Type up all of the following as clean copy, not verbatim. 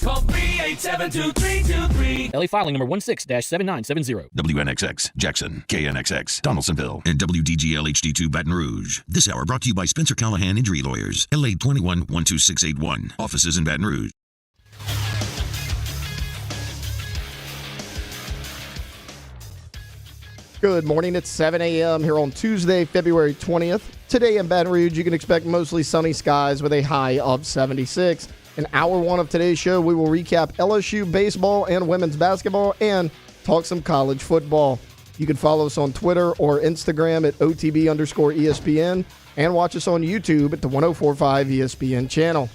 Call 387-2323. LA filing number 16-7970. WNXX, Jackson, KNXX, Donaldsonville, and WDGL HD2 Baton Rouge. This hour brought to you by Spencer Callahan Injury Lawyers, LA 21-12681. Offices in Baton Rouge. Good morning. It's 7 a.m. here on Tuesday, February 20th. Today in Baton Rouge, you can expect mostly sunny skies with a high of 76. In hour one of today's show, we will recap LSU baseball and women's basketball and talk some college football. You can follow us on Twitter or Instagram at OTB_ESPN and watch us on YouTube at the 1045 ESPN channel.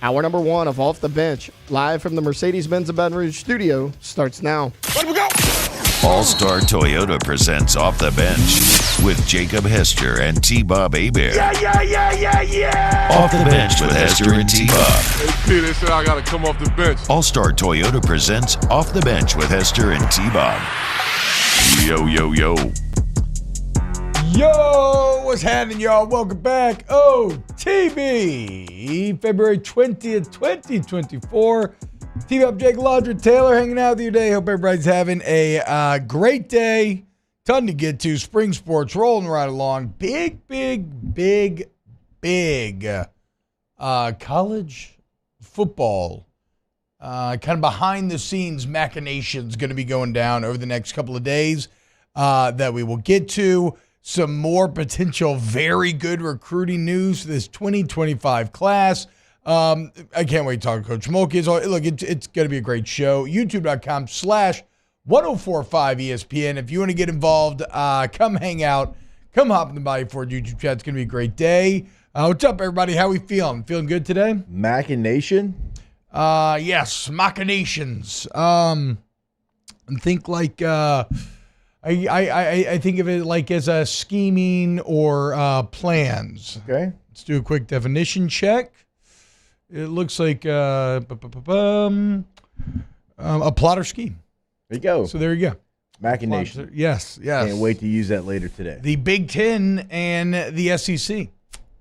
Hour number one of Off the Bench, live from the Mercedes-Benz of Baton Rouge studio, starts now. Let we go! All-Star Toyota presents Off the Bench with Jacob Hester and T-Bob Hebert. Yeah! Off the Bench with Hester and T-Bob. Hey, they said I got to come off the bench. All-Star Toyota presents Off the Bench with Hester and T-Bob. Yo. Yo, what's happening, y'all? Welcome back. OTB, February 20th, 2024. T-Bob, Jake, Laundry, Taylor hanging out with you today. Hope everybody's having a great day. Ton to get to. Spring sports rolling right along. Big college football, kind of behind the scenes machinations going to be going down over the next couple of days that we will get to. Some more potential very good recruiting news for this 2025 class. I can't wait to talk to Coach Mulkey. Look, it's going to be a great show. YouTube.com/1045ESPN. If you want to get involved, come hang out. Come hop in the Body Ford YouTube chat. It's going to be a great day. What's up, everybody? How we feeling? Feeling good today? Machination? Yes, machinations. Think like I think of it like as a scheming or plans. Okay. Let's do a quick definition check. It looks like a plot or scheme. There you go. So there you go. Machination. Yes. Can't wait to use that later today. The Big Ten and the SEC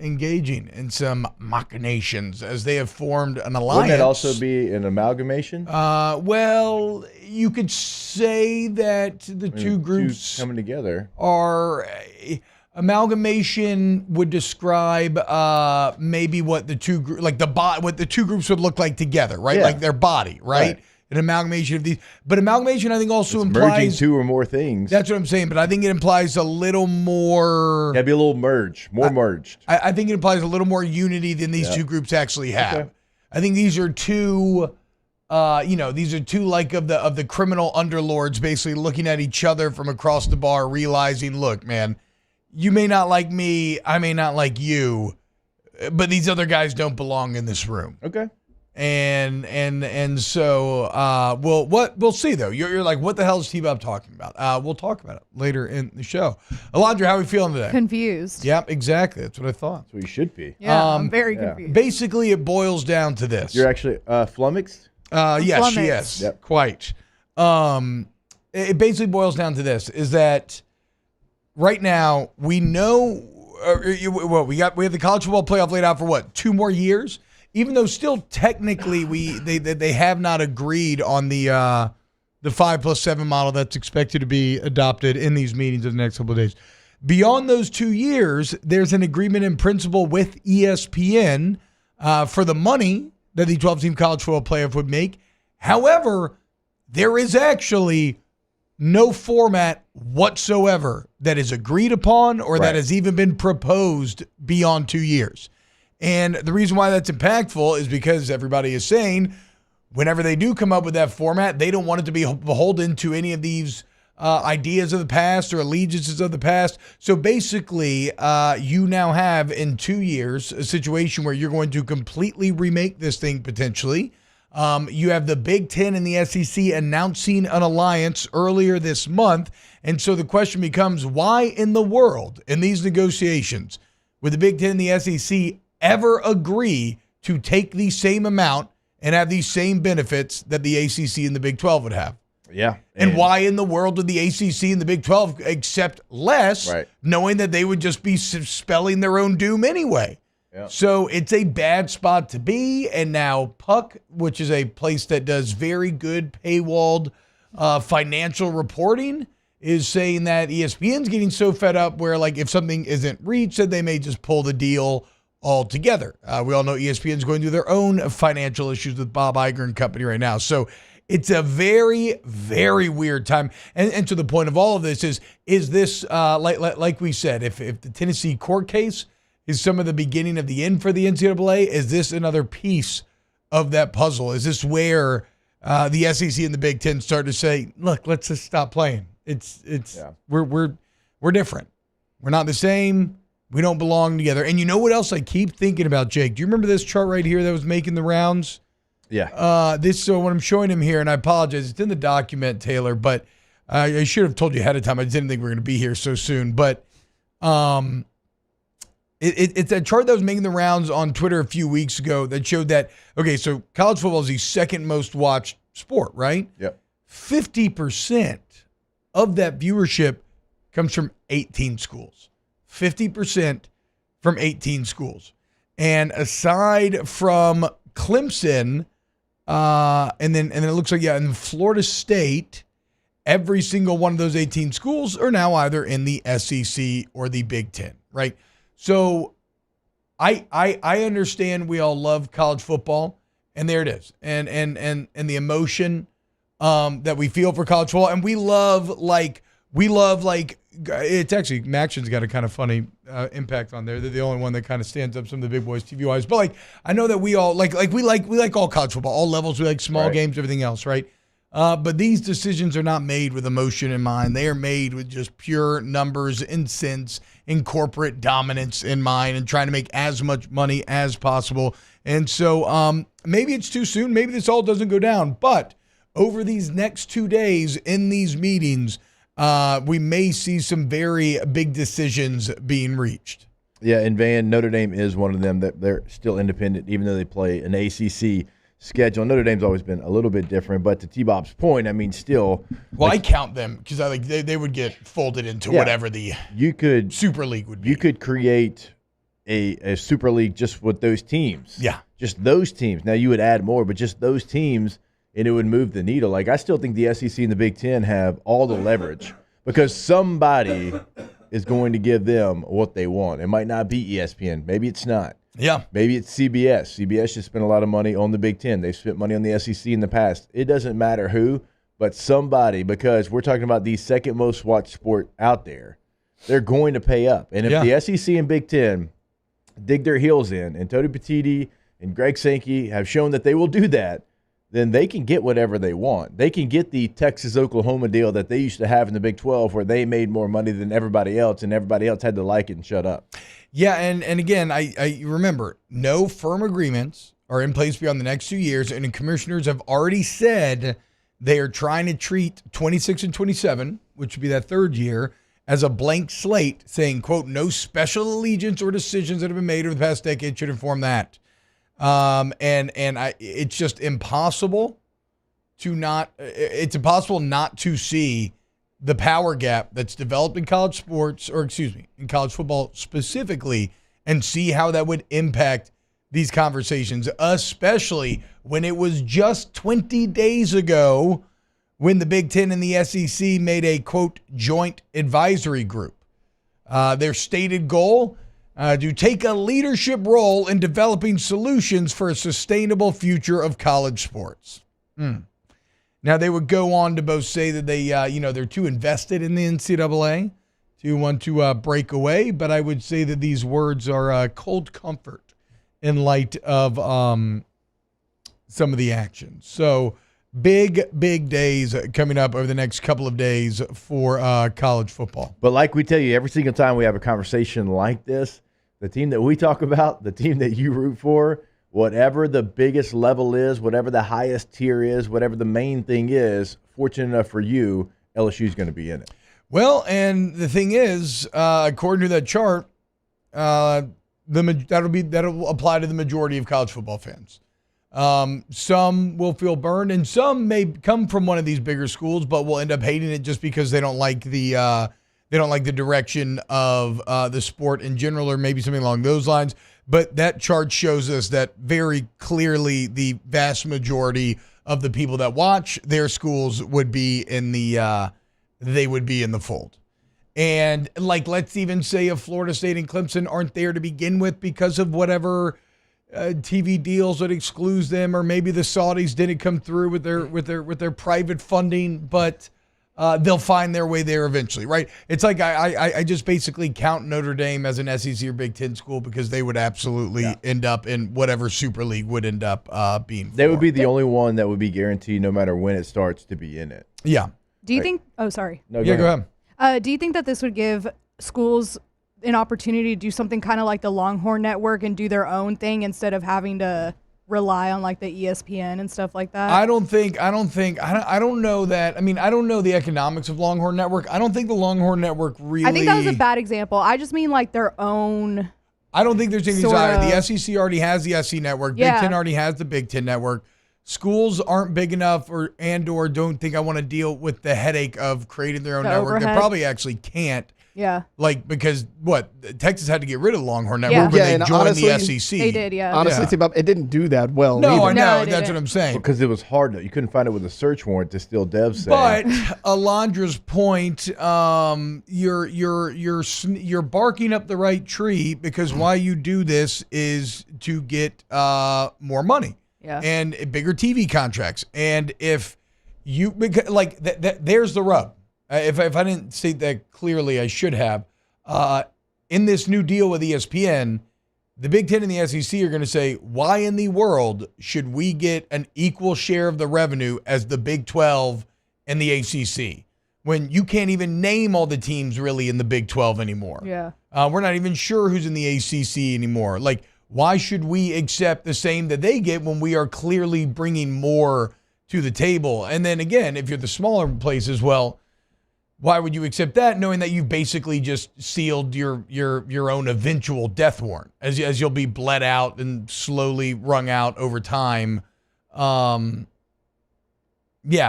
engaging in some machinations as they have formed an alliance. Wouldn't that also be an amalgamation? Well, you could say that the two groups coming together are amalgamation would describe maybe what the two what the two groups would look like together, right? Yeah. Like their body, right? An amalgamation of these, but amalgamation I think also it's implies merging two or more things. That's what I'm saying, but I think it implies a little more. Gotta be a little merged. I think it implies a little more unity than these two groups actually have. Okay. I think these are two. These are two like of the criminal underlords basically looking at each other from across the bar, realizing, look, man, you may not like me, I may not like you, but these other guys don't belong in this room. Okay. And so we'll see though. You're like, what the hell is T-Bob talking about? We'll talk about it later in the show. Alondra, how are we feeling today? Confused. Yep, exactly. That's what I thought. That's what you should be. Yeah, I'm very confused. Basically, it boils down to this. You're actually flummoxed? Yes, she is. Yep. Quite. It basically boils down to this: is that right now we know. We have the college football playoff laid out for what, 2 more years? Even though still technically they have not agreed on the 5+7 model that's expected to be adopted in these meetings in the next couple of days. Beyond those 2 years, there's an agreement in principle with ESPN for the money that the 12-team college football playoff would make. However, there is actually no format whatsoever that is agreed upon or that has even been proposed beyond 2 years. And the reason why that's impactful is because everybody is saying whenever they do come up with that format, they don't want it to be beholden to any of these ideas of the past or allegiances of the past. So basically, you now have in 2 years a situation where you're going to completely remake this thing potentially. You have the Big Ten and the SEC announcing an alliance earlier this month. And so the question becomes, why in the world in these negotiations would the Big Ten and the SEC ever agree to take the same amount and have these same benefits that the ACC and the Big 12 would have? Yeah. And why in the world would the ACC and the Big 12 accept less, knowing that they would just be spelling their own doom anyway? Yeah. So it's a bad spot to be. And now Puck, which is a place that does very good paywalled financial reporting, is saying that ESPN's getting so fed up where, like, if something isn't reached, that they may just pull the deal altogether. We all know ESPN's going through their own financial issues with Bob Iger and company right now. So it's a very, very weird time. And to the point of all of this is this, like we said, if the Tennessee court case is some of the beginning of the end for the NCAA, is this another piece of that puzzle? Is this where the SEC and the Big Ten start to say, look, let's just stop playing. We're different. We're not the same. We don't belong together. And you know what else I keep thinking about, Jake? Do you remember this chart right here that was making the rounds? Yeah. So when I'm showing him here, and I apologize, it's in the document, Taylor, but I should have told you ahead of time. I just didn't think we were going to be here so soon. But it's a chart that was making the rounds on Twitter a few weeks ago that showed that, okay, so college football is the second most watched sport, right? Yep. 50% of that viewership comes from 18 schools. 50% from 18 schools. And aside from Clemson, and then it looks like, in Florida State, every single one of those 18 schools are now either in the SEC or the Big Ten, right? So I understand we all love college football, and there it is. And the emotion that we feel for college football, and we love it's actually, Maction's got a kind of funny impact on there. They're the only one that kind of stands up some of the big boys TV-wise. But I know that we all we like all college football, all levels. We like small games, everything else, right? But these decisions are not made with emotion in mind. They are made with just pure numbers and sense and corporate dominance in mind, and trying to make as much money as possible. And so maybe it's too soon. Maybe this all doesn't go down. But over these next 2 days in these meetings, we may see some very big decisions being reached. Yeah, and Van, Notre Dame is one of them that they're still independent, even though they play an ACC schedule. Notre Dame's always been a little bit different, but to T-Bob's point, I mean, still. Well, I count them because they would get folded into whatever the Super League would be. You could create a Super League just with those teams. Yeah. Just those teams. Now, you would add more, but just those teams, and it would move the needle. Like, I still think the SEC and the Big Ten have all the leverage because somebody is going to give them what they want. It might not be ESPN. Maybe it's not. Yeah. Maybe it's CBS. CBS just spent a lot of money on the Big Ten. They've spent money on the SEC in the past. It doesn't matter who, but somebody, because we're talking about the second most watched sport out there, they're going to pay up. And if the SEC and Big Ten dig their heels in, and Tony Petitti and Greg Sankey have shown that they will do that, then they can get whatever they want. They can get the Texas-Oklahoma deal that they used to have in the Big 12 where they made more money than everybody else, and everybody else had to like it and shut up. Yeah, and again, I remember, no firm agreements are in place beyond the next 2 years, and the commissioners have already said they are trying to treat 26 and 27, which would be that third year, as a blank slate, saying, quote, no special allegiance or decisions that have been made over the past decade should inform that. It's just impossible not to see the power gap that's developed in college sports, in college football specifically, and see how that would impact these conversations, especially when it was just 20 days ago when the Big Ten and the SEC made a, quote, joint advisory group. Their stated goal, to take a leadership role in developing solutions for a sustainable future of college sports. Now, they would go on to both say that they, they're too invested in the NCAA to want to break away, but I would say that these words are cold comfort in light of some of the actions. So, big days coming up over the next couple of days for college football. But like we tell you, every single time we have a conversation like this, the team that we talk about, the team that you root for, whatever the biggest level is, whatever the highest tier is, whatever the main thing is, fortunate enough for you, LSU is going to be in it. Well, and the thing is, according to that chart, that'll apply to the majority of college football fans. Some will feel burned, and some may come from one of these bigger schools, but will end up hating it just because they don't like the direction of the sport in general, or maybe something along those lines. But that chart shows us that very clearly the vast majority of the people that watch their schools would be in the fold. And like, let's even say if Florida State and Clemson aren't there to begin with because of whatever TV deals that excludes them, or maybe the Saudis didn't come through with their private funding, but they'll find their way there eventually, right? It's like I just basically count Notre Dame as an SEC or Big Ten school because they would absolutely end up in whatever Super League would end up being. They would be the only one that would be guaranteed, no matter when it starts, to be in it. Yeah. Do you think? Oh, sorry. No, Go ahead. Do you think that this would give schools an opportunity to do something kind of like the Longhorn Network and do their own thing instead of having to rely on like the ESPN and stuff like that? I don't know that. I mean, I don't know the economics of Longhorn Network. I don't think the Longhorn Network really. I think that was a bad example. I just mean like their own. I don't think there's any desire. The SEC already has the SEC Network. Yeah. Big Ten already has the Big Ten Network. Schools aren't big enough or don't think I want to deal with the headache of creating their own network. Overhead. They probably actually can't. Yeah. Like, because Texas had to get rid of the Longhorn Network when they joined the SEC. They did, yeah. Honestly, it didn't do that well. No, either. I know. it That's didn't. what I'm saying. Because it was hard. You couldn't find it with a search warrant to steal Dev's say. But Alondra's point, you're barking up the right tree because why you do this is to get more money. Yeah. And bigger TV contracts. And if you, like, there's the rub. If I didn't say that clearly, I should have. In this new deal with ESPN, the Big Ten and the SEC are going to say, why in the world should we get an equal share of the revenue as the Big 12 and the ACC when you can't even name all the teams really in the Big 12 anymore? Yeah. We're not even sure who's in the ACC anymore. Like, why should we accept the same that they get when we are clearly bringing more to the table? And then again, if you're the smaller places, well, why would you accept that, knowing that you've basically just sealed your own eventual death warrant as you'll be bled out and slowly wrung out over time? Yeah,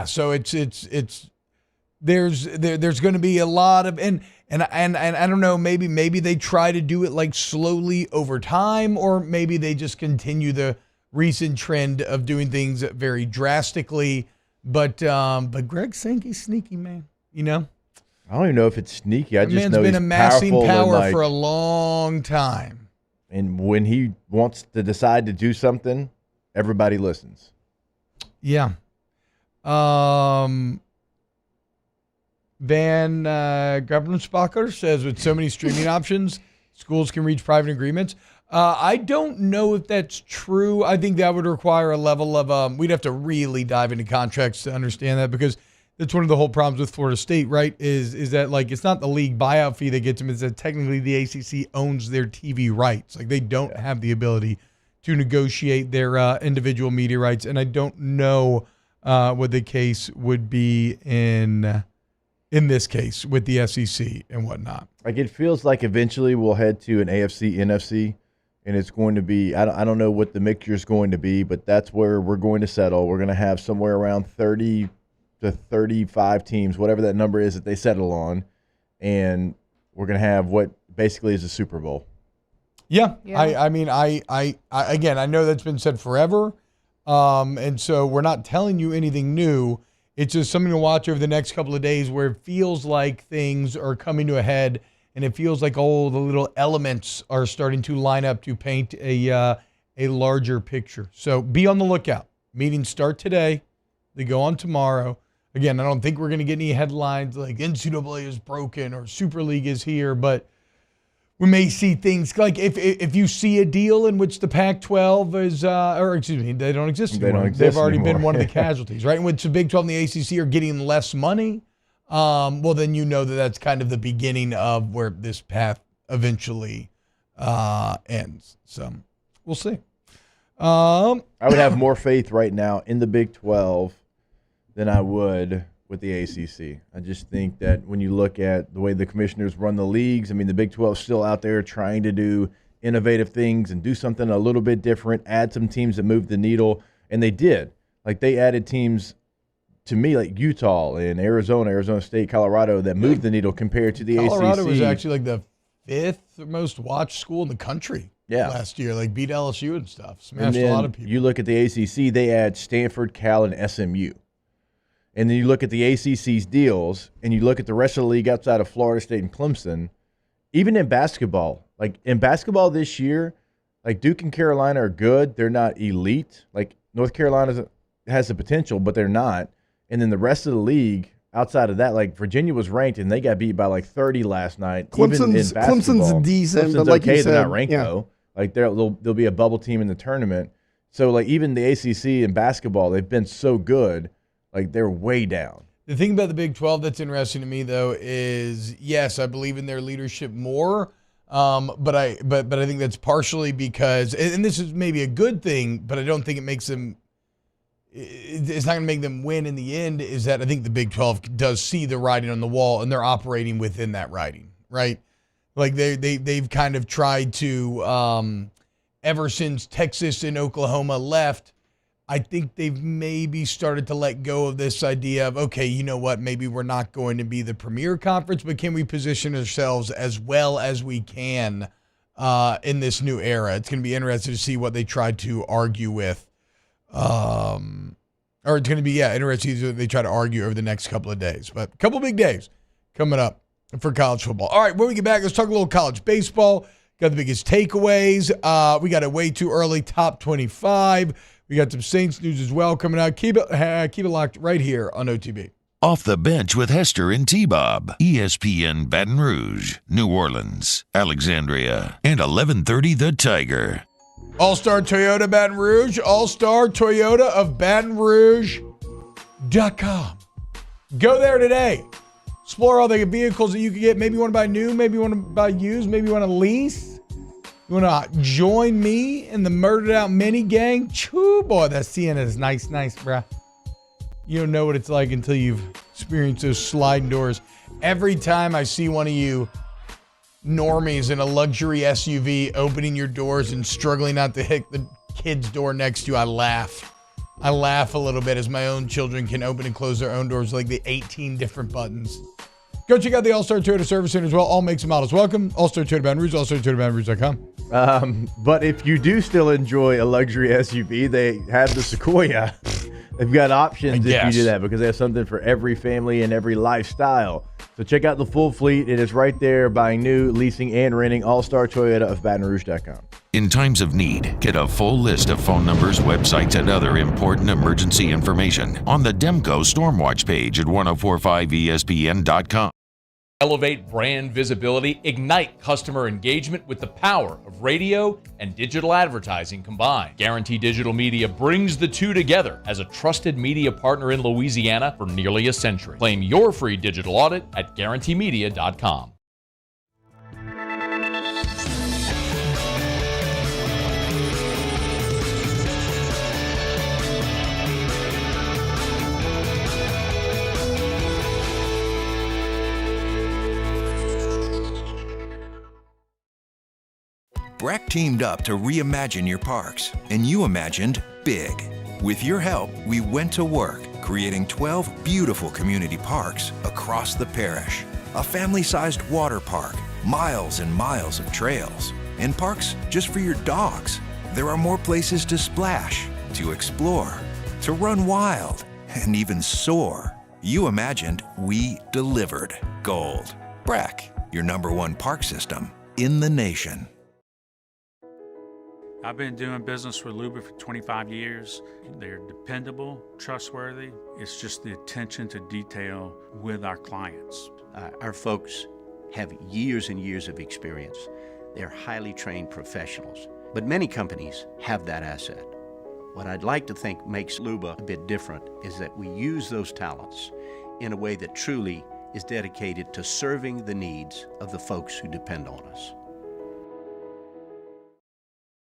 so it's there's going to be a lot of and I don't know, maybe they try to do it like slowly over time, or maybe they just continue the recent trend of doing things very drastically. But Greg Sankey's sneaky, man. You know. I don't even know if it's sneaky. I just man's know been he's amassing powerful power for a long time. And when he wants to decide to do something, everybody listens. Yeah. Van Governenspacher says, with so many streaming options, schools can reach private agreements. I don't know if that's true. I think that would require a level of we'd have to really dive into contracts to understand that, because that's one of the whole problems with Florida State, right? Is that, like, it's not the league buyout fee that gets them, it's that technically the ACC owns their TV rights. Like, they don't have the ability to negotiate their individual media rights, and I don't know what the case would be in this case with the SEC and whatnot. Like, it feels like eventually we'll head to an AFC, NFC, and it's going to be, I don't know what the mixture is going to be, but that's where we're going to settle. We're going to have somewhere around 30 to 35 teams, whatever that number is that they settle on, and we're going to have what basically is a Super Bowl. Yeah. I mean, again, I know that's been said forever, and so we're not telling you anything new. It's just something to watch over the next couple of days, where it feels like things are coming to a head, and it feels like all the little elements are starting to line up to paint a larger picture. So be on the lookout. Meetings start today. They go on tomorrow. Again, I don't think we're going to get any headlines like NCAA is broken or Super League is here, but we may see things like if you see a deal in which the Pac-12 is, or excuse me, they don't exist anymore. They've already been one of the casualties, right? In which the Big 12 and the ACC are getting less money, well, then you know that that's kind of the beginning of where this path eventually ends. So we'll see. I would have more faith right now in the Big 12 than I would with the ACC. I just think that when you look at the way the commissioners run the leagues, I mean, the Big 12 is still out there trying to do innovative things and do something a little bit different, add some teams that move the needle, and they did. Like, they added teams, to me, like Utah and Arizona State, Colorado, that moved the needle compared to the ACC. Colorado was actually like the 5th most watched school in the country last year. Like beat LSU and stuff. Smashed a lot of people. You look at the ACC, they add Stanford, Cal, and SMU. And then you look at the ACC's deals, and you look at the rest of the league outside of Florida State and Clemson. Even in basketball, like in basketball this year, like Duke and Carolina are good. They're not elite. Like North Carolina has the potential, but they're not. And then the rest of the league outside of that, like Virginia was ranked and they got beat by like 30 last night. Clemson's decent, but like you said, they're not ranked though. Like there'll be a bubble team in the tournament. So like even the ACC in basketball, they've been so good. Like they're way down. The thing about the Big 12 that's interesting to me though is yes, I believe in their leadership more. But I think that's partially because, and this is maybe a good thing, but I don't think it makes them. It's not going to make them win in the end. Is that I think the Big 12 does see the writing on the wall, and they're operating within that writing, right? Like they've kind of tried to, ever since Texas and Oklahoma left, I think they've maybe started to let go of this idea of, okay, you know what, maybe we're not going to be the premier conference, but can we position ourselves as well as we can in this new era? It's going to be interesting to see what they try to argue with. Or it's going to be, interesting to see what they try to argue over the next couple of days. But a couple big days coming up for college football. All right, when we get back, let's talk a little college baseball. Got the biggest takeaways. We got a way too early top 25. We got some Saints news as well coming out. Keep it locked right here on OTB. Off the Bench with Hester and T-Bob. ESPN Baton Rouge, New Orleans, Alexandria, and 1130 The Tiger. All-Star Toyota Baton Rouge. All-Star Toyota of Baton Rouge.com. Go there today. Explore all the vehicles that you can get. Maybe you want to buy new. Maybe you want to buy used. Maybe you want to lease. You want to join me in the Murdered Out Mini Gang? Choo, boy, that Sienna is nice, bruh. You don't know what it's like until you've experienced those sliding doors. Every time I see one of you normies in a luxury SUV opening your doors and struggling not to hit the kid's door next to you, I laugh. I laugh a little bit as my own children can open and close their own doors like the 18 different buttons. Go check out the All-Star Toyota Service Center as well. All makes and models welcome. All-Star Toyota Baton Rouge, allstartoyotabatonrouge.com. But if you do still enjoy a luxury SUV, they have the Sequoia. They've got options if you do that because they have something for every family and every lifestyle. So check out the full fleet. It is right there, buying new, leasing, and renting. All-Star Toyota of BatonRouge.com. In times of need, get a full list of phone numbers, websites, and other important emergency information on the Demco Stormwatch page at 1045ESPN.com. Elevate brand visibility, ignite customer engagement with the power of radio and digital advertising combined. Guarantee Digital Media brings the two together as a trusted media partner in Louisiana for nearly a century. Claim your free digital audit at guaranteemedia.com. BRAC teamed up to reimagine your parks, and you imagined big. With your help, we went to work, creating 12 beautiful community parks across the parish. A family-sized water park, miles and miles of trails, and parks just for your dogs. There are more places to splash, to explore, to run wild, and even soar. You imagined, we delivered. Gold. BRAC, your #1 park system in the nation. I've been doing business with Luba for 25 years. They're dependable, trustworthy. It's just the attention to detail with our clients. Our folks have years and years of experience. They're highly trained professionals, but many companies have that asset. What I'd like to think makes Luba a bit different is that we use those talents in a way that truly is dedicated to serving the needs of the folks who depend on us.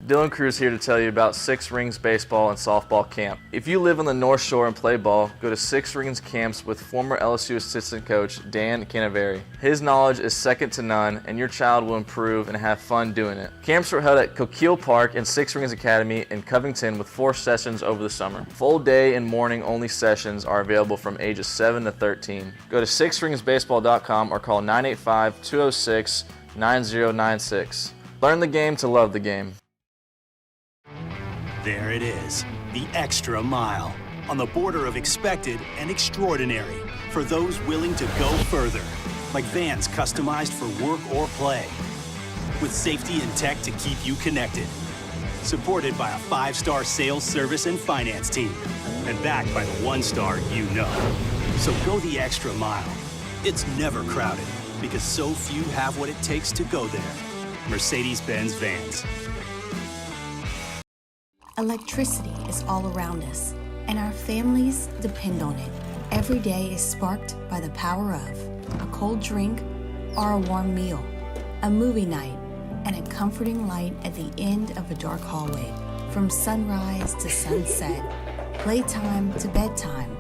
Dylan Cruz here to tell you about Six Rings Baseball and Softball Camp. If you live on the North Shore and play ball, go to Six Rings Camps with former LSU assistant coach Dan Canaveri. His knowledge is second to none, and your child will improve and have fun doing it. Camps were held at Coquille Park and Six Rings Academy in Covington with 4 sessions over the summer. Full day and morning only sessions are available from ages 7 to 13. Go to sixringsbaseball.com or call 985-206-9096. Learn the game to love the game. There it is, the extra mile, on the border of expected and extraordinary for those willing to go further, like vans customized for work or play, with safety and tech to keep you connected. Supported by a 5-star sales, service, and finance team, and backed by the 1-star you know. So go the extra mile. It's never crowded, because so few have what it takes to go there. Mercedes-Benz Vans. Electricity is all around us, and our families depend on it. Every day is sparked by the power of a cold drink or a warm meal, a movie night, and a comforting light at the end of a dark hallway. From sunrise to sunset, playtime to bedtime,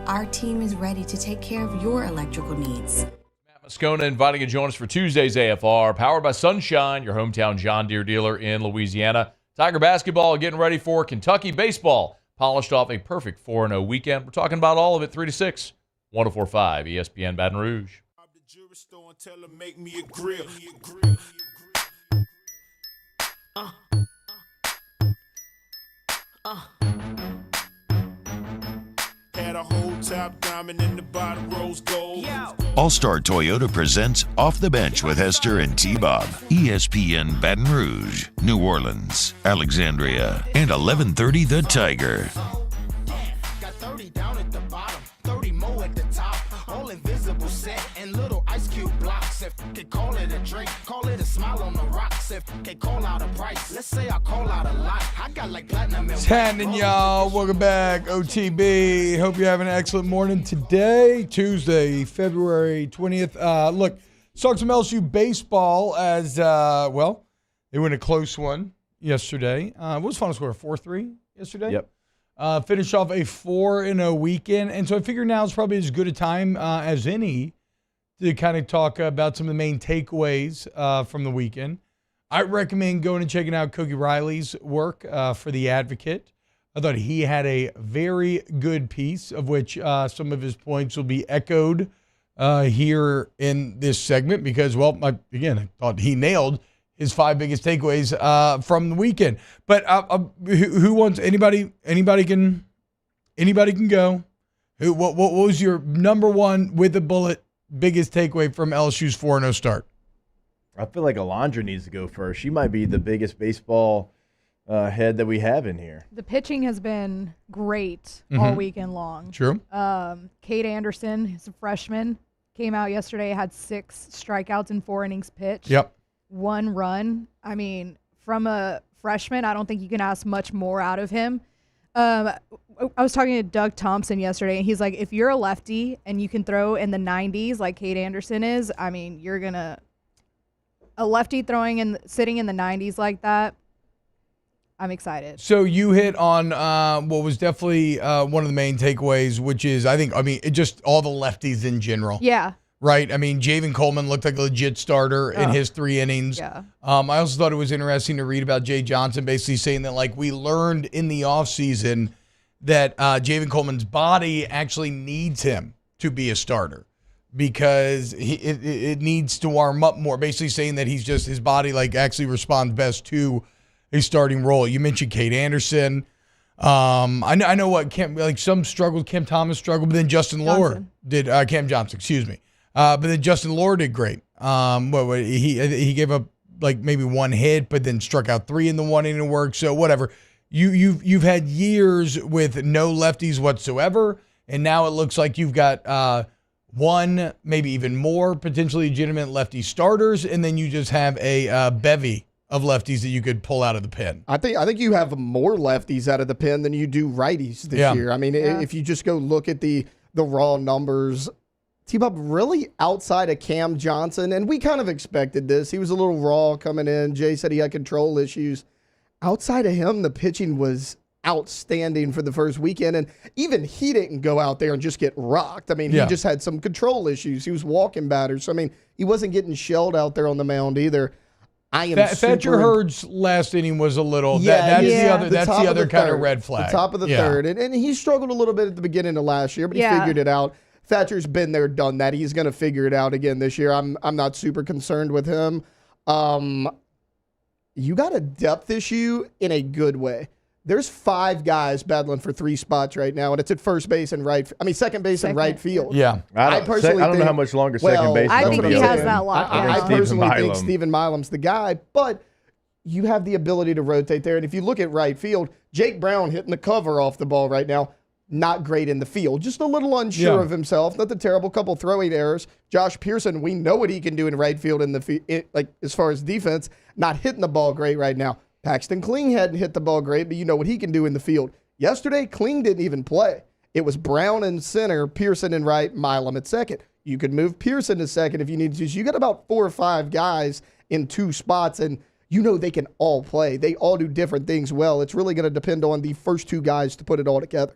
our team is ready to take care of your electrical needs. Matt Moscona inviting you to join us for Tuesday's AFR, powered by Sunshine, your hometown John Deere dealer in Louisiana. Tiger basketball getting ready for Kentucky baseball. Polished off a perfect 4-0 weekend. We're talking about all of it 3 to 6. 104.5 ESPN Baton Rouge. Had a whole top diamond in the bottom rose gold. All-Star Toyota presents Off the Bench with Hester and T-Bob. ESPN Baton Rouge, New Orleans, Alexandria, and 1130 The Tiger. Got 30 down at the bottom, 30 more at the top. All invisible set and little ice cube blocks. If they call it a drink, call it a smile on the rocks. If they call out a price, let's say I call out a lot. I got like platinum. It's happening, y'all. Welcome back, OTB. Hope you're having an excellent morning today, Tuesday, February 20th. Look, let's talk some LSU baseball as, they win a close one yesterday. What was the final score, 4-3 yesterday? Yep. Finished off a 4-0 weekend. And so I figure now is probably as good a time as any to kind of talk about some of the main takeaways from the weekend. I recommend going and checking out Kogi Riley's work for The Advocate. I thought he had a very good piece, of which some of his points will be echoed here in this segment because, I thought he nailed his 5 biggest takeaways from the weekend. But who wants? Anybody can go. What was your number one with a bullet biggest takeaway from LSU's 4-0 start? I feel like Alondra needs to go first. She might be the biggest baseball head that we have in here. The pitching has been great all weekend long. True. Kate Anderson, who's a freshman, came out yesterday, had 6 strikeouts in 4 innings pitched. Yep. 1 run. I mean, from a freshman, I don't think you can ask much more out of him. I was talking to Doug Thompson yesterday, and he's like, if you're a lefty and you can throw in the 90s like Kate Anderson is, I mean, you're going to – a lefty sitting in the 90s like that, I'm excited. So you hit on what was definitely one of the main takeaways, which is, just all the lefties in general. Yeah. Right? I mean, Javen Coleman looked like a legit starter in his 3 innings. Yeah. I also thought it was interesting to read about Jay Johnson basically saying that, like, we learned in the offseason that Javen Coleman's body actually needs him to be a starter because it needs to warm up more, basically saying that his body, like, actually responds best to a starting role. You mentioned Kate Anderson. I know what some struggled. Kim Thomas struggled, but then Justin Lohr did. Cam Johnson, excuse me. But then Justin Lohr did great. He gave up like maybe 1 hit, but then struck out 3 in the 1 inning work. So whatever. You've had years with no lefties whatsoever, and now it looks like you've got 1, maybe even more potentially legitimate lefty starters, and then you just have a bevy of lefties that you could pull out of the pen. I think you have more lefties out of the pen than you do righties this year. I mean, if you just go look at the raw numbers, T-Bob really outside of Cam Johnson, and we kind of expected this. He was a little raw coming in. Jay said he had control issues. Outside of him, the pitching was outstanding for the first weekend, and even he didn't go out there and just get rocked. I mean, he just had some control issues. He was walking batters. So, I mean, he wasn't getting shelled out there on the mound either. Thatcher Hurd's last inning was a little. That's the other kind of red flag. The top of the third, and he struggled a little bit at the beginning of last year, but he figured it out. Thatcher's been there, done that. He's going to figure it out again this year. I'm not super concerned with him. you got a depth issue in a good way. There's 5 guys battling for 3 spots right now, and it's at first base and second base and right field. Yeah. I don't know how much longer second base is I going to think be. he has that locked down. I personally think Stephen Milam's the guy, but you have the ability to rotate there. And if you look at right field, Jake Brown hitting the cover off the ball right now, not great in the field. Just a little unsure of himself. Nothing terrible. Couple throwing errors. Josh Pearson, we know what he can do in right field as far as defense. Not hitting the ball great right now. Paxton Kling hadn't hit the ball great, but you know what he can do in the field. Yesterday, Kling didn't even play. It was Brown in center, Pearson in right, Milam at second. You could move Pearson to second if you needed to. So you got about 4 or 5 guys in 2 spots, and you know they can all play. They all do different things well. It's really going to depend on the first 2 guys to put it all together.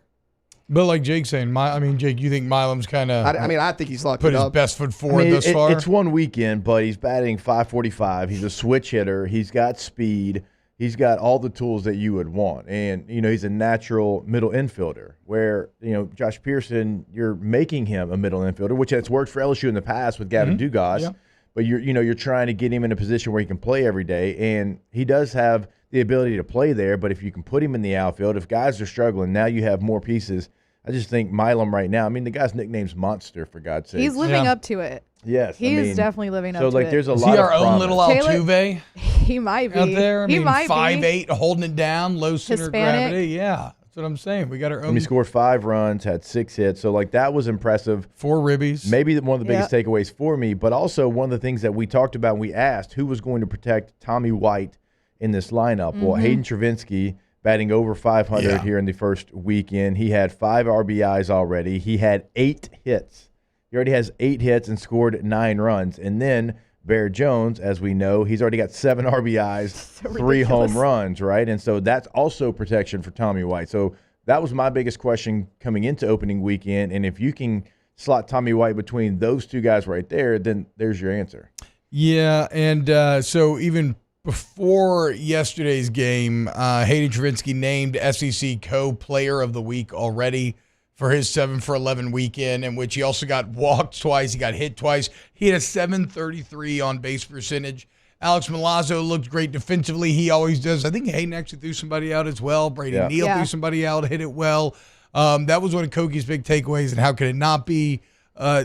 But like Jake's saying, Jake, you think Milam's kind of I think he's locked put it his up. best foot forward thus far? It's one weekend, but he's batting .545. He's a switch hitter. He's got speed. He's got all the tools that you would want. And, he's a natural middle infielder where, Josh Pearson, you're making him a middle infielder, which has worked for LSU in the past with Gavin Dugas. Yeah. But you're trying to get him in a position where he can play every day. And he does have the ability to play there. But if you can put him in the outfield, if guys are struggling, now you have more pieces. I just think Milam right now, the guy's nickname's Monster, for God's sake. He's living up to it. Yes. He's definitely living up to it. So, there's a Is lot he of our own little Altuve? He might be. Out there? He might 5'8", holding it down, low center of Hispanic. gravity. Yeah, that's what I'm saying. We got our own. He scored 5 runs, had 6 hits. So, that was impressive. 4 ribbies. Maybe one of the biggest takeaways for me, but also one of the things that we talked about and we asked who was going to protect Tommy White in this lineup. Well, Hayden Travinski batting over 500 here in the first weekend. He had 5 RBIs already. He had 8 hits. He already has 8 hits and scored 9 runs. And then Bear Jones, as we know, he's already got 7 RBIs, 3 home runs, right? And so that's also protection for Tommy White. So that was my biggest question coming into opening weekend. And if you can slot Tommy White between those 2 guys right there, then there's your answer. Yeah, and so even before yesterday's game, Hayden Travinski named SEC Co-Player of the Week already for his 7-for-11 weekend, in which he also got walked twice, he got hit twice. He had a .733 on-base percentage. Alex Milazzo looked great defensively. He always does. I think Hayden actually threw somebody out as well. Brady Neal threw somebody out, hit it well. That was one of Koki's big takeaways, and how could it not be?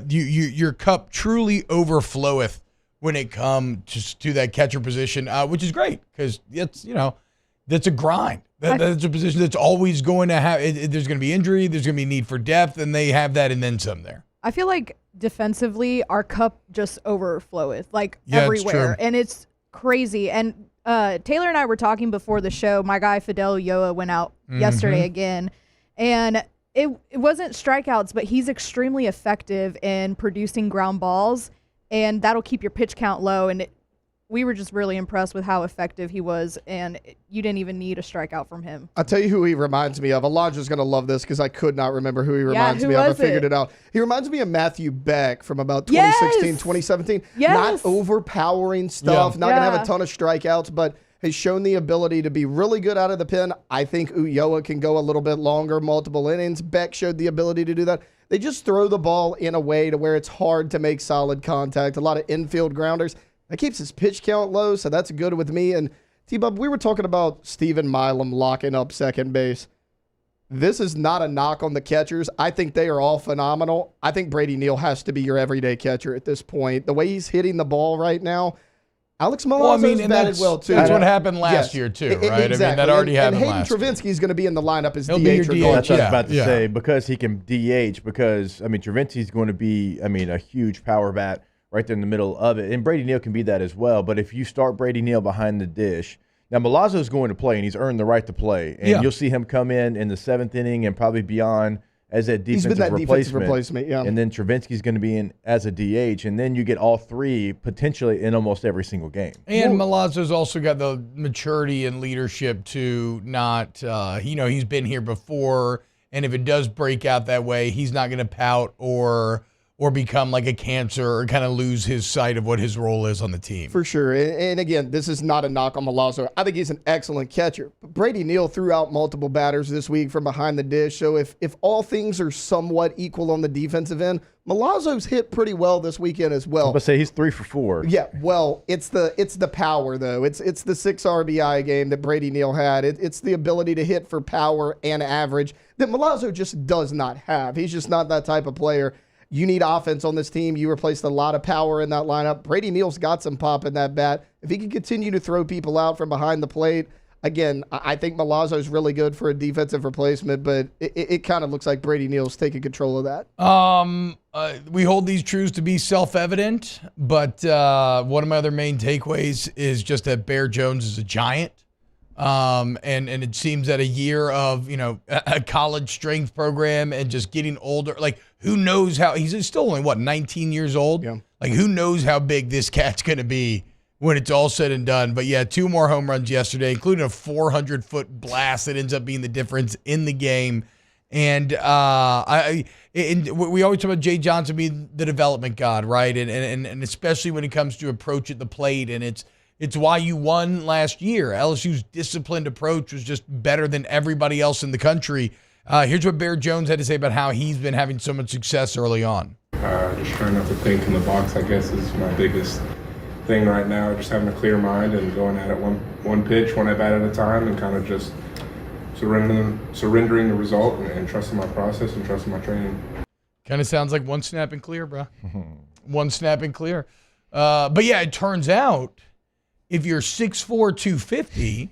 Your cup truly overfloweth when it comes to that catcher position, which is great because it's that's a grind. That's a position that's always going to have. There's going to be injury. There's going to be need for depth, and they have that and then some there. I feel like defensively, our cup just overfloweth everywhere, and it's crazy. And Taylor and I were talking before the show. My guy Fidel Yoa went out yesterday again, and it wasn't strikeouts, but he's extremely effective in producing ground balls, and that'll keep your pitch count low. And we were just really impressed with how effective he was, and you didn't even need a strikeout from him. I'll tell you who he reminds me of. Alondra's going to love this because I could not remember who he reminds me of. I figured it out. He reminds me of Matthew Beck from about 2016, 2017. Not overpowering stuff, not going to have a ton of strikeouts, but has shown the ability to be really good out of the pen. I think Ulloa can go a little bit longer, multiple innings. Beck showed the ability to do that. They just throw the ball in a way to where it's hard to make solid contact. A lot of infield grounders. That keeps his pitch count low, so that's good with me. And T-Bub, we were talking about Stephen Milam locking up second base. This is not a knock on the catchers. I think they are all phenomenal. I think Brady Neal has to be your everyday catcher at this point. The way he's hitting the ball right now, Alex Milazzo's batted well, too. That's what happened last year, too, right? Exactly. I mean, that already happened last year. And Hayden Travinski is going to be in the lineup as He'll DH. be your DH. That's what I was about to say, because he can DH, because, Travinski's going to be, a huge power bat right there in the middle of it. And Brady Neal can be that as well. But if you start Brady Neal behind the dish, now Milazzo's going to play, and he's earned the right to play. And you'll see him come in the 7th inning and probably beyond as that defensive replacement. And then Travinski's going to be in as a DH. And then you get all 3 potentially in almost every single game. And Milazzo's also got the maturity and leadership to not, he's been here before. And if it does break out that way, he's not going to pout or or become like a cancer or kind of lose his sight of what his role is on the team. For sure. And again, this is not a knock on Milazzo. I think he's an excellent catcher. But Brady Neal threw out multiple batters this week from behind the dish. So if all things are somewhat equal on the defensive end, Milazzo's hit pretty well this weekend as well. I was about to say he's 3 for 4. Yeah, well, it's the power though. It's the 6 RBI game that Brady Neal had. It's the ability to hit for power and average that Milazzo just does not have. He's just not that type of player. You need offense on this team. You replaced a lot of power in that lineup. Brady Neal's got some pop in that bat. If he can continue to throw people out from behind the plate, again, I think Milazzo's really good for a defensive replacement, but it kind of looks like Brady Neal's taking control of that. We hold these truths to be self-evident, but one of my other main takeaways is just that Bear Jones is a giant. And it seems that a year of, a college strength program and just getting older, like who knows how he's still only 19 years old. Yeah. Like who knows how big this cat's going to be when it's all said and done. But yeah, 2 more home runs yesterday, including a 400-foot blast that ends up being the difference in the game. And we always talk about Jay Johnson being the development god, right? And especially when it comes to approach at the plate, and it's why you won last year. LSU's disciplined approach was just better than everybody else in the country. Here's what Bear Jones had to say about how he's been having so much success early on. Just trying not to think in the box, I guess, is my biggest thing right now. Just having a clear mind and going at it one pitch, one at bat at a time, and kind of just surrendering the result and trusting my process and trusting my training. Kind of sounds like one snap and clear, bro. One snap and clear. But yeah, it turns out if you're 6'4", 250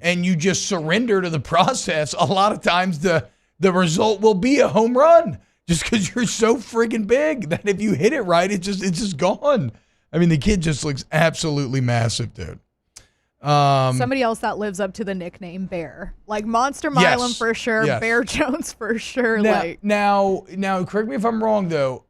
and you just surrender to the process, a lot of times the result will be a home run just because you're so friggin' big that if you hit it right, it's just gone. I mean, the kid just looks absolutely massive, dude. Somebody else that lives up to the nickname Bear. Like Monster Milam for sure, yes. Bear Jones for sure. Now, correct me if I'm wrong, though.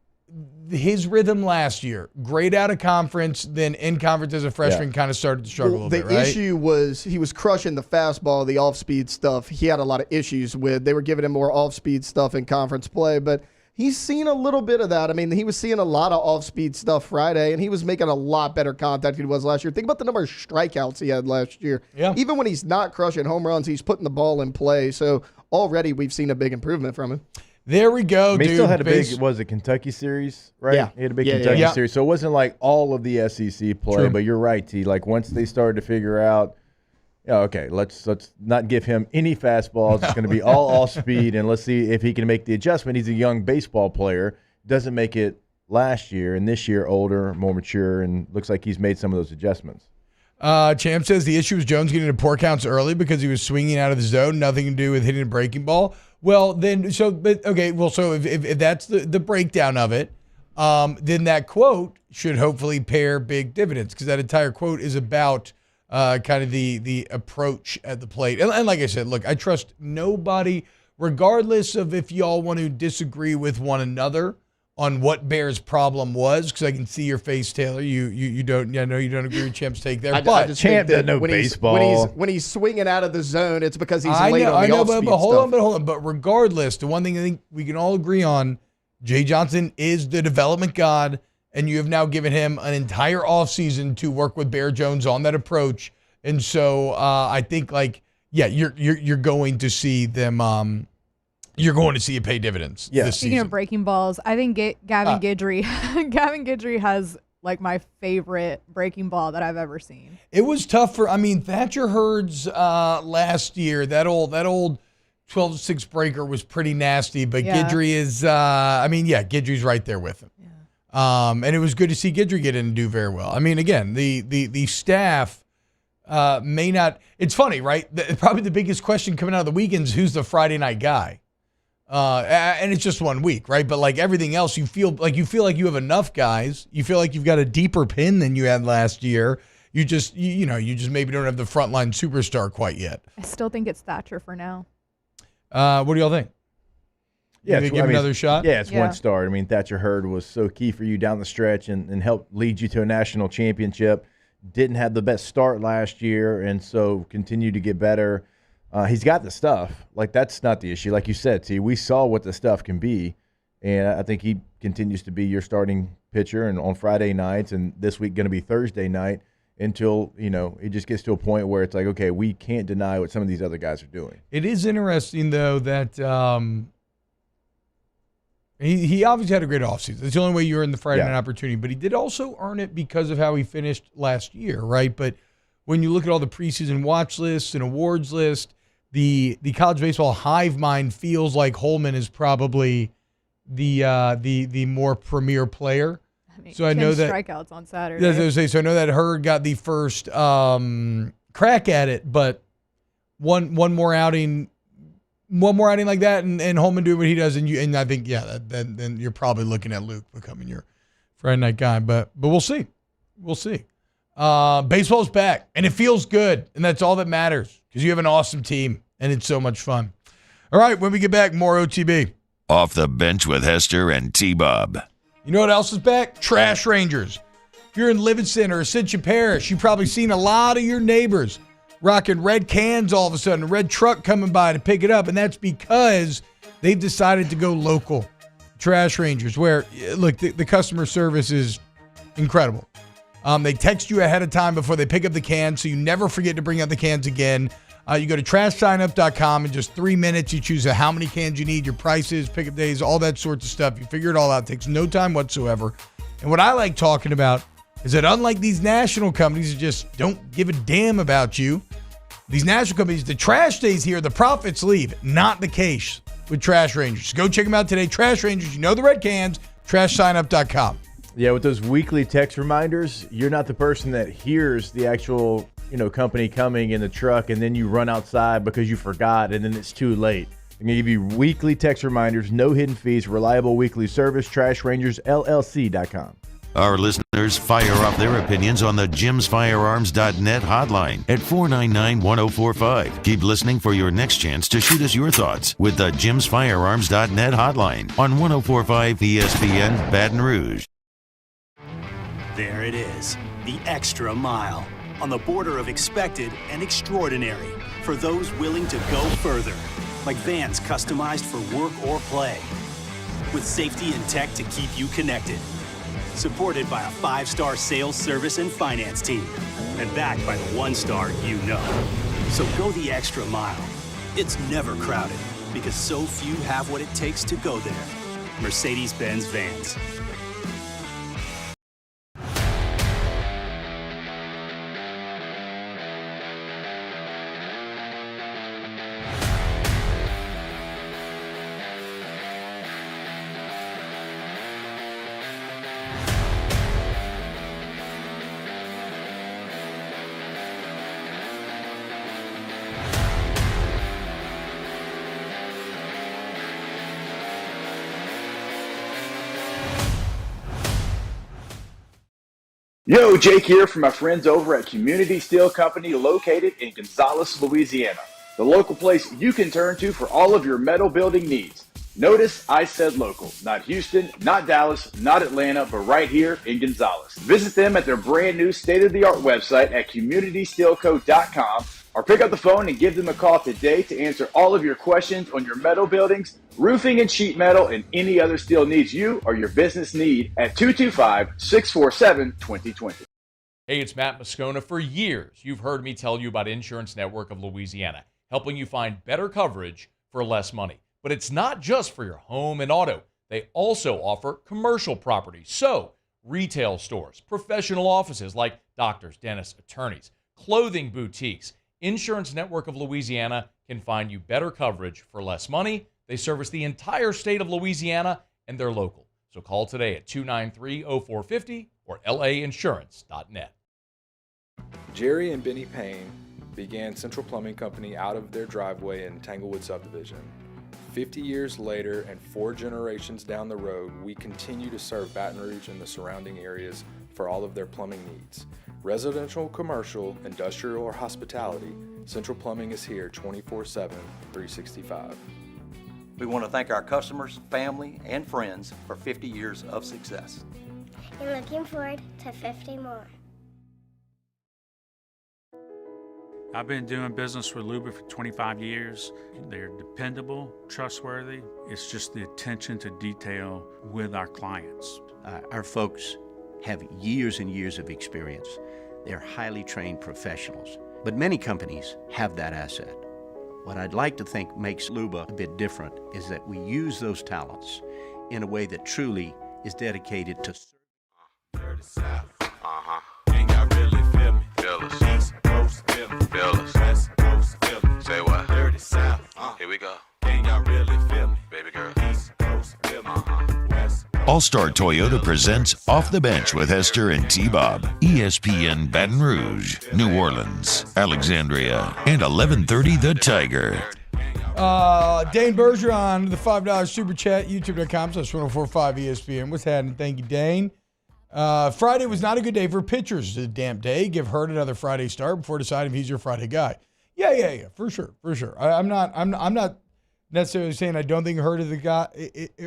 His rhythm last year, great out of conference, then in conference as a freshman, kind of started to struggle a little bit, right? The issue was he was crushing the fastball, the off-speed stuff. He had a lot of issues with. They were giving him more off-speed stuff in conference play, but he's seen a little bit of that. I mean, he was seeing a lot of off-speed stuff Friday, and he was making a lot better contact than he was last year. Think about the number of strikeouts he had last year. Yeah. Even when he's not crushing home runs, he's putting the ball in play. So already we've seen a big improvement from him. There we go, dude. He still had a big, Kentucky series, right? Yeah. He had a big Kentucky series. So it wasn't like all of the SEC play, True. but you're right, T. Like once they started to figure out, okay, let's not give him any fastballs. It's going to be all off speed, and let's see if he can make the adjustment. He's a young baseball player. Doesn't make it last year, and this year older, more mature, and looks like he's made some of those adjustments. Champ says the issue was Jones getting to poor counts early because he was swinging out of the zone, nothing to do with hitting a breaking ball. Well, then, so if that's the breakdown of it, then that quote should hopefully pair big dividends because that entire quote is about kind of the approach at the plate. And like I said, look, I trust nobody, regardless of if y'all want to disagree with one another on what Bear's problem was, because I can see your face, Taylor. You don't. I know you don't agree with Champ's take there. But Champ doesn't know baseball. When he's swinging out of the zone, it's because he's I late know, on the I know, off-speed but hold stuff. on. But regardless, the one thing I think we can all agree on, Jay Johnson is the development god, and you have now given him an entire offseason to work with Bear Jones on that approach. And so I think, you're going to see them. You're going to see it pay dividends. Yeah. This Speaking season. of breaking balls, I think Gavin Guidry, Gavin Guidry has like my favorite breaking ball that I've ever seen. It was tough Thatcher Hurd's last year. That old 12-6 breaker was pretty nasty, but Guidry is. Guidry's right there with him. Yeah. And it was good to see Guidry get in and do very well. I mean, again, the staff may not. It's funny, right? Probably the biggest question coming out of the weekend is who's the Friday night guy. And it's just 1 week, right? But like everything else, you feel like you have enough guys. You feel like you've got a deeper pin than you had last year. You just maybe don't have the frontline superstar quite yet. I still think it's Thatcher for now. What do y'all think? Yeah, give another shot. Yeah, it's one star. I mean, Thatcher Hurd was so key for you down the stretch and helped lead you to a national championship. Didn't have the best start last year, and so continued to get better. He's got the stuff. Like, that's not the issue. Like you said, T, we saw what the stuff can be. And I think he continues to be your starting pitcher, and on Friday nights, and this week going to be Thursday night, until, it just gets to a point where it's like, okay, we can't deny what some of these other guys are doing. It is interesting, though, that he obviously had a great offseason. That's the only way you earn the Friday night opportunity. But he did also earn it because of how he finished last year, right? But when you look at all the preseason watch lists and awards list, the college baseball hive mind feels like Holman is probably the more premier player. I mean, so I know that strikeouts on Saturday. Yeah, I was gonna say, so I know that Hurd got the first crack at it, but one more outing like that, and Holman doing what he does, and I think then you're probably looking at Luke becoming your Friday night guy. But we'll see. Baseball's back, and it feels good, and that's all that matters because you have an awesome team, and it's so much fun. All right, when we get back, more OTB. Off the Bench with Hester and T-Bob. You know what else is back? Trash Rangers. If you're in Livingston or Ascension Parish, you've probably seen a lot of your neighbors rocking red cans all of a sudden, a red truck coming by to pick it up, and that's because they've decided to go local. Trash Rangers, where, look, the customer service is incredible. They text you ahead of time before they pick up the cans, so you never forget to bring out the cans again. You go to trashsignup.com in just 3 minutes. You choose how many cans you need, your prices, pickup days, all that sorts of stuff. You figure it all out. It takes no time whatsoever. And what I like talking about is that unlike these national companies that just don't give a damn about you, these national companies, the trash stays here, the profits leave. Not the case with Trash Rangers. Go check them out today. Trash Rangers, you know the red cans, trashsignup.com. Yeah, with those weekly text reminders, you're not the person that hears the actual company coming in the truck, and then you run outside because you forgot, and then it's too late. I'm going to give you weekly text reminders, no hidden fees, reliable weekly service, trashrangersllc.com. Our listeners fire off their opinions on the jimsfirearms.net hotline at 499-1045. Keep listening for your next chance to shoot us your thoughts with the jimsfirearms.net hotline on 1045 ESPN Baton Rouge. There it is, the extra mile. On the border of expected and extraordinary for those willing to go further, like vans customized for work or play, with safety and tech to keep you connected. Supported by a 5-star sales, service, and finance team, and backed by the 1-star you know. So go the extra mile. It's never crowded because so few have what it takes to go there. Mercedes-Benz Vans. Yo, Jake here from my friends over at Community Steel Company located in Gonzales, Louisiana. The local place you can turn to for all of your metal building needs. Notice I said local, not Houston, not Dallas, not Atlanta, but right here in Gonzales. Visit them at their brand new state-of-the-art website at communitysteelco.com or pick up the phone and give them a call today to answer all of your questions on your metal buildings, roofing and sheet metal, and any other steel needs you or your business need at 225-647-2020. Hey, it's Matt Moscona. For years, you've heard me tell you about Insurance Network of Louisiana, helping you find better coverage for less money. But it's not just for your home and auto. They also offer commercial property. So, retail stores, professional offices like doctors, dentists, attorneys, clothing boutiques. Insurance Network of Louisiana can find you better coverage for less money. They service the entire state of Louisiana, and they're local. So call today at 293-0450 or lainsurance.net. Jerry and Benny Payne began Central Plumbing Company out of their driveway in Tanglewood Subdivision. 50 years later and 4 generations down the road, we continue to serve Baton Rouge and the surrounding areas for all of their plumbing needs. Residential, commercial, industrial, or hospitality, Central Plumbing is here 24/7, 365. We want to thank our customers, family, and friends for 50 years of success. And looking forward to 50 more. I've been doing business with Luba for 25 years. They're dependable, trustworthy. It's just the attention to detail with our clients. Our folks have years and years of experience. They're highly trained professionals. But many companies have that asset. What I'd like to think makes Luba a bit different is that we use those talents in a way that truly is dedicated to Dirty South. Can y'all really feel me? Feel us. East Coast feel me. Feel us. West Coast feel me. Say what? Dirty South. Here we go. Can y'all really feel me? Baby girl. East Coast feel me. West Coast. All-Star Toyota presents Off the Bench with Hester and T-Bob. ESPN Baton Rouge, New Orleans, Alexandria, and 1130 The Tiger. Dane Bergeron, the $5 super chat, youtube.com/1045 ESPN. What's happening? Thank you, Dane. Friday was not a good day for pitchers. It's a damp day. Give Hurt another Friday start before deciding if he's your Friday guy. Yeah, for sure. I'm not necessarily saying I don't think Hurt is the guy.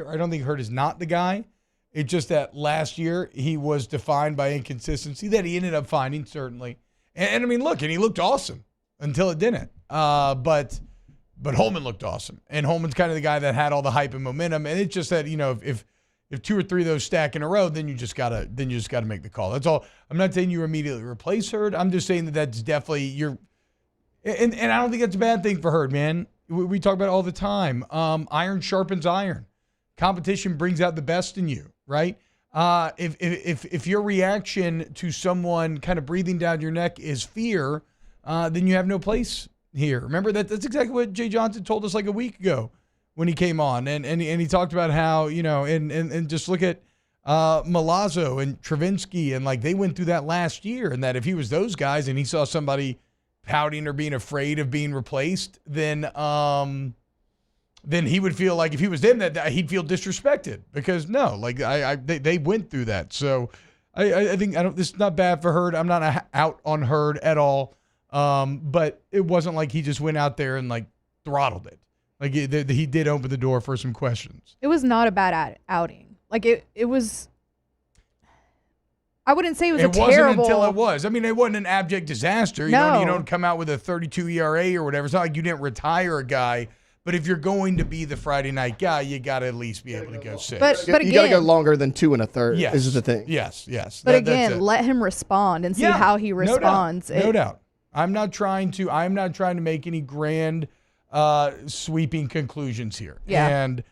I don't think Hurt is not the guy. It's just that last year he was defined by inconsistency that he ended up finding, certainly. And I mean, look, and he looked awesome until it didn't. But Holman looked awesome, and Holman's kind of the guy that had all the hype and momentum. And it's just that, you know, if two or three of those stack in a row, then you just gotta make the call. That's all. I'm not saying you immediately replace Hurd. I'm just saying that's definitely your. And I don't think that's a bad thing for Hurd, man. We talk about it all the time. Iron sharpens iron. Competition brings out the best in you, right? If your reaction to someone kind of breathing down your neck is fear, then you have no place here. Remember that's exactly what Jay Johnson told us like a week ago when he came on, and he talked about how, you know, and just look at Milazzo and Travinsky, and like they went through that last year, and that if he was those guys and he saw somebody pouting or being afraid of being replaced, then he would feel like if he was them that he'd feel disrespected, because no, like they went through that. So I think this is not bad for Hurd. I'm not out on Hurd at all. But it wasn't like he just went out there and like throttled it. Like he did open the door for some questions. It was not a bad outing. Like it was. I wouldn't say it was It a wasn't terrible. until it was. I mean, it wasn't an abject disaster. You don't come out with a 32 ERA or whatever. It's not like you didn't retire a guy. But if you're going to be the Friday night guy, you got to at least be able to go 6. But again, you got to go longer than 2 1/3. Yes. This is the thing. Yes. But again, let him respond and see how he responds. No doubt. I'm not trying to make any grand sweeping conclusions here. Yeah. And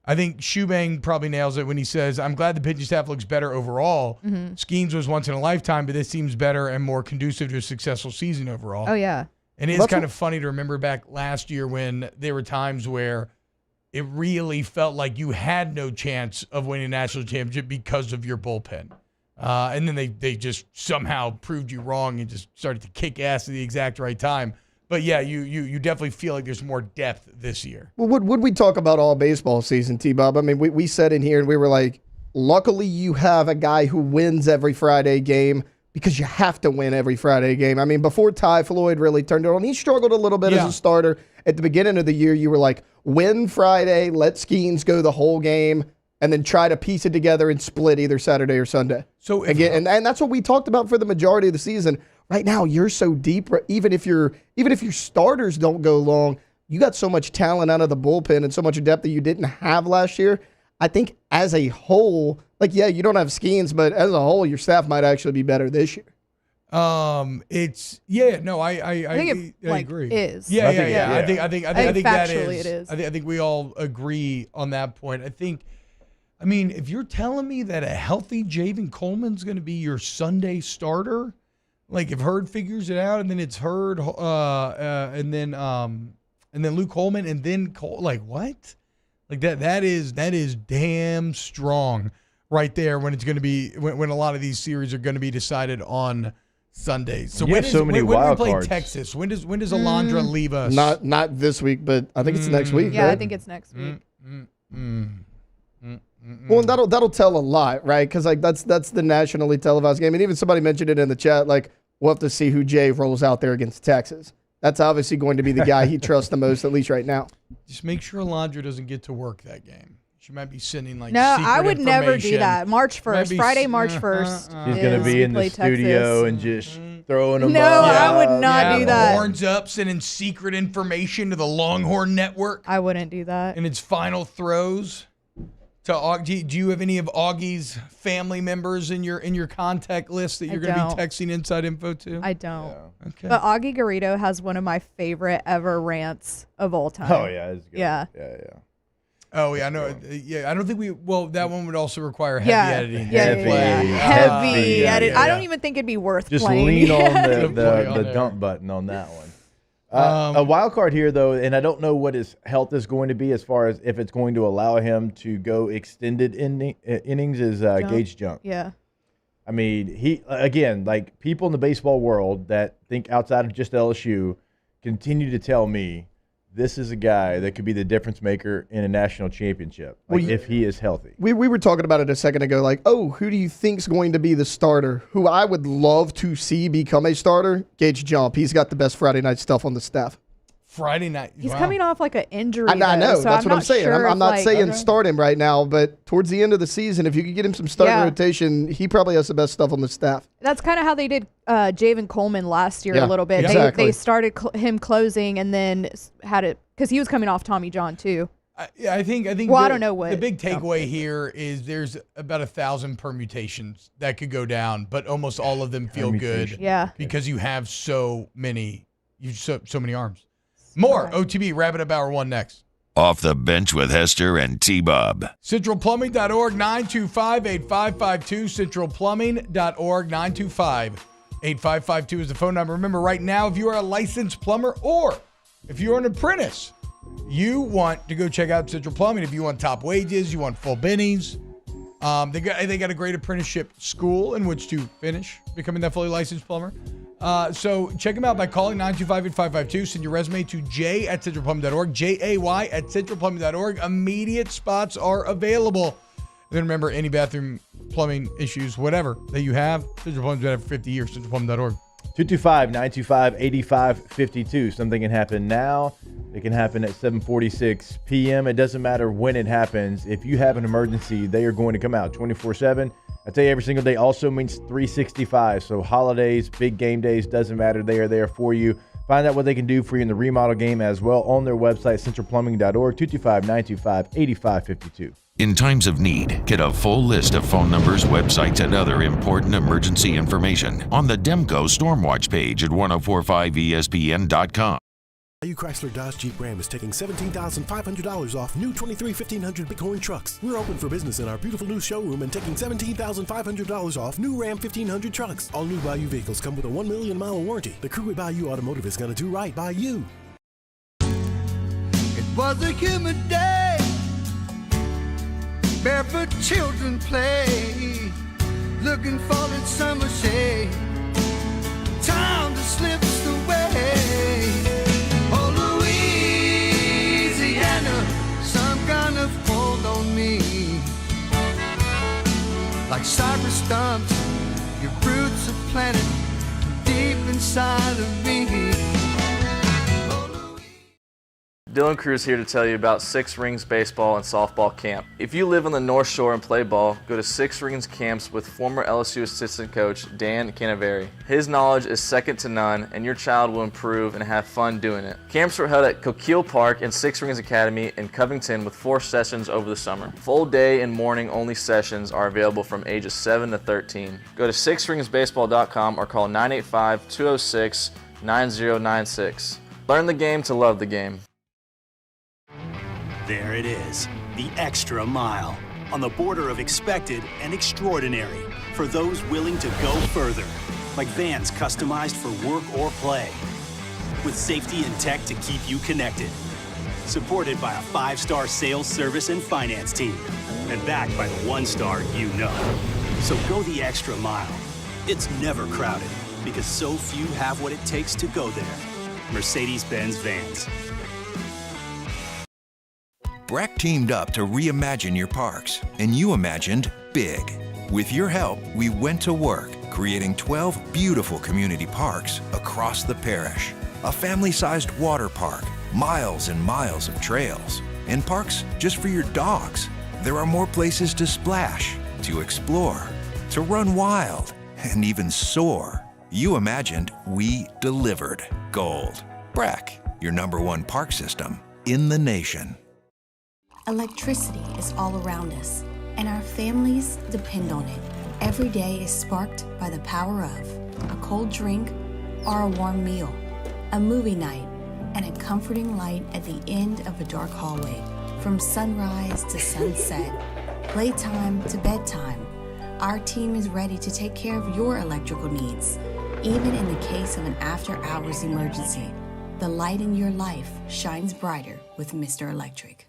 I think Shoebang probably nails it when he says, I'm glad the pitching staff looks better overall. Mm-hmm. Skeens was once in a lifetime, but this seems better and more conducive to a successful season overall. Oh, yeah. And it's kind of funny to remember back last year when there were times where it really felt like you had no chance of winning a national championship because of your bullpen. And then they just somehow proved you wrong and just started to kick ass at the exact right time. But yeah, you definitely feel like there's more depth this year. Well, would we talk about all baseball season, T-Bob? I mean, we said in here and we were like, luckily you have a guy who wins every Friday game because you have to win every Friday game. I mean, before Ty Floyd really turned it on, he struggled a little bit as a starter. At the beginning of the year, you were like, win Friday, let Skeens go the whole game, and then try to piece it together and split either Saturday or Sunday. So again, and that's what we talked about for the majority of the season. Right now, you're so deep. Even if your starters don't go long, you got so much talent out of the bullpen and so much depth that you didn't have last year. I think as a whole, like you don't have Skeens, but as a whole, your staff might actually be better this year. I think it agree. Is. Yeah. I think that factually is. it is. I think we all agree on that point. I mean, if you're telling me that a healthy Javen Coleman's going to be your Sunday starter, like if Hurd figures it out, and then it's Hurd, and then Luke Holman, and then Cole, like what? Like that is damn strong right there when it's going to be when a lot of these series are going to be decided on Sundays. So when do we play Texas? When does Alondra leave us? Not this week, but I think it's next week. Yeah, right? I think it's next week. Well, and that'll tell a lot, right? Because like that's the nationally televised game, and even somebody mentioned it in the chat. Like we'll have to see who Jay rolls out there against Texas. That's obviously going to be the guy he trusts the most, at least right now. Just make sure Alondra doesn't get to work that game. She might be sending like no, I would never do information. that. March 1st, Friday, March 1st. She's going to be in the studio and just throwing them No, up. I would not do that. Horns up, sending secret information to the Longhorn Network I wouldn't do that. in its final throws. Do you have any of Augie's family members in your contact list that you're going to be texting inside info to? I don't. Yeah. Okay. But Augie Garrido has one of my favorite ever rants of all time. Oh, yeah. It's good. Yeah. Yeah. Oh, yeah, I know. Yeah, I don't think that one would also require heavy editing. Heavy edit. I don't even think it'd be worth Just playing. lean on the dump button on that one. A wild card here, though, and I don't know what his health is going to be as far as if it's going to allow him to go extended innings is Gage Junk. Yeah. I mean, he, again, like people in the baseball world that think outside of just LSU continue to tell me this is a guy that could be the difference maker in a national championship, if he is healthy. We were talking about it a second ago, like, who do you think's going to be the starter? Who I would love to see become a starter? Gage Jump. He's got the best Friday night stuff on the staff. Friday night. He's coming off like an injury. I know. So That's what I'm saying. Sure I'm not saying start him right now, but towards the end of the season, if you could get him some starting rotation, he probably has the best stuff on the staff. That's kind of how they did Javen Coleman last year a little bit. Exactly. They started him closing and then had it because he was coming off Tommy John too. I think. Well, I don't know what the big takeaway here is. There's about 1,000 permutations that could go down, but almost all of them feel good. Yeah, because you have so many. So many arms. More OTB Rabbit Up Hour 1 next. Off the Bench with Hester and T-Bob. CentralPlumbing.org 925-8552. CentralPlumbing.org 925-8552 is the phone number. Remember, right now, if you are a licensed plumber or if you're an apprentice, you want to go check out Central Plumbing. If you want top wages, you want full bennies. They got a great apprenticeship school in which to finish becoming that fully licensed plumber. So check them out by calling 925-8552. Send your resume to jay@centralplumbing.org, jay@centralplumbing.org. Immediate spots are available. And then remember, any bathroom plumbing issues, whatever that you have, Central Plumbing's been there for 50 years, centralplumbing.org. 225-925-8552. Something can happen now. It can happen at 7:46 p.m. It doesn't matter when it happens. If you have an emergency, they are going to come out 24/7. I tell you, every single day also means 365. So holidays, big game days, doesn't matter. They are there for you. Find out what they can do for you in the remodel game as well on their website, centralplumbing.org, 225-925-8552. In times of need, get a full list of phone numbers, websites, and other important emergency information on the Demco Stormwatch page at 1045ESPN.com. Value Chrysler Dodge Jeep Ram is taking $17,500 off new 23 1500 Bighorn trucks. We're open for business in our beautiful new showroom and taking $17,500 off new Ram 1500 trucks. All new Bayou vehicles come with a 1 million mile warranty. The crew at Bayou Automotive is going to do right by you. It was a humid day, barefoot children play, looking for that summer shade. Time to slip away. Oh, Louisiana, some kind of hold on me. Like cypress stumps, your roots are planted deep inside of me. Dylan Cruz here to tell you about Six Rings Baseball and Softball Camp. If you live on the North Shore and play ball, go to Six Rings Camps with former LSU assistant coach Dan Canaveri. His knowledge is second to none, and your child will improve and have fun doing it. Camps were held at Coquille Park and Six Rings Academy in Covington with 4 sessions over the summer. Full day and morning only sessions are available from ages 7 to 13. Go to sixringsbaseball.com or call 985-206-9096. Learn the game to love the game. There it is, the extra mile, on the border of expected and extraordinary for those willing to go further, like vans customized for work or play, with safety and tech to keep you connected, supported by a 5-star sales, service, and finance team, and backed by the 1-star you know. So go the extra mile. It's never crowded, because so few have what it takes to go there. Mercedes-Benz Vans. Breck teamed up to reimagine your parks, and you imagined big. With your help, we went to work, creating 12 beautiful community parks across the parish. A family-sized water park, miles and miles of trails, and parks just for your dogs. There are more places to splash, to explore, to run wild, and even soar. You imagined, we delivered gold. Brack, your #1 park system in the nation. Electricity is all around us, and our families depend on it. Every day is sparked by the power of a cold drink or a warm meal, a movie night, and a comforting light at the end of a dark hallway. From sunrise to sunset, playtime to bedtime, our team is ready to take care of your electrical needs. Even in the case of an after-hours emergency, the light in your life shines brighter with Mr. Electric.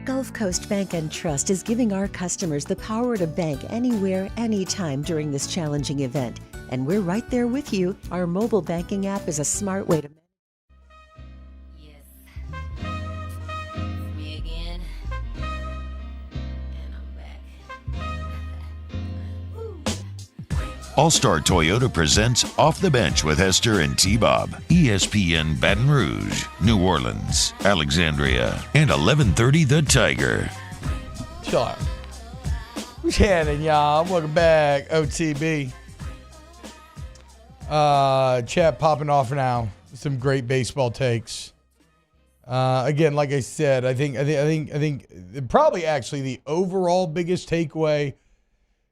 Gulf Coast Bank and Trust is giving our customers the power to bank anywhere, anytime during this challenging event. And we're right there with you. Our mobile banking app is a smart way to... Me again. All-Star Toyota presents Off the Bench with Hester and T-Bob. ESPN Baton Rouge, New Orleans, Alexandria, and 1130 The Tiger. Chill out. Who's Shannon, y'all? Welcome back, OTB. Chat popping off now. Some great baseball takes. Again, like I said, I think probably actually the overall biggest takeaway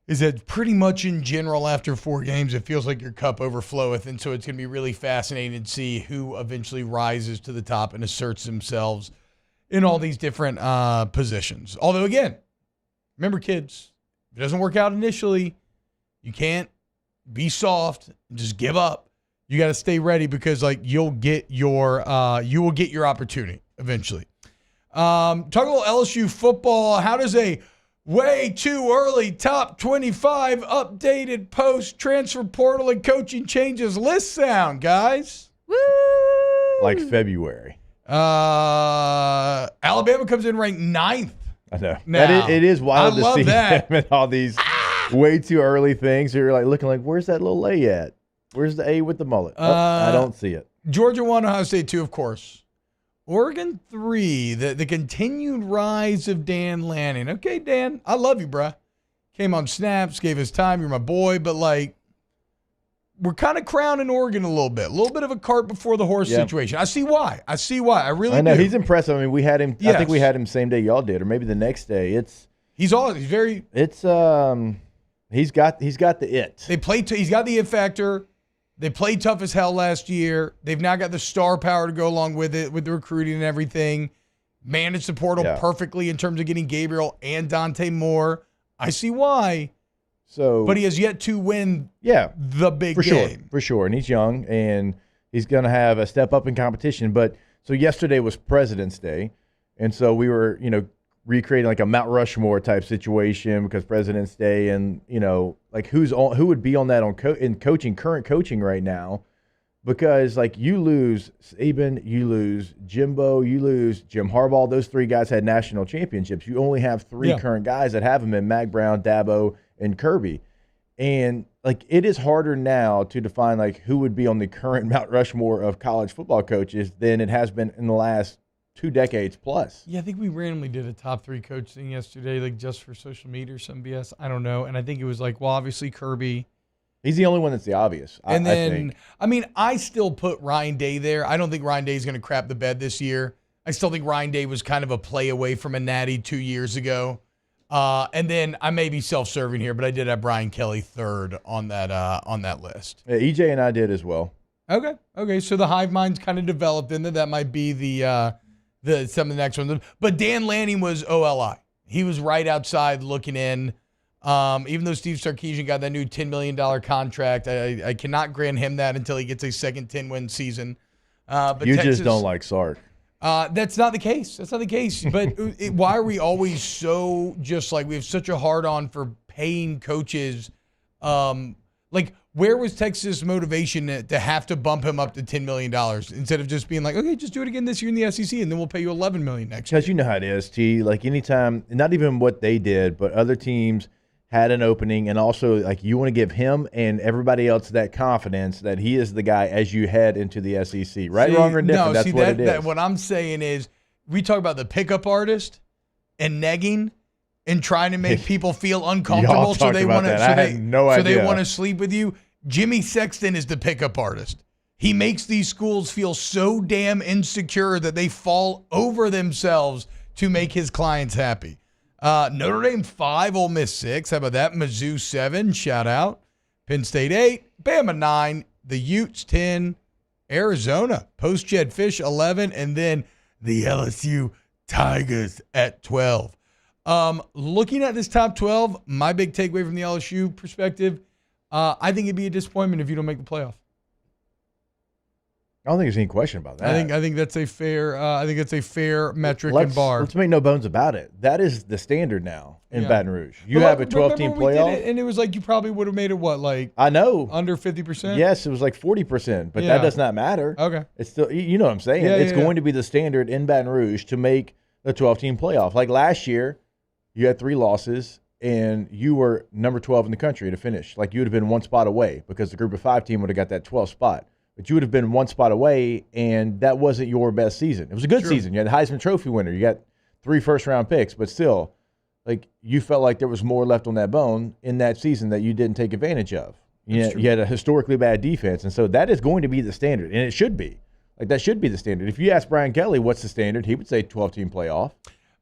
is that pretty much in general after 4 games, it feels like your cup overfloweth. And so it's going to be really fascinating to see who eventually rises to the top and asserts themselves in all these different positions. Although, again, remember, kids, if it doesn't work out initially, you can't be soft and just give up. You got to stay ready because you will get your opportunity eventually. Talking about LSU football, how does a way too early top 25 updated post transfer portal and coaching changes list sound, guys? Woo! Like February. Alabama comes in ranked 9th. I know. Now, it is wild to see that. them and all these way too early things. You're like looking like, where's that little A at? Where's the A with the mullet? I don't see it. Georgia 1, Ohio State 2, of course. Oregon 3, the continued rise of Dan Lanning. Okay, Dan, I love you, bruh. Came on snaps, gave us time. You're my boy, but we're kind of crowning Oregon a little bit. A little bit of a cart before the horse situation. I see why. I really I know. do. He's impressive. I mean, we had him. Yes. I think we had him same day y'all did, or maybe the next day. He's very. He's got the it. He's got the it factor. They played tough as hell last year. They've now got the star power to go along with it, with the recruiting and everything. Managed the portal perfectly in terms of getting Gabriel and Dante Moore. I see why. But he has yet to win the big game. For sure. And he's young, and he's going to have a step up in competition. But so yesterday was President's Day, and so we were, recreating like a Mount Rushmore type situation because President's Day, and who would be on that in current coaching right now, because you lose Saban, you lose Jimbo, you lose Jim Harbaugh. Those 3 guys had national championships. You only have 3 current guys that have them in Mack Brown, Dabo, and Kirby. And it is harder now to define who would be on the current Mount Rushmore of college football coaches than it has been in the last 2 decades plus. Yeah, I think we randomly did a top 3 coach thing yesterday, just for social media or some BS. I don't know. And I think it was obviously Kirby. He's the only one that's the obvious. I still put Ryan Day there. I don't think Ryan Day is going to crap the bed this year. I still think Ryan Day was kind of a play away from a natty 2 years ago. And then I may be self-serving here, but I did have Brian Kelly 3rd on that list. Yeah, EJ and I did as well. Okay. So the hive mind's kind of developed in there. That might be some of the next ones. But Dan Lanning was OLI. He was right outside looking in. Even though Steve Sarkisian got that new $10 million contract, I cannot grant him that until he gets a second 10-win season. But you Texas, just don't like Sark. That's not the case. But why are we always so we have such a hard-on for paying coaches? Where was Texas' motivation to have to bump him up to $10 million instead of just being okay, just do it again this year in the SEC, and then we'll pay you $11 million next year? Because you know how it is, T. Anytime, not even what they did, but other teams had an opening, and also you want to give him and everybody else that confidence that he is the guy as you head into the SEC. Right, wrong, or different, that's what it is. What I'm saying is we talk about the pickup artist and negging and trying to make people feel uncomfortable so they want to they want to sleep with you. Jimmy Sexton is the pickup artist. He makes these schools feel so damn insecure that they fall over themselves to make his clients happy. Notre Dame 5, Ole Miss 6. How about that? Mizzou 7, shout out. Penn State 8, Bama 9, the Utes 10, Arizona, Post-Jed Fish 11, and then the LSU Tigers at 12. Looking at this top 12, my big takeaway from the LSU perspective, I think it'd be a disappointment if you don't make the playoff. I don't think there's any question about that. I think that's a fair metric and bar. Let's make no bones about it. That is the standard now in Baton Rouge. You have a 12-team playoff, and it was like you probably would have made it I know under 50%. Yes, it was like 40%, but that does not matter. Okay, it's still you know what I'm saying. It's going to be the standard in Baton Rouge to make the 12-team playoff. Like last year, you had 3 losses. And you were number 12 in the country to finish. Like you would have been 1 spot away because the group of 5 team would have got that 12th spot. But you would have been 1 spot away, and that wasn't your best season. It was a good season. You had the Heisman Trophy winner. You got 3 first-round picks. But still, like you felt like there was more left on that bone in that season that you didn't take advantage of. You had a historically bad defense. And so that is going to be the standard, and it should be. Like that should be the standard. If you ask Brian Kelly what's the standard, he would say 12-team playoff.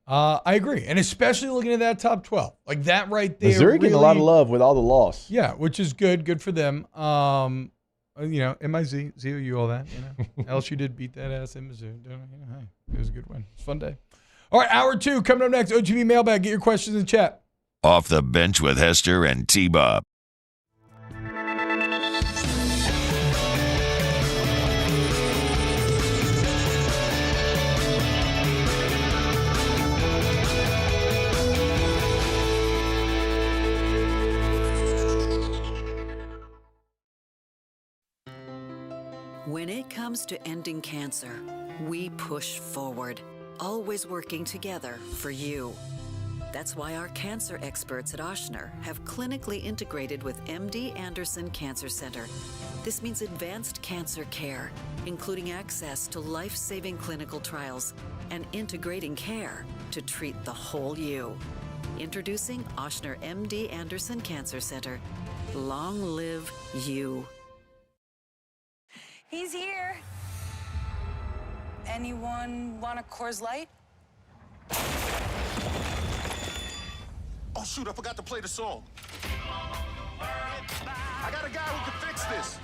I agree, and especially looking at that top 12, like that right there. Missouri getting a lot of love with all the loss. Yeah, which is good for them. MIZ, ZOU, all that. LSU did beat that ass in Mizzou. Hey, it was a good win. It's a fun day. All right, hour 2 coming up next. OGB Mailbag. Get your questions in the chat. Off the Bench with Hester and T-Bob. When it comes to ending cancer, we push forward, always working together for you. That's why our cancer experts at Ochsner have clinically integrated with MD Anderson Cancer Center. This means advanced cancer care, including access to life-saving clinical trials and integrating care to treat the whole you. Introducing Ochsner MD Anderson Cancer Center. Long live you. He's here. Anyone want a Coors Light? Oh, shoot, I forgot to play the song. I got a guy who can fix this.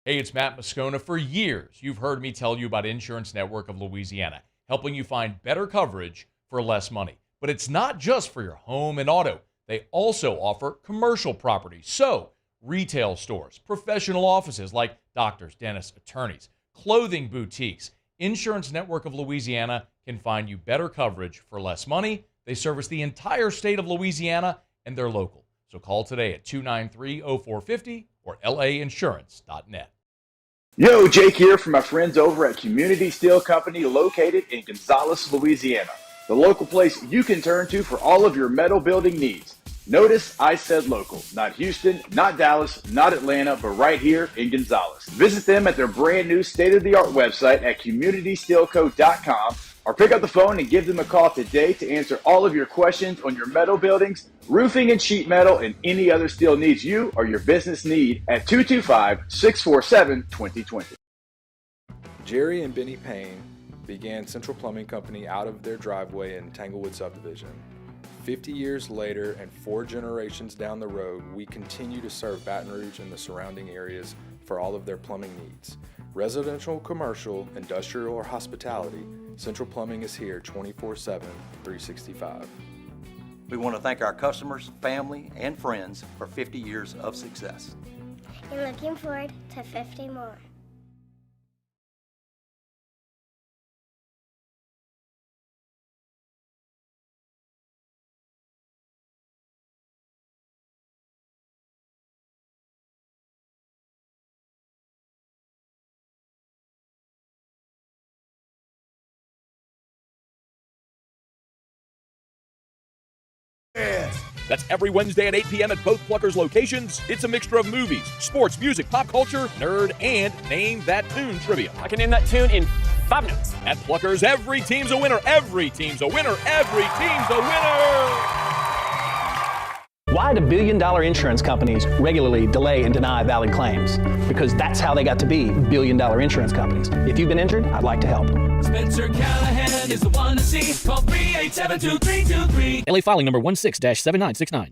Hey, it's Matt Moscona. For years, you've heard me tell you about Insurance Network of Louisiana, helping you find better coverage for less money. But it's not just for your home and auto. They also offer commercial property. So, retail stores, professional offices like doctors, dentists, attorneys, clothing boutiques. Insurance Network of Louisiana can find you better coverage for less money. They service the entire state of Louisiana, and they're local. So call today at 293-0450 or lainsurance.net. Yo, Jake here from my friends over at Community Steel Company located in Gonzales, Louisiana. The local place you can turn to for all of your metal building needs. Notice I said local, not Houston, not Dallas, not Atlanta, but right here in Gonzales. Visit them at their brand new state-of-the-art website at communitysteelco.com or pick up the phone and give them a call today to answer all of your questions on your metal buildings, roofing and sheet metal, and any other steel needs you or your business need at 225-647-2020. Jerry and Benny Payne began Central Plumbing Company out of their driveway in Tanglewood subdivision. 50 years later and 4 generations down the road, we continue to serve Baton Rouge and the surrounding areas for all of their plumbing needs. Residential, commercial, industrial, or hospitality, Central Plumbing is here 24/7, 365. We want to thank our customers, family, and friends for 50 years of success. And looking forward to 50 more. That's every Wednesday at 8 p.m. at both Pluckers locations. It's a mixture of movies, sports, music, pop culture, nerd, and name that tune trivia. I can name that tune in 5 minutes. At Pluckers, every team's a winner. Every team's a winner. Every team's a winner. Why do billion-dollar insurance companies regularly delay and deny valid claims? Because that's how they got to be billion-dollar insurance companies. If you've been injured, I'd like to help. Spencer Callahan is the one to see. Call 387-2323. LA filing number 16-7969.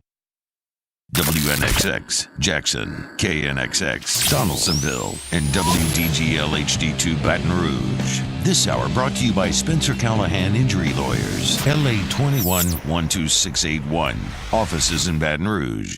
WNXX, Jackson, KNXX, Donaldsonville, and WDGL HD2 Baton Rouge. This hour brought to you by Spencer Callahan Injury Lawyers, LA 2112681. Offices in Baton Rouge.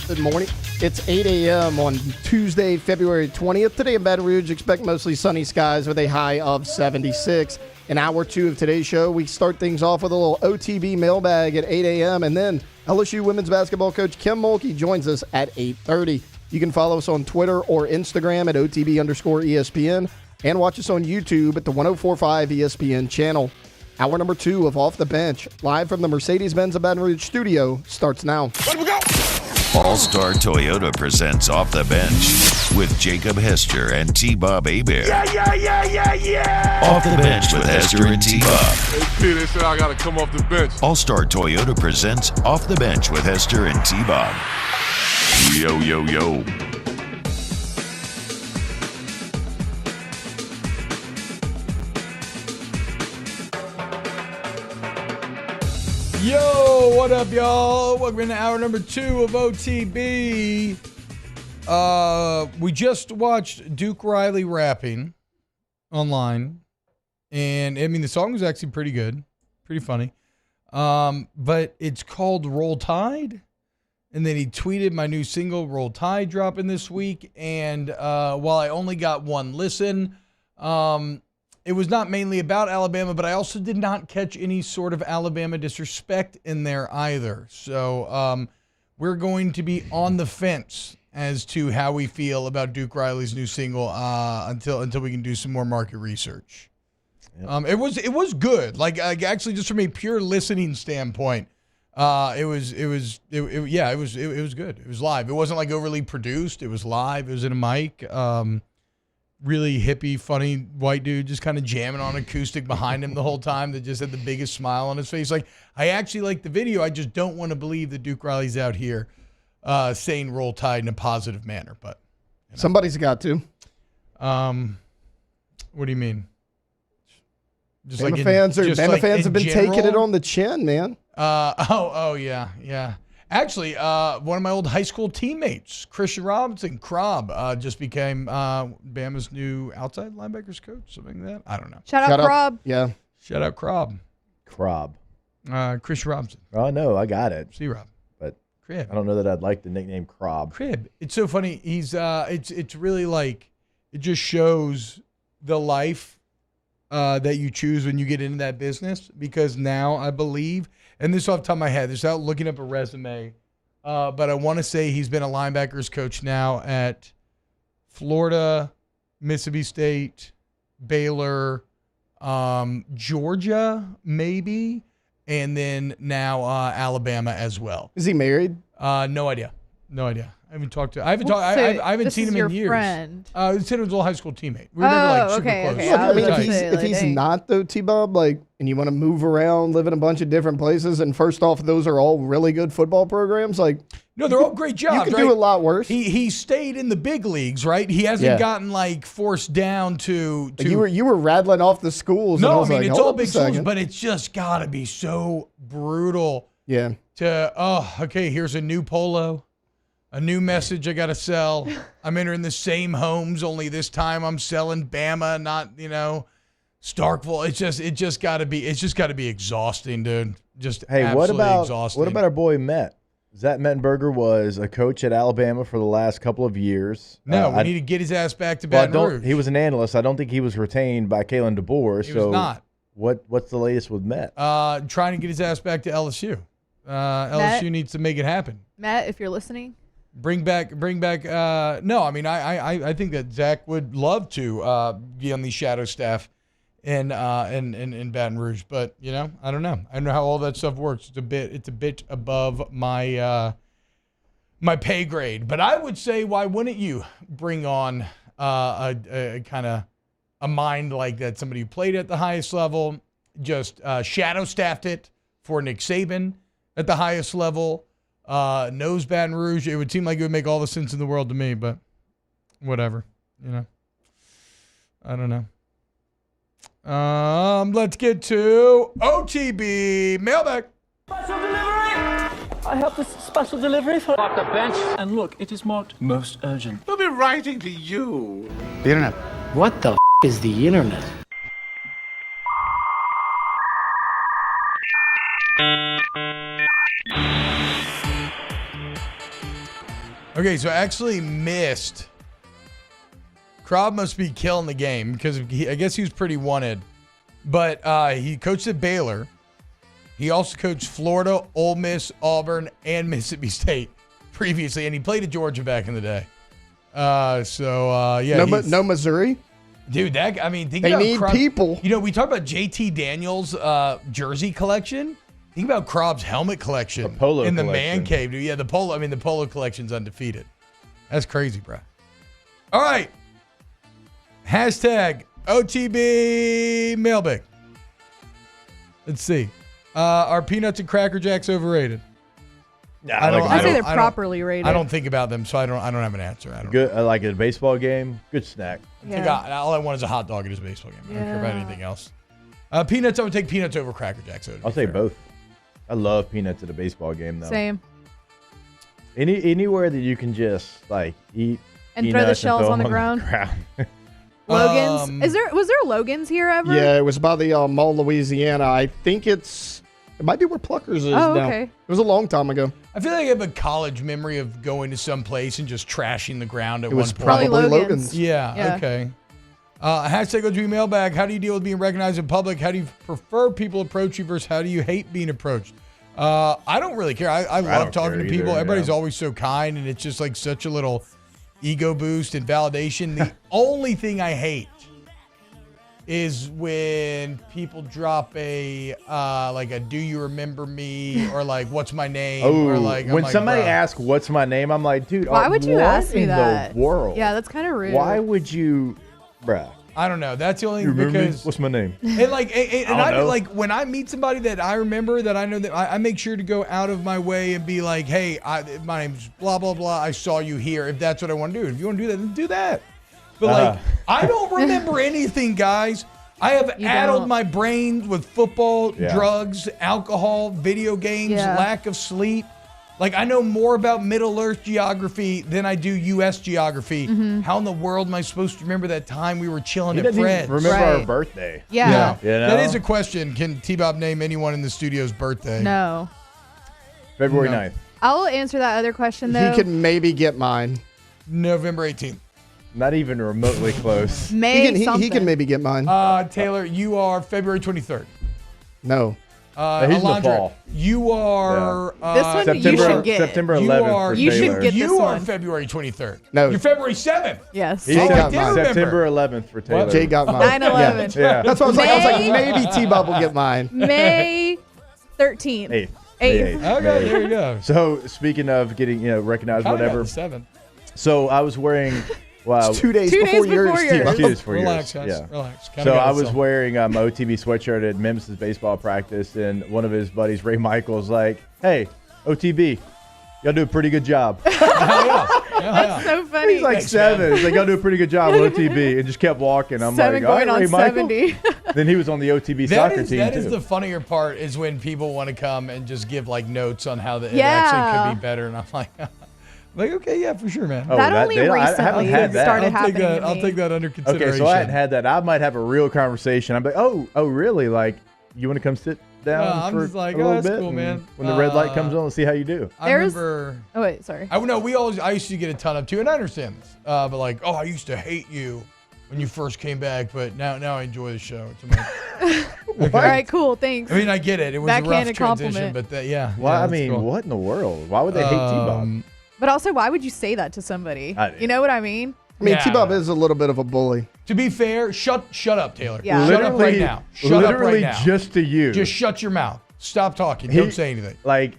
Good morning. It's 8 a.m. on Tuesday, February 20th. Today in Baton Rouge, expect mostly sunny skies with a high of 76. In hour 2 of today's show, we start things off with a little OTB mailbag at 8 a.m. And then LSU women's basketball coach Kim Mulkey joins us at 8:30. You can follow us on Twitter or Instagram at OTB_ESPN and watch us on YouTube at the 1045 ESPN channel. Hour number 2 of Off the Bench, live from the Mercedes-Benz of Baton Rouge studio, starts now. Let we go! All-Star Toyota presents Off the Bench with Jacob Hester and T-Bob Hebert. Yeah. Off the Bench with Hester and T-Bob. Hey, Peter said I got to come off the bench. All-Star Toyota presents Off the Bench with Hester and T-Bob. Yo, yo, yo. Yo, what up, y'all? Welcome into hour number 2 of OTB. We just watched Duke Riley rapping online, and I mean the song was actually pretty good, pretty funny. But it's called Roll Tide, and then he tweeted my new single Roll Tide dropping this week. And while I only got one listen, it was not mainly about Alabama, but I also did not catch any sort of Alabama disrespect in there either. So we're going to be on the fence as to how we feel about Duke Riley's new single until we can do some more market research. Yep. It was good. Like actually, just from a pure listening standpoint, it was good. It was live. It wasn't like overly produced. It was live. It was in a mic. Really hippie, funny white dude just kind of jamming on acoustic behind him the whole time that just had the biggest smile on his face. Like, I actually like the video. I just don't want to believe that Duke Riley's out here saying Roll Tide in a positive manner. But you know. Somebody's got to. What do you mean? Just Bama fans have been taking it on the chin, man. Yeah. Actually, one of my old high school teammates, Christian Robinson, Krob, just became Bama's new outside linebackers coach, something like that. I don't know. Shout out Krob. Yeah. Shout out Krob. Christian Robinson. Oh, no, I got it. C-Rob. But Crib. I don't know that I'd like the nickname Krob. Crib. It's so funny. He's it's really like, it just shows the life that you choose when you get into that business, because now I believe, and this off the top of my head, this without looking up a resume, but I want to say he's been a linebackers coach now at Florida, Mississippi State, Baylor, Georgia, maybe, and then now Alabama as well. Is he married? No idea. I haven't talked to. I haven't seen him in years. Friend. It's his old high school teammate. We were never super close. Look, I mean, if he's not though, T-Bob, like, and you want to move around, live in a bunch of different places, and first off, those are all really good football programs. Like, no, they're all great jobs. You could do a lot worse. He stayed in the big leagues, right? He hasn't gotten like forced down to. Like you were rattling off the schools. No, and I mean, it's all big schools, but it's just got to be so brutal. Yeah. Okay, here's a new polo. A new message I got to sell. I'm entering the same homes, only this time I'm selling Bama, not, Starkville. It's just got to be exhausting, dude. Just absolutely exhausting. What about our boy Met? Zach Mettenberger was a coach at Alabama for the last couple of years. No, we need to get his ass back to Baton Rouge. He was an analyst. I don't think he was retained by Kalen DeBoer. He was not. What's the latest with Met? Trying to get his ass back to LSU. LSU needs to make it happen. Matt, if you're listening. Bring back. No, I mean, I think that Zach would love to be on the shadow staff in Baton Rouge. But I don't know. I don't know how all that stuff works. It's a bit above my my pay grade. But I would say, why wouldn't you bring on a kind of a mind like that? Somebody who played at the highest level, just shadow staffed it for Nick Saban at the highest level, knows Baton Rouge. It would seem like it would make all the sense in the world to me, but whatever, I don't know. Let's get to OTB Mailbag. Special delivery! I have this special delivery for off the bench. And look, it is marked most urgent. We'll be writing to you. The internet. What the is the internet? Okay, so I actually missed. Krob must be killing the game because I guess he was pretty wanted. But he coached at Baylor. He also coached Florida, Ole Miss, Auburn, and Mississippi State previously, and he played at Georgia back in the day. Yeah. No Missouri? Dude, think they about need people. We talk about JT Daniels' jersey collection. Think about Krob's helmet collection in the collection. man cave, dude. Yeah, the polo collection's undefeated. That's crazy, bro. All right. Hashtag OTB Mailbag. Let's see. Are peanuts and Cracker Jacks overrated? I say they're properly rated. I don't think about them, so I don't have an answer. I don't Good, like a baseball game, good snack. All I want is a hot dog at his baseball game. I don't care about anything else. Peanuts, I would take peanuts over Cracker Jacks. I'll say both. I love peanuts at a baseball game, though. Same. Anywhere that you can just eat and throw the shells on the ground. Logan's. Was there Logan's here ever? Yeah, it was by the Mall, Louisiana. I think it might be where Pluckers is now. Okay. It was a long time ago. I feel like I have a college memory of going to some place and just trashing the ground at one point. It was probably Logan's. Yeah, okay. Hashtag OTB Mailbag. How do you deal with being recognized in public? How do you prefer people approach you versus how do you hate being approached? I don't really care. I love talking to people. Everybody's always so kind, and it's just like such a little ego boost and validation. The only thing I hate is when people drop a do you remember me or like what's my name or like when somebody asks what's my name, I'm like, dude, why would you ask me that? In the world? Yeah, that's kind of rude. Why would you, bruh? I don't know. That's the only you remember because me? What's my name? And I like when I meet somebody that I remember that I know that I make sure to go out of my way and be like, hey, my name's blah blah blah. I saw you here. If that's what I want to do, if you want to do that, then do that. But I don't remember anything, guys. I have addled my brain with football, drugs, alcohol, video games, lack of sleep. Like, I know more about Middle Earth geography than I do U.S. geography. Mm-hmm. How in the world am I supposed to remember that time we were chilling at Fred's? Remember our birthday. Yeah. That is a question. Can T-Bob name anyone in the studio's birthday? No. February 9th. I'll answer that other question, though. He can maybe get mine. November 18th. Not even remotely close. He can maybe get mine. Taylor, you are February 23rd. No. He's in the fall. You are this one you should get. September 11th. You should get this You are one. February 23rd. No. You're February 7th. Yes. He got mine. September 11th for Taylor. Jay got mine. 9/11. Yeah. That's what I was like. I was like, maybe T-Bob will get mine. May 13th. 8th. 8th. Okay, there you go. So speaking of getting recognized, whatever. 7th. So I was wearing. Wow. It's 2 days before yours. 2 days before Relax, yours. guys. Yeah. Relax. So I was wearing my OTB sweatshirt at Mims' baseball practice, and one of his buddies, Ray Michaels, like, "Hey, OTB, y'all do a pretty good job." That's so funny. He's like 7. He's like, "Y'all do a pretty good job on OTB," and just kept walking. I'm 7 like, "All going right, Ray on Michael." 70. Then he was on the OTB soccer team That too. is the funnier part is when people want to come and just give like notes on how it actually could be better, and I'm like. Like, okay, yeah, for sure, man. That only recently started happening to me. I'll take that under consideration. Okay, so I hadn't had that. I might have a real conversation. I'm like, oh, really? Like, you want to come sit down I'm for just like, a little that's bit? cool, man. When the red light comes on, let's see how you do. I remember. Oh wait, sorry. I used to get a ton of too, and I understand this. But like, oh, I used to hate you when you first came back, but now I enjoy the show. Okay. All right, cool, thanks. I mean, I get it. It was a rough Backhanded transition, compliment. but yeah. Well, I that's mean, cool. what in the world? Why would they hate T-Bob? But also, why would you say that to somebody? I do. You know what I mean? I mean, T-Bob is a little bit of a bully. To be fair, shut up, Taylor. Yeah. Shut up right now. Shut up right now. Just to you. Just shut your mouth. Stop talking. Don't say anything. Like,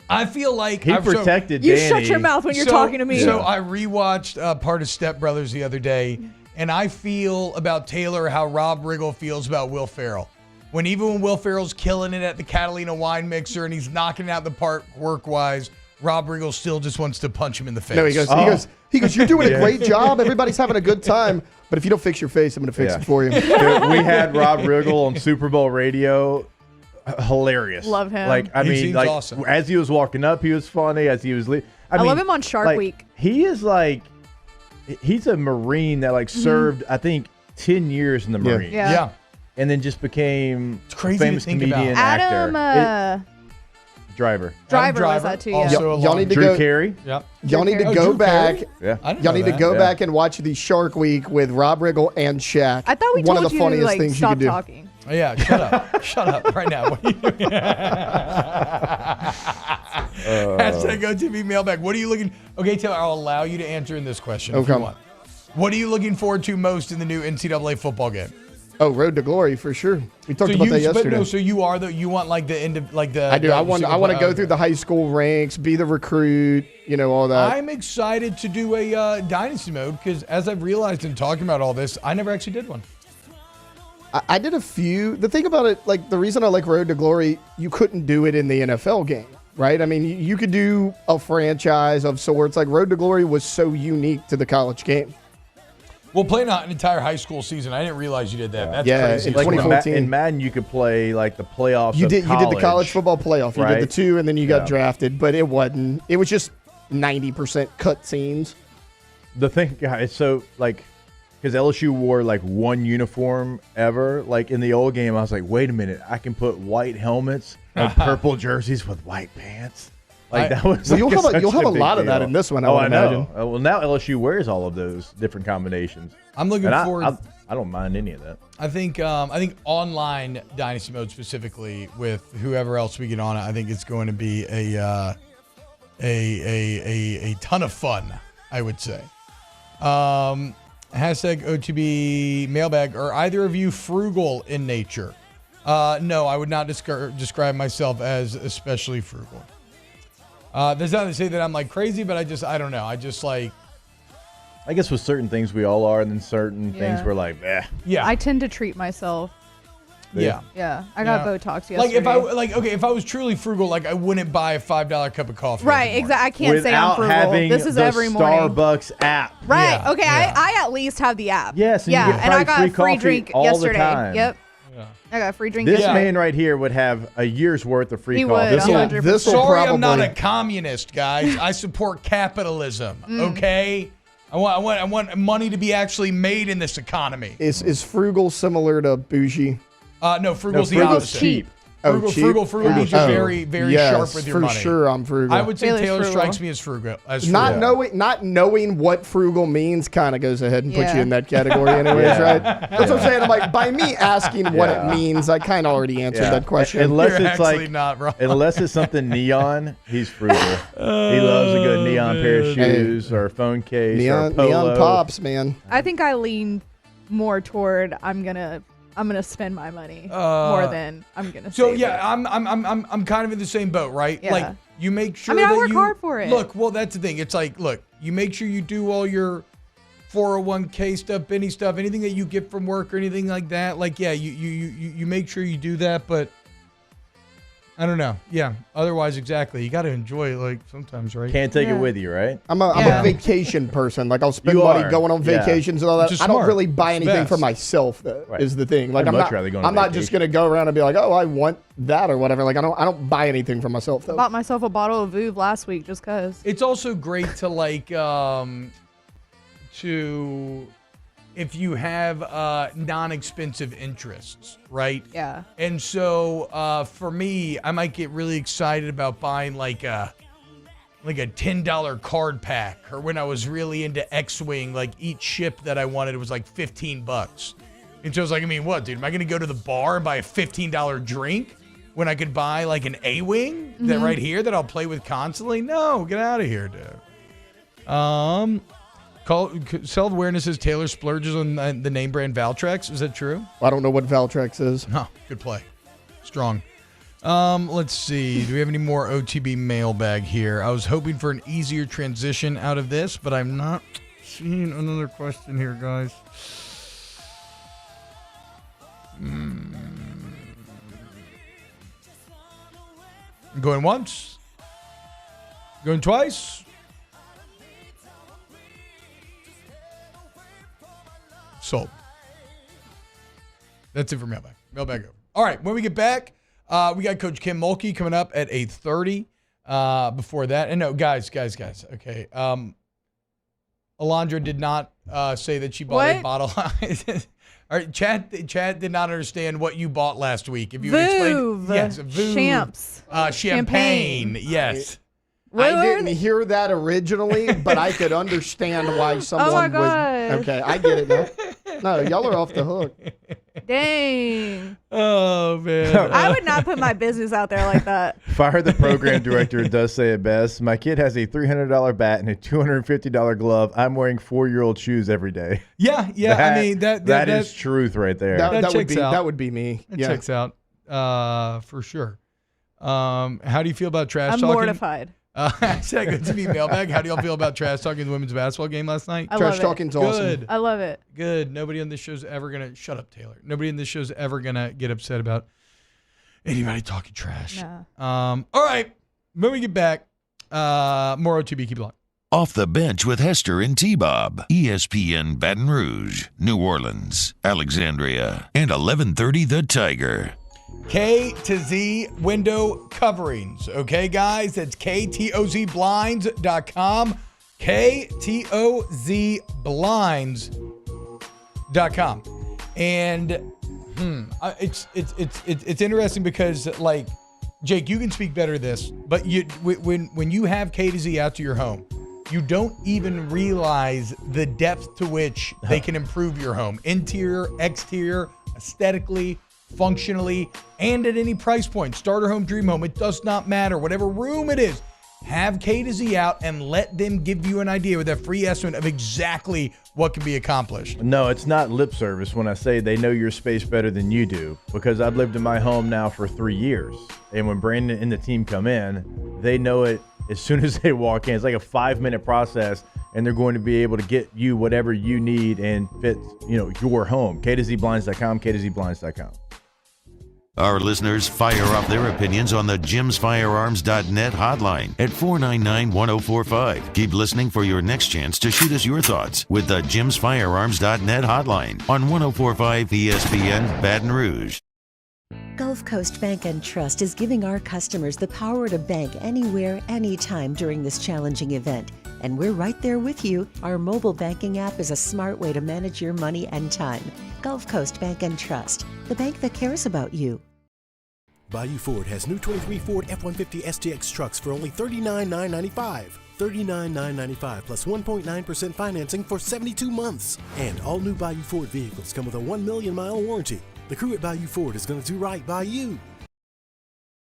I feel like he protected You Danny. shut your mouth when you're talking to me. So I rewatched part of Step Brothers the other day, and I feel about Taylor how Rob Riggle feels about Will Ferrell. Even when Will Ferrell's killing it at the Catalina wine mixer and he's knocking it out the park work-wise, Rob Riggle still just wants to punch him in the face. No, he goes, you're doing a great job. Everybody's having a good time. But if you don't fix your face, I'm going to fix it for you. Dude, we had Rob Riggle on Super Bowl radio. Hilarious. Love him. He seems awesome. As he was walking up, he was funny. As he was leaving. I love him on Shark Week. He is he's a Marine that served, I think, 10 years in the Marines. Yeah. And then just became It's crazy a famous to think comedian about. actor. Driver. Driver was that too, yeah. Y'all need to Drew go. Carey. Yep. Y'all need to Oh, go Drew back. Carey? Yeah. I didn't Y'all know need to that. go back and watch the Shark Week with Rob Riggle and Shaq. I thought we One told of the you funniest like things you stop could do. talking. Oh, yeah, shut up. Shut up right now. What are you doing? Hashtag OTB Mailbag. What are you looking... Okay, Taylor, I'll allow you to answer in this question if you want. What are you looking forward to most in the new NCAA football game? Oh, Road to Glory for sure. We talked about that yesterday. No, so you want like the end of like the. I do. I want to go through the high school ranks, be the recruit, all that. I'm excited to do a dynasty mode because as I've realized in talking about all this, I never actually did one. I did a few. The thing about it, like the reason I like Road to Glory, you couldn't do it in the NFL game, right? I mean, you could do a franchise of sorts. Like Road to Glory was so unique to the college game. Well, playing an entire high school season, I didn't realize you did that. That's crazy. In 2014. In Madden, you could play like the playoffs. You did the college football playoff. You right? did the two, and then you got drafted. But it wasn't. It was just 90% cut scenes. The thing, guys, so like, because LSU wore like one uniform ever. Like in the old game, I was like, wait a minute, I can put white helmets and purple jerseys with white pants. Like that was. Well, you'll have a lot of that in this one. I know. Well, now LSU wears all of those different combinations. I'm looking forward. I don't mind any of that. I think online dynasty mode specifically with whoever else we get on it, I think it's going to be a ton of fun. I would say. Hashtag OTB Mailbag. Are either of you frugal in nature? No, I would not describe myself as especially frugal. That's not to say that I'm like crazy, but I don't know. I just like. I guess with certain things we all are, and then certain things we're like, eh. Yeah. I tend to treat myself. Yeah. Yeah. I got Botox yesterday. Like if I was truly frugal, like I wouldn't buy a $5 cup of coffee. Right. Exactly. I can't say I'm frugal. Having this is the every morning. Starbucks app. Right. Yeah. Okay. Yeah. I at least have the app. Yes. And yeah. you get and I got a free coffee drink all yesterday. The time. Yep. I got a free drink. This man right here would have a year's worth of free He coffee. would. Sorry, I'm not a communist, guys. I support capitalism. Okay, I want money to be actually made in this economy. Is frugal similar to bougie? No, frugal's the opposite. Cheap. Frugal means you're very, very sharp with your money. For sure, I'm frugal. I would say Taylor strikes me as frugal. Not knowing what frugal means kind of goes ahead and puts you in that category anyways, right? That's what I'm saying. I'm like, by me asking what it means, I kind of already answered that question. Unless You're it's actually like, not wrong. Unless it's something neon, he's frugal. He loves a good neon pair of shoes or a phone case or a polo. Neon pops, man. I think I lean more toward I'm gonna spend my money more than I'm gonna. So save yeah, it. I'm kind of in the same boat, right? Yeah. Like you make sure. I mean, I that work you, hard for it. Look, well, that's the thing. It's like, look, you make sure you do all your 401k stuff, Benny stuff, anything that you get from work or anything like that. Like, yeah, you make sure you do that, but I don't know. Yeah. Otherwise, exactly. You got to enjoy it, like sometimes, right? Can't take it with you, right? I'm a vacation person. Like I'll spend money going on vacations and all that. I don't really buy anything for myself. Though, is the thing. Like I'm not just gonna go around and be like, oh, I want that or whatever. Like I don't buy anything for myself though. Bought myself a bottle of Vouv last week just cause. It's also great to like if you have non-expensive interests, right? Yeah. And so for me, I might get really excited about buying like a $10 card pack, or when I was really into X-Wing, like each ship that I wanted was like $15. And so I was like, I mean, what, dude? Am I going to go to the bar and buy a $15 drink when I could buy like an A-Wing that right here that I'll play with constantly? No, get out of here, dude. Self-awareness is Taylor splurges on the name brand Valtrex. Is that true? I don't know what Valtrex is. Oh, good play. Strong. Let's see. Do we have any more OTB mailbag here? I was hoping for an easier transition out of this, but I'm not seeing another question here, guys. Going once? Going twice? Sold. That's it for mailbag. Mailbag over. All right, when we get back, we got Coach Kim Mulkey coming up at 8:30. Before that, and no, guys. Okay, Alondra did not say that she bought a bottle. All right, Chad did not understand what you bought last week. If you would explain, yes, Vouv, Champs, champagne, yes. I didn't hear that originally, but I could understand why someone would. Okay, I get it now. No, y'all are off the hook. Dang. Oh, man. I would not put my business out there like that. Fire the program director does say it best. My kid has a $300 bat and a $250 glove. I'm wearing 4-year-old shoes every day. Yeah. I mean, that is truth right there. That would be me. That checks out for sure. How do you feel about trash talking? I'm mortified. Good to be mailbag. How do y'all feel about trash talking the women's basketball game last night? Trash talking's awesome. I love it. Good. Nobody on this show's ever gonna shut up, Taylor. Nobody in this show's ever gonna get upset about anybody talking trash. Nah. All right. When we get back, more OTB. Keep it locked. Off the Bench with Hester and T-Bob. ESPN Baton Rouge, New Orleans, Alexandria, and 1130 The Tiger. K to Z window coverings. Okay, guys? That's KTOZblinds.com. KTOZblinds.com. And it's interesting because, like, Jake, you can speak better to this, but when you have K to Z out to your home, you don't even realize the depth to which they can improve your home. Interior, exterior, aesthetically, functionally, and at any price point. Starter home, dream home, it does not matter. Whatever room it is, have K to Z out and let them give you an idea with a free estimate of exactly what can be accomplished. No, it's not lip service when I say they know your space better than you do, because I've lived in my home now for 3 years. And when Brandon and the team come in, they know it as soon as they walk in. It's like a 5-minute process, and they're going to be able to get you whatever you need and fit, your home. K2ZBlinds.com, K2ZBlinds.com. Our listeners fire off their opinions on the JimsFirearms.net hotline at 499-1045. Keep listening for your next chance to shoot us your thoughts with the JimsFirearms.net hotline on 1045 ESPN Baton Rouge. Gulf Coast Bank and Trust is giving our customers the power to bank anywhere, anytime during this challenging event. And we're right there with you. Our mobile banking app is a smart way to manage your money and time. Gulf Coast Bank and Trust, the bank that cares about you. Bayou Ford has new 23 Ford F-150 STX trucks for only $39,995. $39,995 plus 1.9% financing for 72 months. And all new Bayou Ford vehicles come with a 1 million mile warranty. The crew at Bayou Ford is going to do right by you.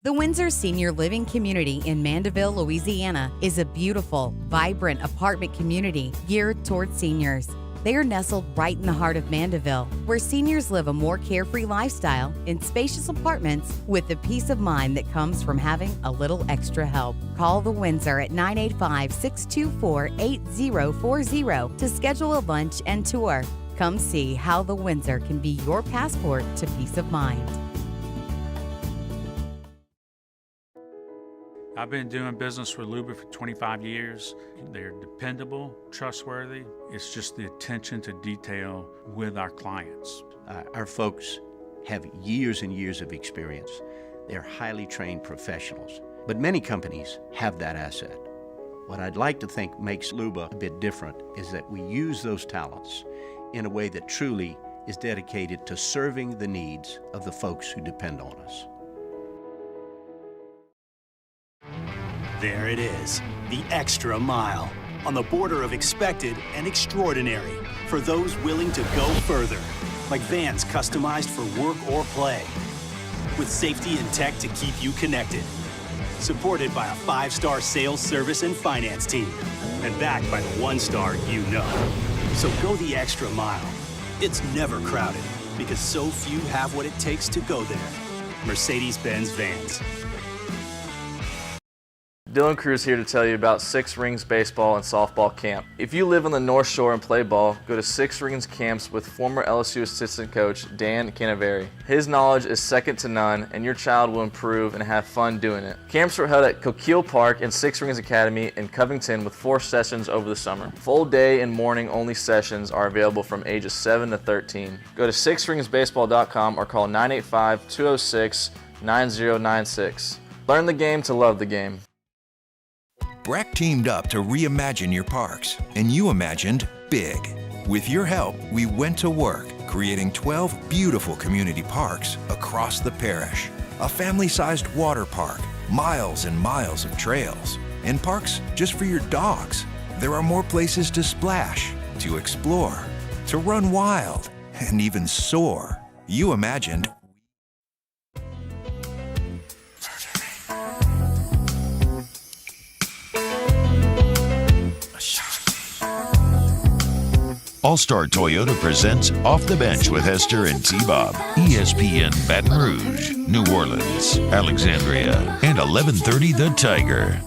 The Windsor Senior Living Community in Mandeville, Louisiana is a beautiful, vibrant apartment community geared towards seniors. They are nestled right in the heart of Mandeville, where seniors live a more carefree lifestyle in spacious apartments with the peace of mind that comes from having a little extra help. Call the Windsor at 985-624-8040 to schedule a lunch and tour. Come see how the Windsor can be your passport to peace of mind. I've been doing business with Luba for 25 years. They're dependable, trustworthy. It's just the attention to detail with our clients. Our folks have years and years of experience. They're highly trained professionals, but many companies have that asset. What I'd like to think makes Luba a bit different is that we use those talents in a way that truly is dedicated to serving the needs of the folks who depend on us. There it is, the extra mile, on the border of expected and extraordinary, for those willing to go further, like vans customized for work or play, with safety and tech to keep you connected, supported by a 5-star sales, service, and finance team. and backed by the one-star you know. So go the extra mile. It's never crowded because so few have what it takes to go there. Mercedes-Benz Vans. Dylan Cruz here to tell you about Six Rings Baseball and Softball Camp. If you live on the North Shore and play ball, go to Six Rings Camps with former LSU assistant coach Dan Canaveri. His knowledge is second to none, and your child will improve and have fun doing it. Camps were held at Coquille Park and Six Rings Academy in Covington with 4 sessions over the summer. Full day and morning only sessions are available from ages 7 to 13. Go to sixringsbaseball.com or call 985-206-9096. Learn the game to love the game. BRAC teamed up to reimagine your parks, and you imagined big. With your help, we went to work, creating 12 beautiful community parks across the parish. A family-sized water park, miles and miles of trails, and parks just for your dogs. There are more places to splash, to explore, to run wild, and even soar. You imagined. All-Star Toyota presents Off the Bench with Hester and T-Bob. ESPN Baton Rouge, New Orleans, Alexandria, and 1130 The Tiger.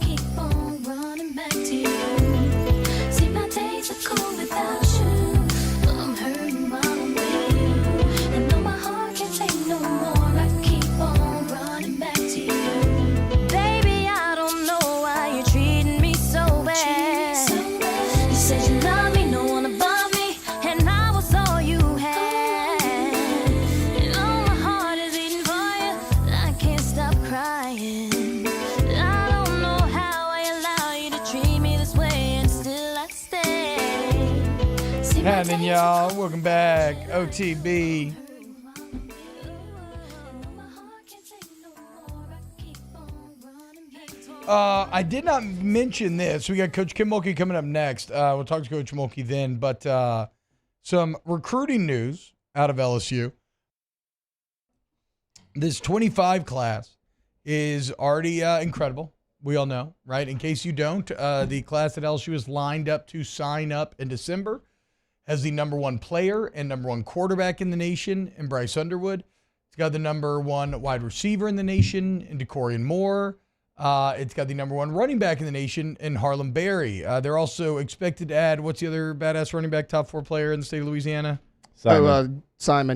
Happening, y'all. Welcome back. OTB. I did not mention this. We got Coach Kim Mulkey coming up next. We'll talk to Coach Mulkey then. But some recruiting news out of LSU. This 25 class is already incredible. We all know, right? In case you don't, the class that LSU is lined up to sign up in December has the number 1 player and number 1 quarterback in the nation in Bryce Underwood. It's got the number 1 wide receiver in the nation in DeCorian Moore. It's got the number 1 running back in the nation in Harlem Berry. They're also expected to add, what's the other badass running back, top 4 player in the state of Louisiana? Simon,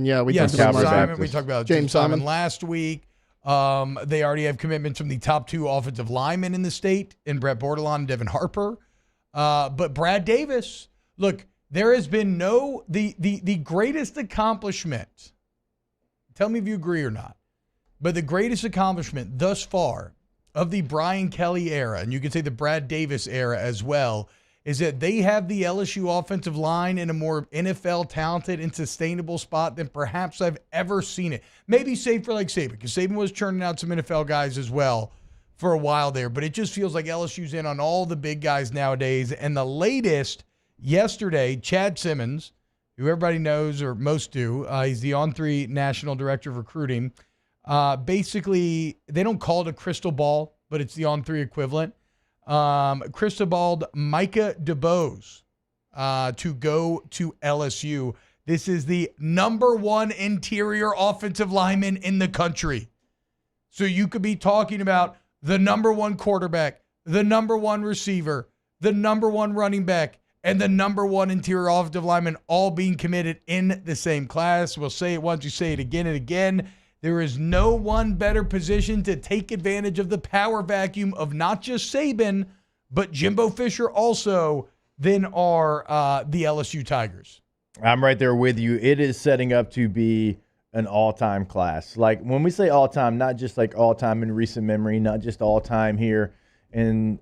yeah. We talked about James Simon last week. They already have commitments from the top 2 offensive linemen in the state in Brett Bordelon and Devin Harper. But Brad Davis, look, there has been the greatest accomplishment. Tell me if you agree or not. But the greatest accomplishment thus far of the Brian Kelly era, and you can say the Brad Davis era as well, is that they have the LSU offensive line in a more NFL talented and sustainable spot than perhaps I've ever seen it. Maybe save for like Saban, because Saban was churning out some NFL guys as well for a while there. But it just feels like LSU's in on all the big guys nowadays. And the latest, yesterday, Chad Simmons, who everybody knows, or most do, he's the On3 National Director of Recruiting. Basically, they don't call it a crystal ball, but it's the On3 equivalent. Crystal balled Micah DeBose to go to LSU. This is the number 1 interior offensive lineman in the country. So you could be talking about the number 1 quarterback, the number 1 receiver, the number 1 running back, and the number 1 interior offensive lineman all being committed in the same class. We'll say it once, you say it again and again. There is no one better position to take advantage of the power vacuum of not just Saban, but Jimbo Fisher also, than are the LSU Tigers. I'm right there with you. It is setting up to be an all-time class. Like when we say all-time, not just like all-time in recent memory, not just all-time here in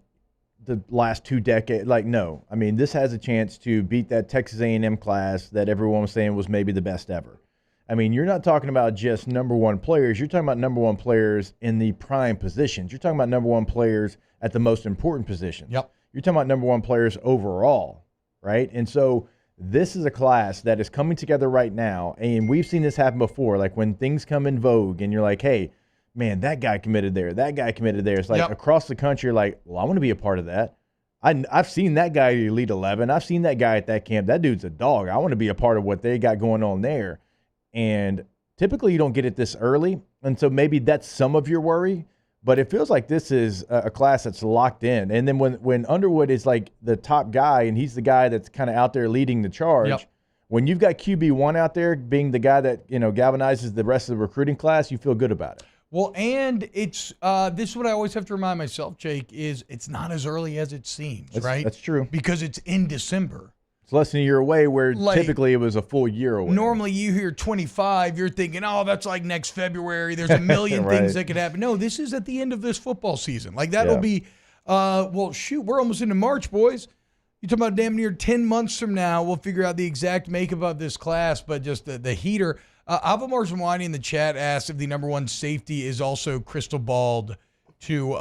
the last 2 decades. Like, no. I mean, this has a chance to beat that Texas A&M class that everyone was saying was maybe the best ever. I mean, you're not talking about just number 1 players. You're talking about number 1 players in the prime positions. You're talking about number 1 players at the most important positions. Yep. You're talking about number 1 players overall, right? And so this is a class that is coming together right now, and we've seen this happen before. Like when things come in vogue and you're like, hey, man, that guy committed there. That guy committed there. It's like across the country, you're like, well, I want to be a part of that. I've seen that guy at Elite 11. I've seen that guy at that camp. That dude's a dog. I want to be a part of what they got going on there. And typically you don't get it this early, and so maybe that's some of your worry. But it feels like this is a class that's locked in. And then when Underwood is like the top guy and he's the guy that's kind of out there leading the charge, when you've got QB1 out there being the guy that galvanizes the rest of the recruiting class, you feel good about it. Well, and it's this is what I always have to remind myself, Jake, is it's not as early as it seems, right? That's true. Because it's in December. It's less than a year away, where typically it was a full year away. Normally you hear 25, you're thinking, oh, that's like next February. There's a million Right. things that could happen. No, this is at the end of this football season. Like that'll be, well, shoot, we're almost into March, boys. You're talking about damn near 10 months from now, we'll figure out the exact makeup of this class, but just the heater. Ava Marswani in the chat asked if the number one safety is also crystal balled to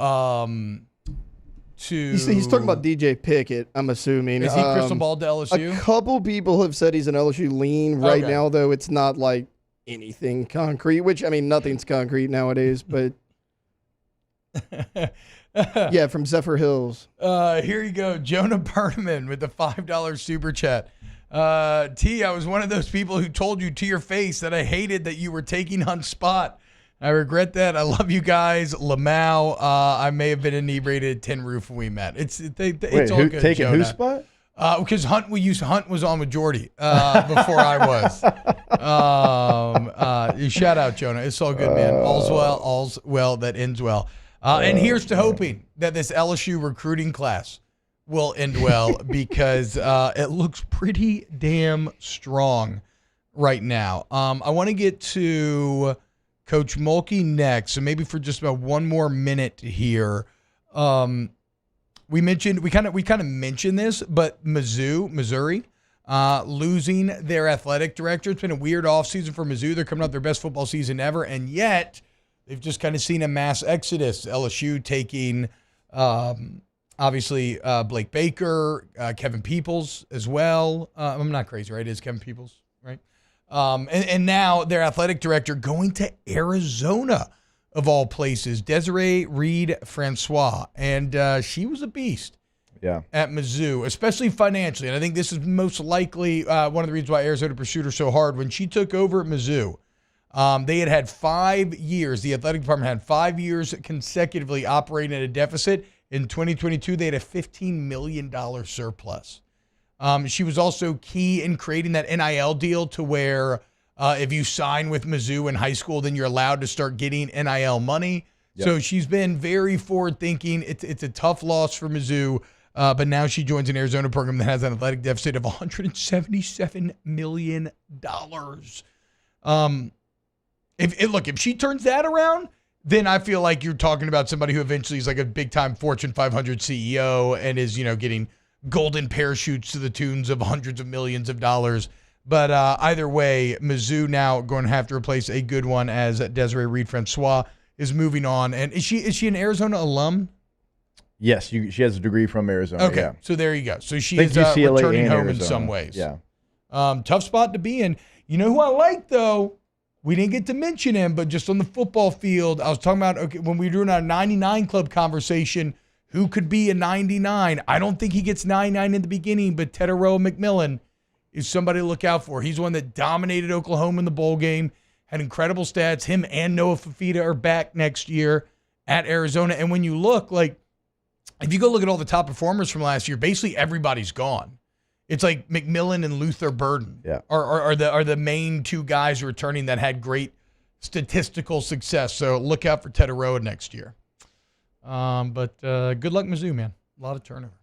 He's talking about DJ Pickett, I'm assuming. Is he crystal balled to LSU? A couple people have said he's an LSU lean right now, though it's not like anything concrete, which, I mean, nothing's concrete nowadays, but yeah, from Zephyr Hills. Here you go. Jonah Berneman with the $5 super chat. T, I was one of those people who told you to your face that I hated that you were taking Hunt's spot. I regret that. I love you guys. Lamau, I may have been inebriated at Tin Roof when we met. It's all good, taking Jonah. whose spot? Because Hunt was on majority before I was. Shout out, Jonah. It's all good, man. All's well that ends well. And here's to hoping that this LSU recruiting class will end well because it looks pretty damn strong right now. I want to get to Coach Mulkey next, so maybe for just about one more minute here. We kind of mentioned this, but Missouri, losing their athletic director. It's been a weird offseason for Mizzou. They're coming off their best football season ever, and yet they've just kind of seen a mass exodus. LSU taking obviously Blake Baker, Kevin Peoples as well. I'm not crazy, right? It is Kevin Peoples, right? And now their athletic director going to Arizona, of all places, Desiree Reed-Francois. And she was a beast at Mizzou, especially financially. And I think this is most likely one of the reasons why Arizona pursued her so hard. When she took over at Mizzou, they had 5 years. The athletic department had 5 years consecutively operating at a deficit. In 2022, they had a $15 million surplus. She was also key in creating that NIL deal to where if you sign with Mizzou in high school, then you're allowed to start getting NIL money. Yep. So she's been very forward-thinking. It's a tough loss for Mizzou, but now she joins an Arizona program that has an athletic deficit of $177 million. If she turns that around, then I feel like you're talking about somebody who eventually is like a big-time Fortune 500 CEO and is, getting golden parachutes to the tunes of hundreds of millions of dollars. But either way, Mizzou now going to have to replace a good one as Desiree Reed-Francois is moving on. And is she an Arizona alum? Yes, she has a degree from Arizona. Okay, yeah. So there you go. So she is returning home in some ways. Yeah. Tough spot to be in. You know who I like, though? We didn't get to mention him, but just on the football field, I was talking about, when we were doing our 99 club conversation, who could be a 99? I don't think he gets 99 in the beginning, but Teteroa McMillan is somebody to look out for. He's one that dominated Oklahoma in the bowl game, had incredible stats. Him and Noah Fafita are back next year at Arizona. And when you look, if you go look at all the top performers from last year, basically everybody's gone. It's like McMillan and Luther Burden are the main two guys returning that had great statistical success. So look out for Teteroa next year. But good luck, Mizzou, man. A lot of turnover.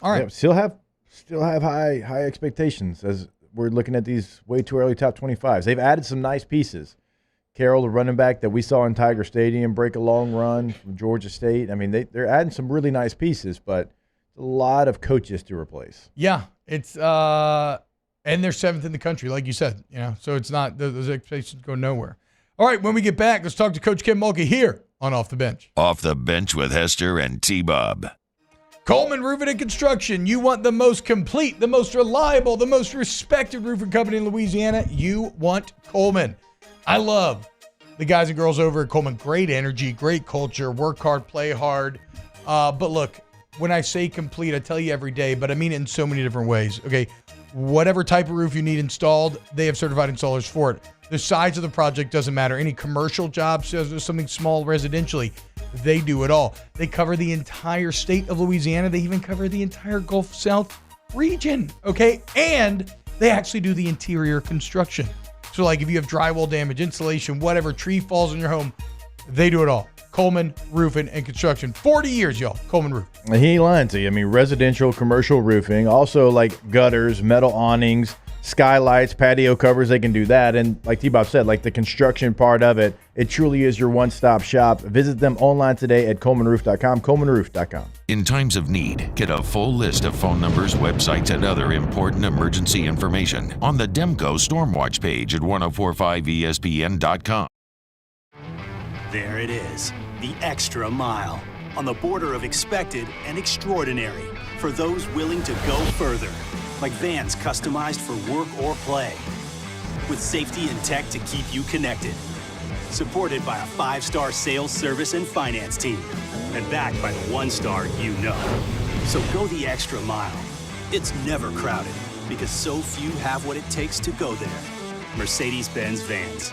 All right. Yeah, still have high expectations as we're looking at these way too early top 25s. They've added some nice pieces. Carroll, the running back that we saw in Tiger Stadium, break a long run from Georgia State. I mean, they're adding some really nice pieces, but a lot of coaches to replace. Yeah, it's and they're 7th in the country, like you said. So it's not those expectations go nowhere. All right, when we get back, let's talk to Coach Kim Mulkey here on Off the Bench. Off the Bench with Hester and T-Bob. Coleman Roofing and Construction. You want the most complete, the most reliable, the most respected roofing company in Louisiana? You want Coleman. I love the guys and girls over at Coleman. Great energy, great culture, work hard, play hard. But look, when I say complete, I tell you every day, but I mean it in so many different ways. Okay, whatever type of roof you need installed, they have certified installers for it. The size of the project doesn't matter. Any commercial jobs, something small residentially, they do it all. They cover the entire state of Louisiana. They even cover the entire Gulf South region, okay? And they actually do the interior construction. So like if you have drywall damage, insulation, whatever, tree falls in your home, they do it all. Coleman Roofing and Construction. 40 years, y'all. Coleman Roof. He ain't lying to you. I mean, residential, commercial roofing, also like gutters, metal awnings, skylights, patio covers, they can do that. And like T-Bob said, like the construction part of it, it truly is your one-stop shop. Visit them online today at colemanroof.com, colemanroof.com. In times of need, get a full list of phone numbers, websites, and other important emergency information on the Demco Stormwatch page at 1045ESPN.com. There it is, the extra mile, on the border of expected and extraordinary, for those willing to go further, like vans customized for work or play, with safety and tech to keep you connected, supported by a 5-star sales, service, and finance team, and backed by the 1-star you know. So go the extra mile. It's never crowded, because so few have what it takes to go there. Mercedes-Benz Vans.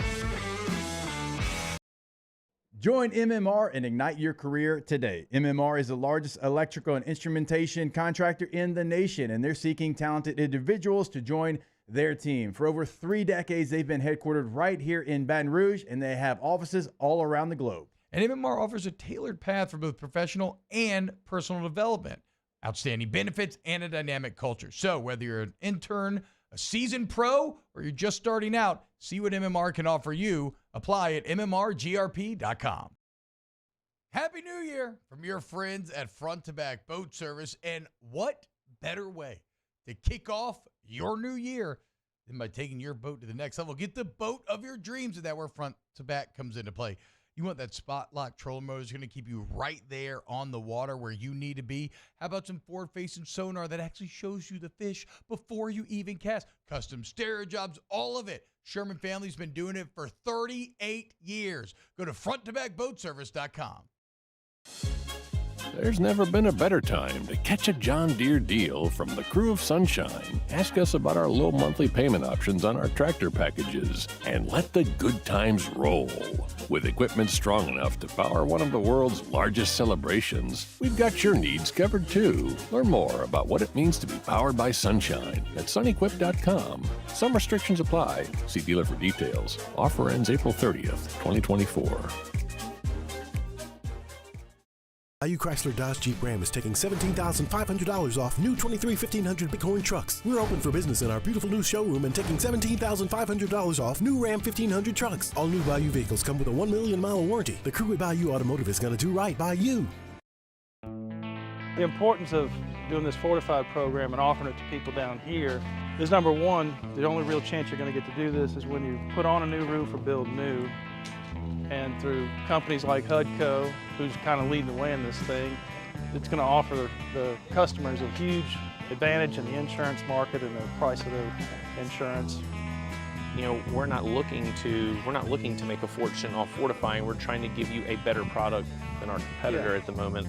Join MMR and ignite your career today. MMR is the largest electrical and instrumentation contractor in the nation, and they're seeking talented individuals to join their team. For over 3 decades, they've been headquartered right here in Baton Rouge, and they have offices all around the globe. And MMR offers a tailored path for both professional and personal development, outstanding benefits, and a dynamic culture. So whether you're an intern, a seasoned pro, or you're just starting out, see what MMR can offer you. Apply at mmrgrp.com. Happy New Year from your friends at Front to Back Boat Service. And what better way to kick off your new year than by taking your boat to the next level? Get the boat of your dreams, and that's where Front to Back comes into play. You want that spot lock trolling motor that's going to keep you right there on the water where you need to be. How about some forward-facing sonar that actually shows you the fish before you even cast? Custom stereo jobs, all of it. Sherman family's been doing it for 38 years. Go to fronttobackboatservice.com. There's never been a better time to catch a John Deere deal from the crew of Sunshine. Ask us about our low monthly payment options on our tractor packages and let the good times roll. With equipment strong enough to power one of the world's largest celebrations, we've got your needs covered too. Learn more about what it means to be powered by Sunshine at sunequip.com. Some restrictions apply. See dealer for details. Offer ends April 30th, 2024. IU Chrysler Dodge Jeep Ram is taking $17,500 off new 23 1500 Bighorn trucks. We're open for business in our beautiful new showroom and taking $17,500 off new Ram 1500 trucks. All new Bayou vehicles come with a 1 million mile warranty. The crew at Bayou Automotive is going to do right by you. The importance of doing this Fortified program and offering it to people down here is number one, the only real chance you're going to get to do this is when you put on a new roof or build new. And through companies like HUDCO, who's kind of leading the way in this thing, it's going to offer the customers a huge advantage in the insurance market and the price of their insurance. You know, we're not looking to make a fortune off fortifying. We're trying to give you a better product than our competitor at the moment.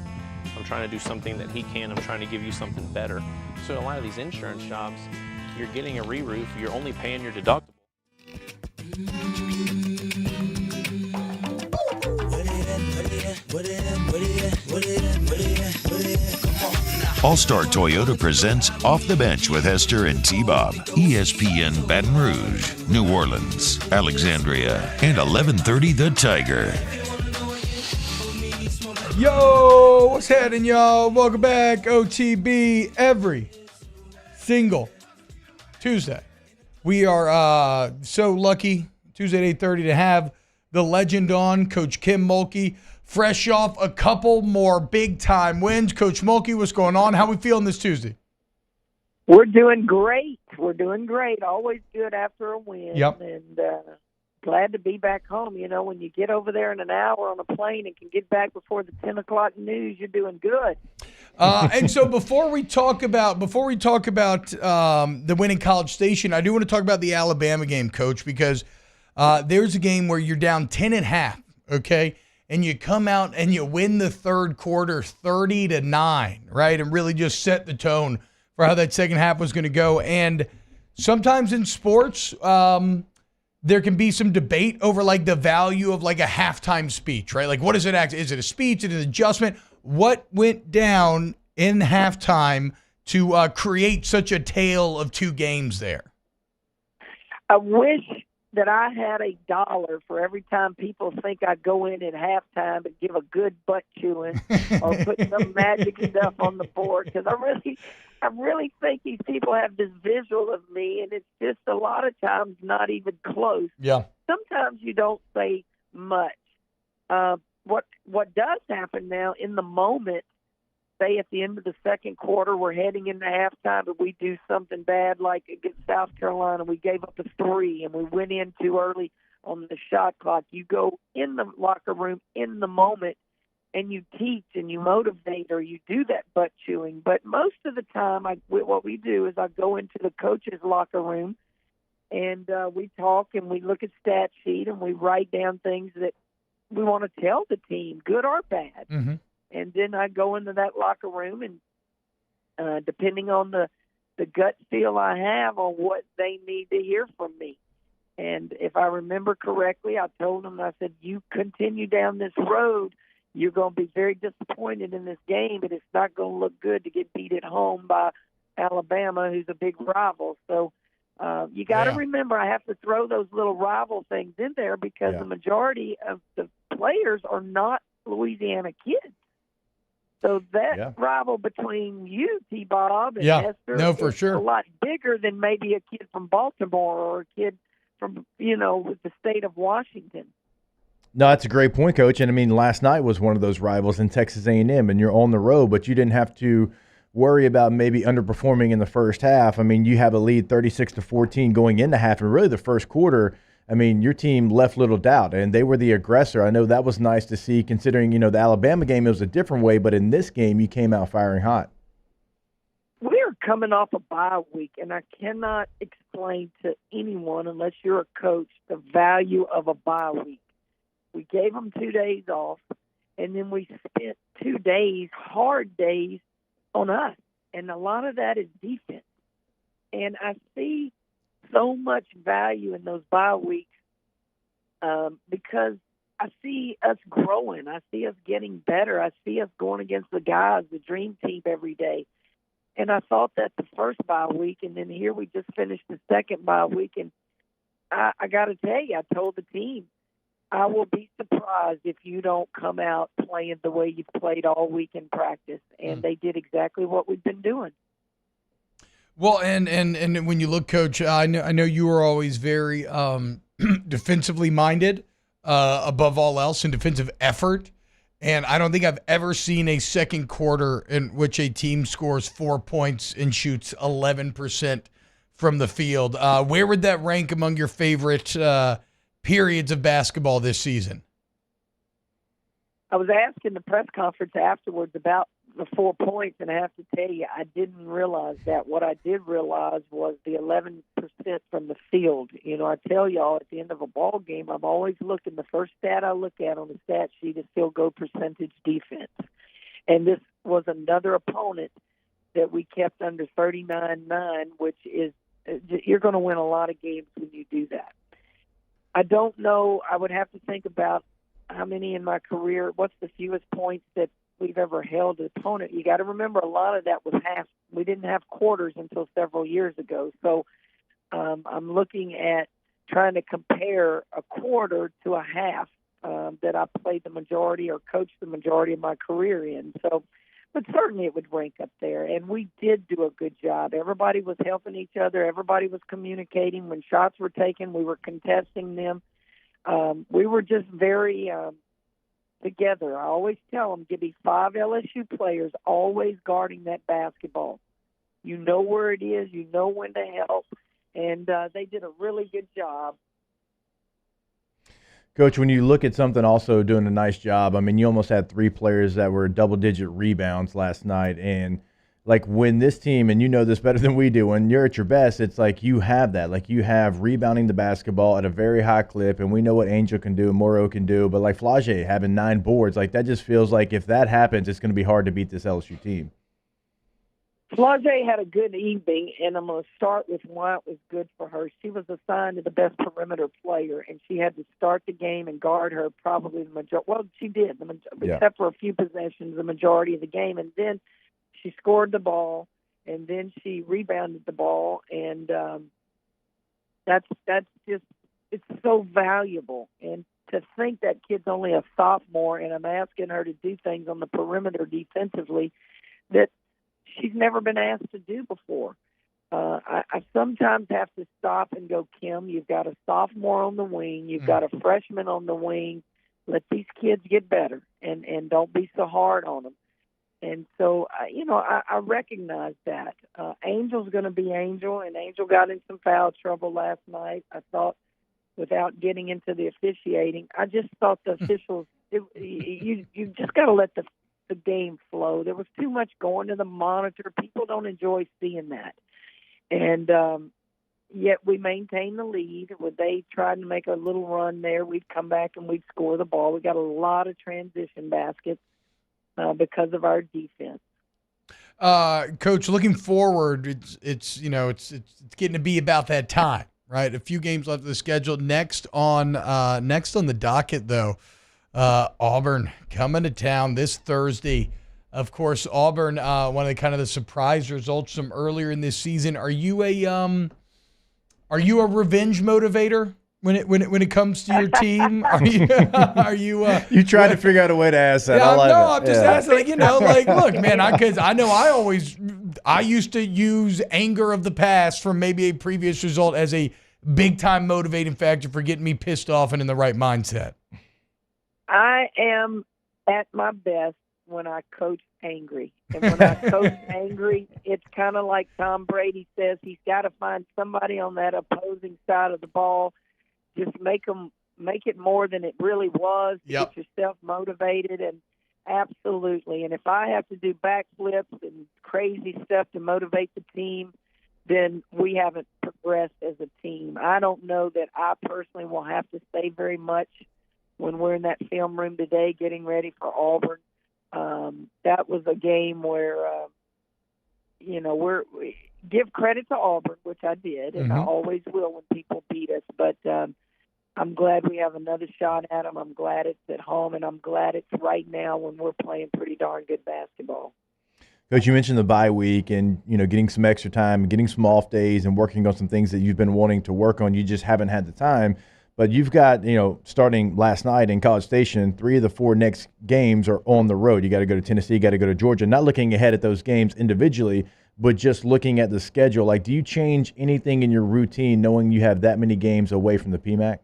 I'm trying to do something that he can. I'm trying to give you something better. So a lot of these insurance jobs, you're getting a re-roof, you're only paying your deductible. All-Star Toyota presents Off the Bench with Hester and T-Bob. ESPN Baton Rouge, New Orleans, Alexandria, and 1130 The Tiger. Yo, what's happening, y'all? Welcome back, OTB, every single Tuesday. We are so lucky, Tuesday at 8:30, to have the legend on, Coach Kim Mulkey, fresh off a couple more big-time wins. Coach Mulkey, what's going on? How we feeling this Tuesday? We're doing great. We're doing great. Always good after a win. Yep. And glad to be back home. You know, when you get over there in an hour on a plane and can get back before the 10 o'clock news, you're doing good. And so before we talk about the win in College Station, I do want to talk about the Alabama game, Coach, because there's a game where you're down 10 and a half, okay? and you come out and you win the third quarter 30-9, right? And really just set the tone for how that second half was going to go. And sometimes in sports, there can be some debate over like the value of like a halftime speech, right? Like, what is it? Is it a speech? Is it an adjustment? What went down in halftime to create such a tale of two games there? I wish that I had $1 for every time people think I go in at halftime and give a good butt chewing or put some magic stuff on the board, because I really think these people have this visual of me, and it's just a lot of times not even close. Yeah. Sometimes you don't say much. What does happen now in the moment, say at the end of the second quarter, we're heading into halftime and we do something bad like against South Carolina, we gave up a 3 and we went in too early on the shot clock. You go in the locker room in the moment and you teach and you motivate, or you do that butt chewing. But most of the time, what we do is I go into the coach's locker room and we talk and we look at stat sheet and we write down things that we want to tell the team, good or bad. Mm-hmm. And then I go into that locker room and depending on the gut feel I have on what they need to hear from me. And if I remember correctly, I told them, I said, you continue down this road, you're going to be very disappointed in this game, and it's not going to look good to get beat at home by Alabama, who's a big rival. So you got to remember, I have to throw those little rival things in there because the majority of the players are not Louisiana kids. So that rival between you, T-Bob, and Hester for is sure. a lot bigger than maybe a kid from Baltimore or a kid from, the state of Washington. No, that's a great point, Coach. And I mean, last night was one of those rivals in Texas A&M, and you're on the road, but you didn't have to worry about maybe underperforming in the first half. I mean, you have a lead 36-14 going into half, and really the first quarter, I mean, your team left little doubt, and they were the aggressor. I know that was nice to see, considering, the Alabama game, it was a different way, but in this game, you came out firing hot. We're coming off a bye week, and I cannot explain to anyone, unless you're a coach, the value of a bye week. We gave them 2 days off, and then we spent 2 days, hard days, on us. And a lot of that is defense. And I see so much value in those bye weeks because I see us growing. I see us getting better. I see us going against the guys, the dream team every day. And I thought that the first bye week, and then here we just finished the second bye week. And I got to tell you, I told the team, I will be surprised if you don't come out playing the way you've played all week in practice. And they did exactly what we've been doing. Well, and when you look, Coach, I know you were always very defensively minded above all else, and defensive effort. And I don't think I've ever seen a second quarter in which a team scores 4 points and shoots 11% from the field. Where would that rank among your favorite periods of basketball this season? I was asked in the press conference afterwards about the 4 points, and I have to tell you, I didn't realize that. What I did realize was the 11% from the field. I tell y'all, at the end of a ball game, I'm always looking, the first stat I look at on the stat sheet is field goal percentage defense. And this was another opponent that we kept under 39-9, which is, you're going to win a lot of games when you do that. I don't know. I would have to think about how many in my career, what's the fewest points that we've ever held an opponent. You got to remember, a lot of that was half. We didn't have quarters until several years ago. So I'm looking at trying to compare a quarter to a half that I played the majority or coached the majority of my career in. So, but certainly it would rank up there. And we did do a good job. Everybody was helping each other. Everybody was communicating. When shots were taken, we were contesting them. We were just very together. I always tell them, give me 5 LSU players always guarding that basketball. You know where it is. You know when to help. And they did a really good job. Coach, when you look at something also doing a nice job, I mean, you almost had 3 players that were double-digit rebounds last night, and like when this team, and you know this better than we do, when you're at your best, it's like you have that. Like you have rebounding the basketball at a very high clip, and we know what Angel can do, Morrow can do, but like Flage having 9 boards, like that just feels like if that happens, it's going to be hard to beat this LSU team. Flage had a good evening, and I'm going to start with why it was good for her. She was assigned to the best perimeter player, and she had to start the game and guard her probably the majority. Well, she did, except for a few possessions, the majority of the game. And then she scored the ball, and then she rebounded the ball, and that's just it's so valuable. And to think that kid's only a sophomore, and I'm asking her to do things on the perimeter defensively that she's never been asked to do before. I sometimes have to stop and go, Kim, you've got a sophomore on the wing, you've got a freshman on the wing. Let these kids get better, and don't be so hard on them. And so, I recognize that. Angel's going to be Angel, and Angel got in some foul trouble last night. I thought, without getting into the officiating, I just thought the officials, you just got to let the game flow. There was too much going to the monitor. People don't enjoy seeing that. And yet we maintained the lead. When they tried to make a little run there, we'd come back and we'd score the ball. We got a lot of transition baskets because of our defense. Coach, looking forward, it's getting to be about that time, right? A few games left of the schedule. Next on the docket, though, Auburn coming to town this Thursday. Of course, Auburn, one of the kind of the surprise results from earlier in this season. Are you a revenge motivator when it comes to your team? Are you you try to figure out a way to ask that? Yeah, I'm just asking. Look, man, I used to use anger of the past from maybe a previous result as a big time motivating factor for getting me pissed off and in the right mindset. I am at my best when I coach angry. And when I coach angry, it's kind of like Tom Brady says, he's got to find somebody on that opposing side of the ball. Just make it more than it really was to get yourself motivated. And absolutely. And if I have to do backflips and crazy stuff to motivate the team, then we haven't progressed as a team. I don't know that I personally will have to say very much when we're in that film room today getting ready for Auburn. That was a game where, we give credit to Auburn, which I did, and I always will when people beat us. But I'm glad we have another shot at them. I'm glad it's at home, and I'm glad it's right now when we're playing pretty darn good basketball. Coach, you mentioned the bye week and, getting some extra time, getting some off days and working on some things that you've been wanting to work on. You just haven't had the time. But you've got, starting last night in College Station, 3 of the 4 next games are on the road. You got to go to Tennessee, you got to go to Georgia. Not looking ahead at those games individually, but just looking at the schedule. Like, do you change anything in your routine knowing you have that many games away from the PMAC?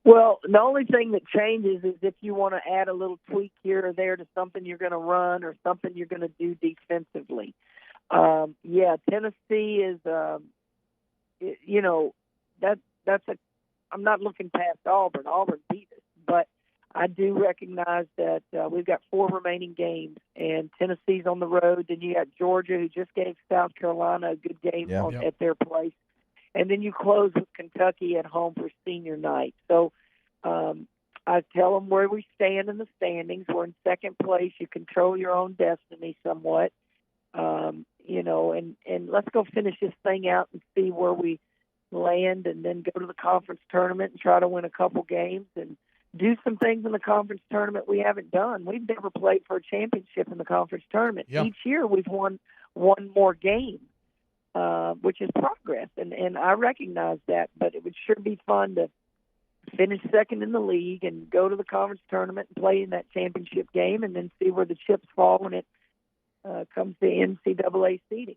Well, the only thing that changes is if you want to add a little tweak here or there to something you're going to run or something you're going to do defensively. Tennessee is, that's a. I'm not looking past Auburn. Auburn beat us, but I do recognize that we've got 4 remaining games, and Tennessee's on the road. Then you got Georgia, who just gave South Carolina a good game at their place. And then you close with Kentucky at home for senior night. So I tell them where we stand in the standings. We're in second place. You control your own destiny somewhat, and let's go finish this thing out and see where we land, and then go to the conference tournament and try to win a couple games and do some things in the conference tournament we haven't done. We've never played for a championship in the conference tournament. Each year we've won one more game, which is progress, and I recognize that, but it would sure be fun to finish second in the league and go to the conference tournament and play in that championship game and then see where the chips fall when it comes to NCAA seeding.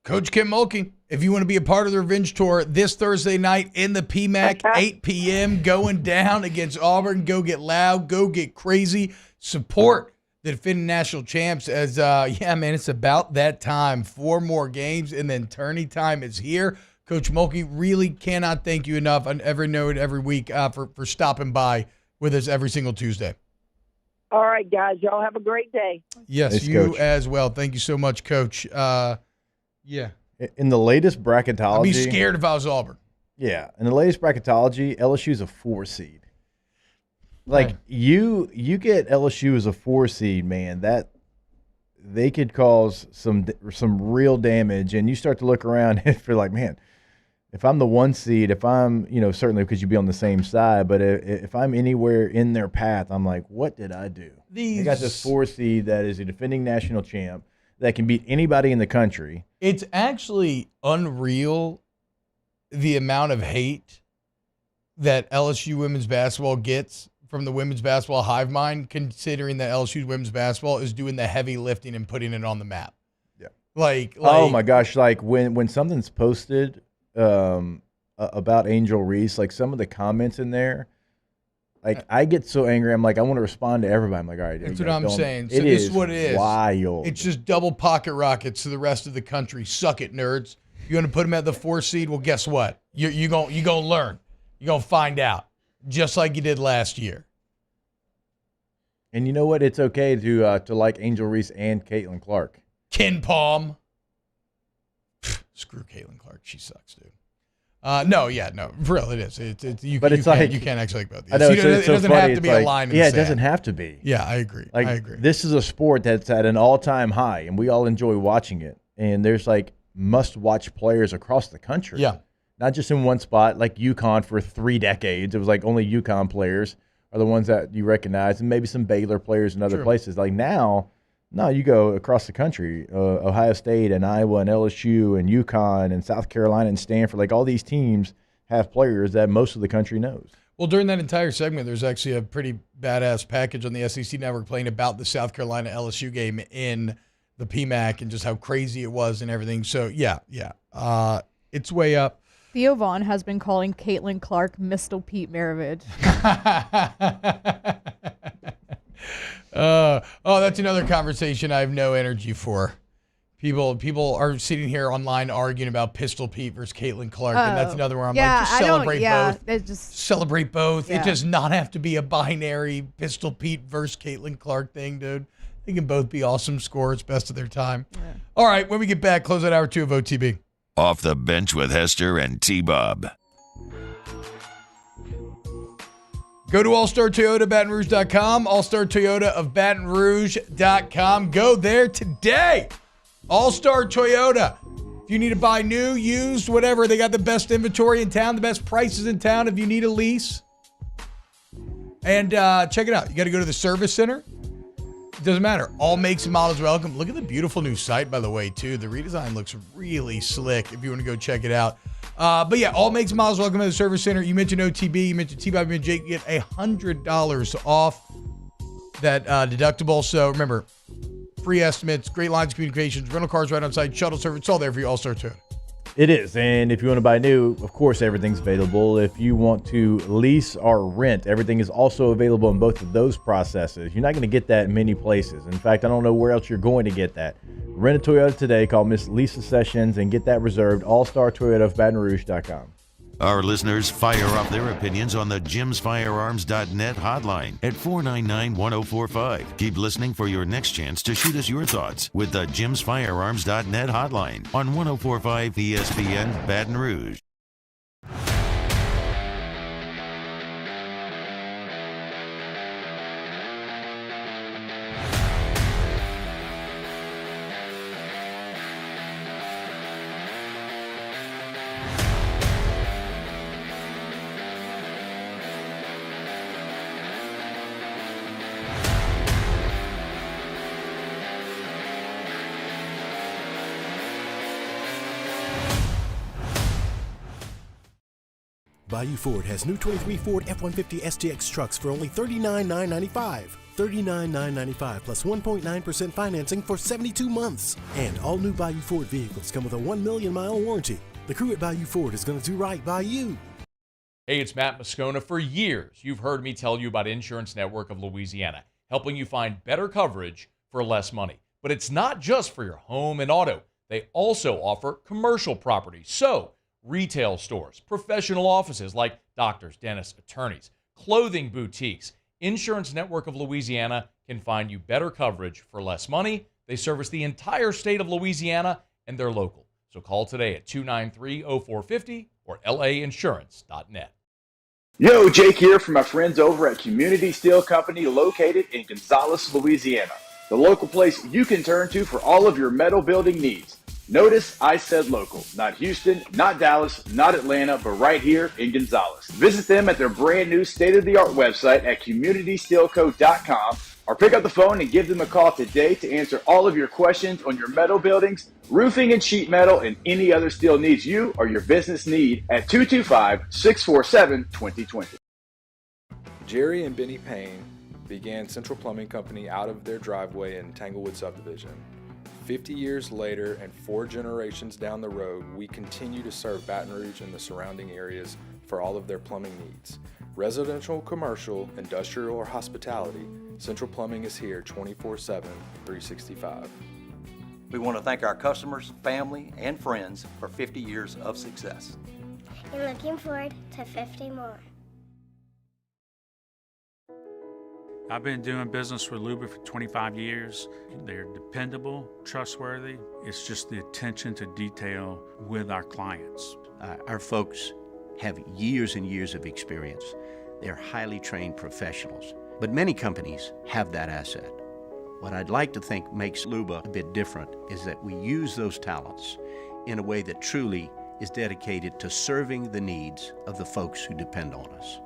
Coach Kim Mulkey, if you want to be a part of the Revenge Tour this Thursday night in the PMAC, 8 p.m., going down against Auburn, go get loud, go get crazy, support the defending national champs as, it's about that time. 4 more games, and then tourney time is here. Coach Mulkey, really cannot thank you enough on every note every week for stopping by with us every single Tuesday. All right, guys. Y'all have a great day. Yes, Thanks, you Coach. as well. Thank you so much, Coach. Yeah. In the latest bracketology, I'd be scared if I was Auburn. Yeah, in the latest bracketology, LSU's a 4 seed. Like you get LSU as a 4 seed, man. That they could cause some real damage, and you start to look around and you're like, man, if I'm the 1 seed, if I'm certainly because you'd be on the same side, but if I'm anywhere in their path, I'm like, what did I do? They got this 4 seed that is a defending national champ that can beat anybody in the country. It's actually unreal the amount of hate that LSU women's basketball gets from the women's basketball hive mind, considering that LSU women's basketball is doing the heavy lifting and putting it on the map. Yeah. Like oh my gosh, like when something's posted about Angel Reese, like some of the comments in there, like I get so angry. I'm like, I want to respond to everybody. I'm like, all right. That's what I'm saying. So It this is is what it is. wild. It's just double pocket rockets to the rest of the country. Suck it, nerds. You want to put them at the 4 seed? Well, guess what? You gonna learn. You're going to find out, just like you did last year. And you know what? It's okay to like Angel Reese and Caitlin Clark. Ken Palm. Screw Caitlin Clark. She sucks, dude. No, for real, it is. You can't actually like both. I know, it doesn't have to be a line in the Yeah, it sand. doesn't have to be. Yeah, I agree. Like, I agree. This is a sport that's at an all-time high, and we all enjoy watching it. And there's like must-watch players across the country. Yeah. Not just in one spot, like UConn for 3 decades. It was like only UConn players are the ones that you recognize, and maybe some Baylor players in other places. Like now, no, you go across the country, Ohio State and Iowa and LSU and UConn and South Carolina and Stanford. Like all these teams have players that most of the country knows. Well, during that entire segment, there's actually a pretty badass package on the SEC Network playing about the South Carolina LSU game in the PMAC and just how crazy it was and everything. So, yeah. It's way up. Theo Vaughn has been calling Caitlin Clark Mistle Pete Maravich. That's another conversation I have no energy for. People are sitting here online arguing about Pistol Pete versus Caitlin Clark, and that's another one. I'm like, just celebrate both. Celebrate both. Yeah. It does not have to be a binary Pistol Pete versus Caitlin Clark thing, dude. They can both be awesome scorers, best of their time. Yeah. All right, when we get back, close out hour 2 of OTB. Off the Bench with Hester and T-Bob. Go to allstartoyotabatonrouge.com, allstartoyota of batonrouge.com. Go there today. All-Star Toyota. If you need to buy new, used, whatever, they got the best inventory in town, the best prices in town if you need a lease. And check it out. You got to go to the service center. It doesn't matter. All makes and models welcome. Look at the beautiful new site, by the way, too. The redesign looks really slick if you want to go check it out. But yeah, all makes and models welcome to the service center. You mentioned OTB, you mentioned T-Bob, you mentioned Jake. You get $100 off that deductible. So remember, free estimates, great lines of communications, rental cars right on site, shuttle service. It's all there for you, All-Star Toyota. It is, and if you want to buy new, of course, everything's available. If you want to lease or rent, everything is also available in both of those processes. You're not going to get that in many places. In fact, I don't know where else you're going to get that. Rent a Toyota today. Call Miss Lisa Sessions and get that reserved. All-Star Toyota of BatonRouge.com. Our listeners fire off their opinions on the jimsfirearms.net hotline at 499-1045. Keep listening for your next chance to shoot us your thoughts with the jimsfirearms.net hotline on 1045 ESPN Baton Rouge. Bayou Ford has new 23 Ford F-150 STX trucks for only $39,995. $39,995 plus 1.9% financing for 72 months. And all new Bayou Ford vehicles come with a 1 million mile warranty. The crew at Bayou Ford is going to do right by you. Hey, it's Matt Moscona. For years, you've heard me tell you about Insurance Network of Louisiana, helping you find better coverage for less money. But it's not just for your home and auto. They also offer commercial property. So, retail stores, professional offices like doctors, dentists, attorneys, clothing boutiques, Insurance Network of Louisiana can find you better coverage for less money. They service the entire state of Louisiana, and they're local. So call today at 293-0450 or lainsurance.net. Yo, Jake here from my friends over at Community Steel Company located in Gonzales, Louisiana. The local place you can turn to for all of your metal building needs. Notice I said local, not Houston, not Dallas, not Atlanta, but right here in Gonzales. Visit them at their brand new state-of-the-art website at communitysteelco.com or pick up the phone and give them a call today to answer all of your questions on your metal buildings, roofing and sheet metal, and any other steel needs you or your business need at 225-647-2020. Jerry and Benny Payne began Central Plumbing Company out of their driveway in Tanglewood subdivision. 50 years later and 4 generations down the road, we continue to serve Baton Rouge and the surrounding areas for all of their plumbing needs. Residential, commercial, industrial, or hospitality, Central Plumbing is here 24/7, 365. We want to thank our customers, family, and friends for 50 years of success. And looking forward to 50 more. I've been doing business with Luba for 25 years. They're dependable, trustworthy. It's just the attention to detail with our clients. Our folks have years and years of experience. They're highly trained professionals, but many companies have that asset. What I'd like to think makes Luba a bit different is that we use those talents in a way that truly is dedicated to serving the needs of the folks who depend on us.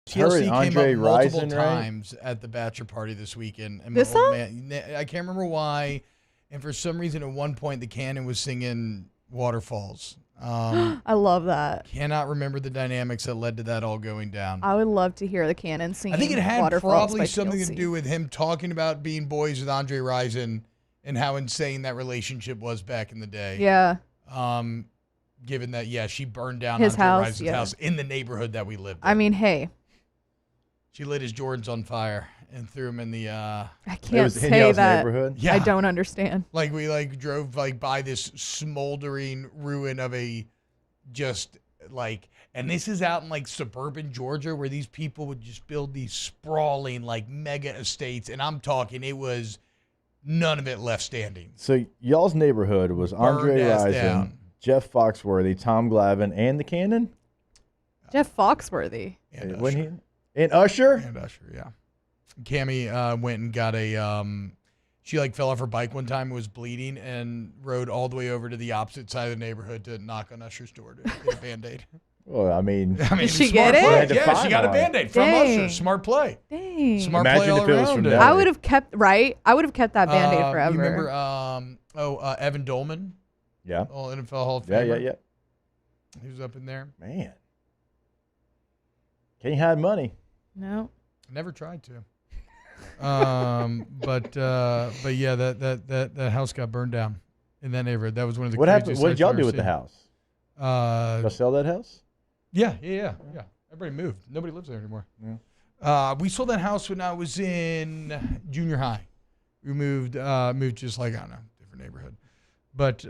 TLC came Andre up multiple Rison, times at the bachelor party this weekend. And This song? I can't remember why. And for some reason, at one point, the canon was singing Waterfalls. I love that. Cannot remember the dynamics that led to that all going down. I would love to hear the canon singing. I think it had Waterfalls probably by something TLC. to do with him talking about being boys with Andre Rison and how insane that relationship was back in the day. Yeah. Given that, yeah, she burned down His Andre house, Rison's yeah. house in the neighborhood that we lived in. I mean, hey, She lit his Jordans on fire and threw him in the. I can't say that. Yeah. I don't understand. Like we drove by this smoldering ruin of a just and this is out in suburban Georgia where these people would just build these sprawling mega estates, and I'm talking it was none of it left standing. So y'all's neighborhood was Andre Burned ass Rison, down. Jeff Foxworthy, Tom Glavine, and the Cannon? Jeff Foxworthy. And Wasn't he? And Usher? And Usher, yeah. Cammie went and got a she fell off her bike one time and was bleeding and rode all the way over to the opposite side of the neighborhood to knock on Usher's door to get a Band-Aid. Well, I mean, Did she smart get it? play. Had to Yeah, she find got a one. Band-Aid from Dang. Usher. Smart play. Dang. Smart Imagine play all if it was around. from it. Delhi. I would have kept that Band-Aid forever. You remember Evan Dolman? Yeah. All NFL Hall of Yeah, Famer? yeah. He was up in there. Man. Can't hide money. No. Never tried to. But yeah, that house got burned down in that neighborhood. That was one of the What craziest happened? What did sights y'all I've do ever with the seen. house? Y'all sell that house? Yeah. Everybody moved. Nobody lives there anymore. Yeah. We sold that house when I was in junior high. We moved just like, I don't know, different neighborhood. But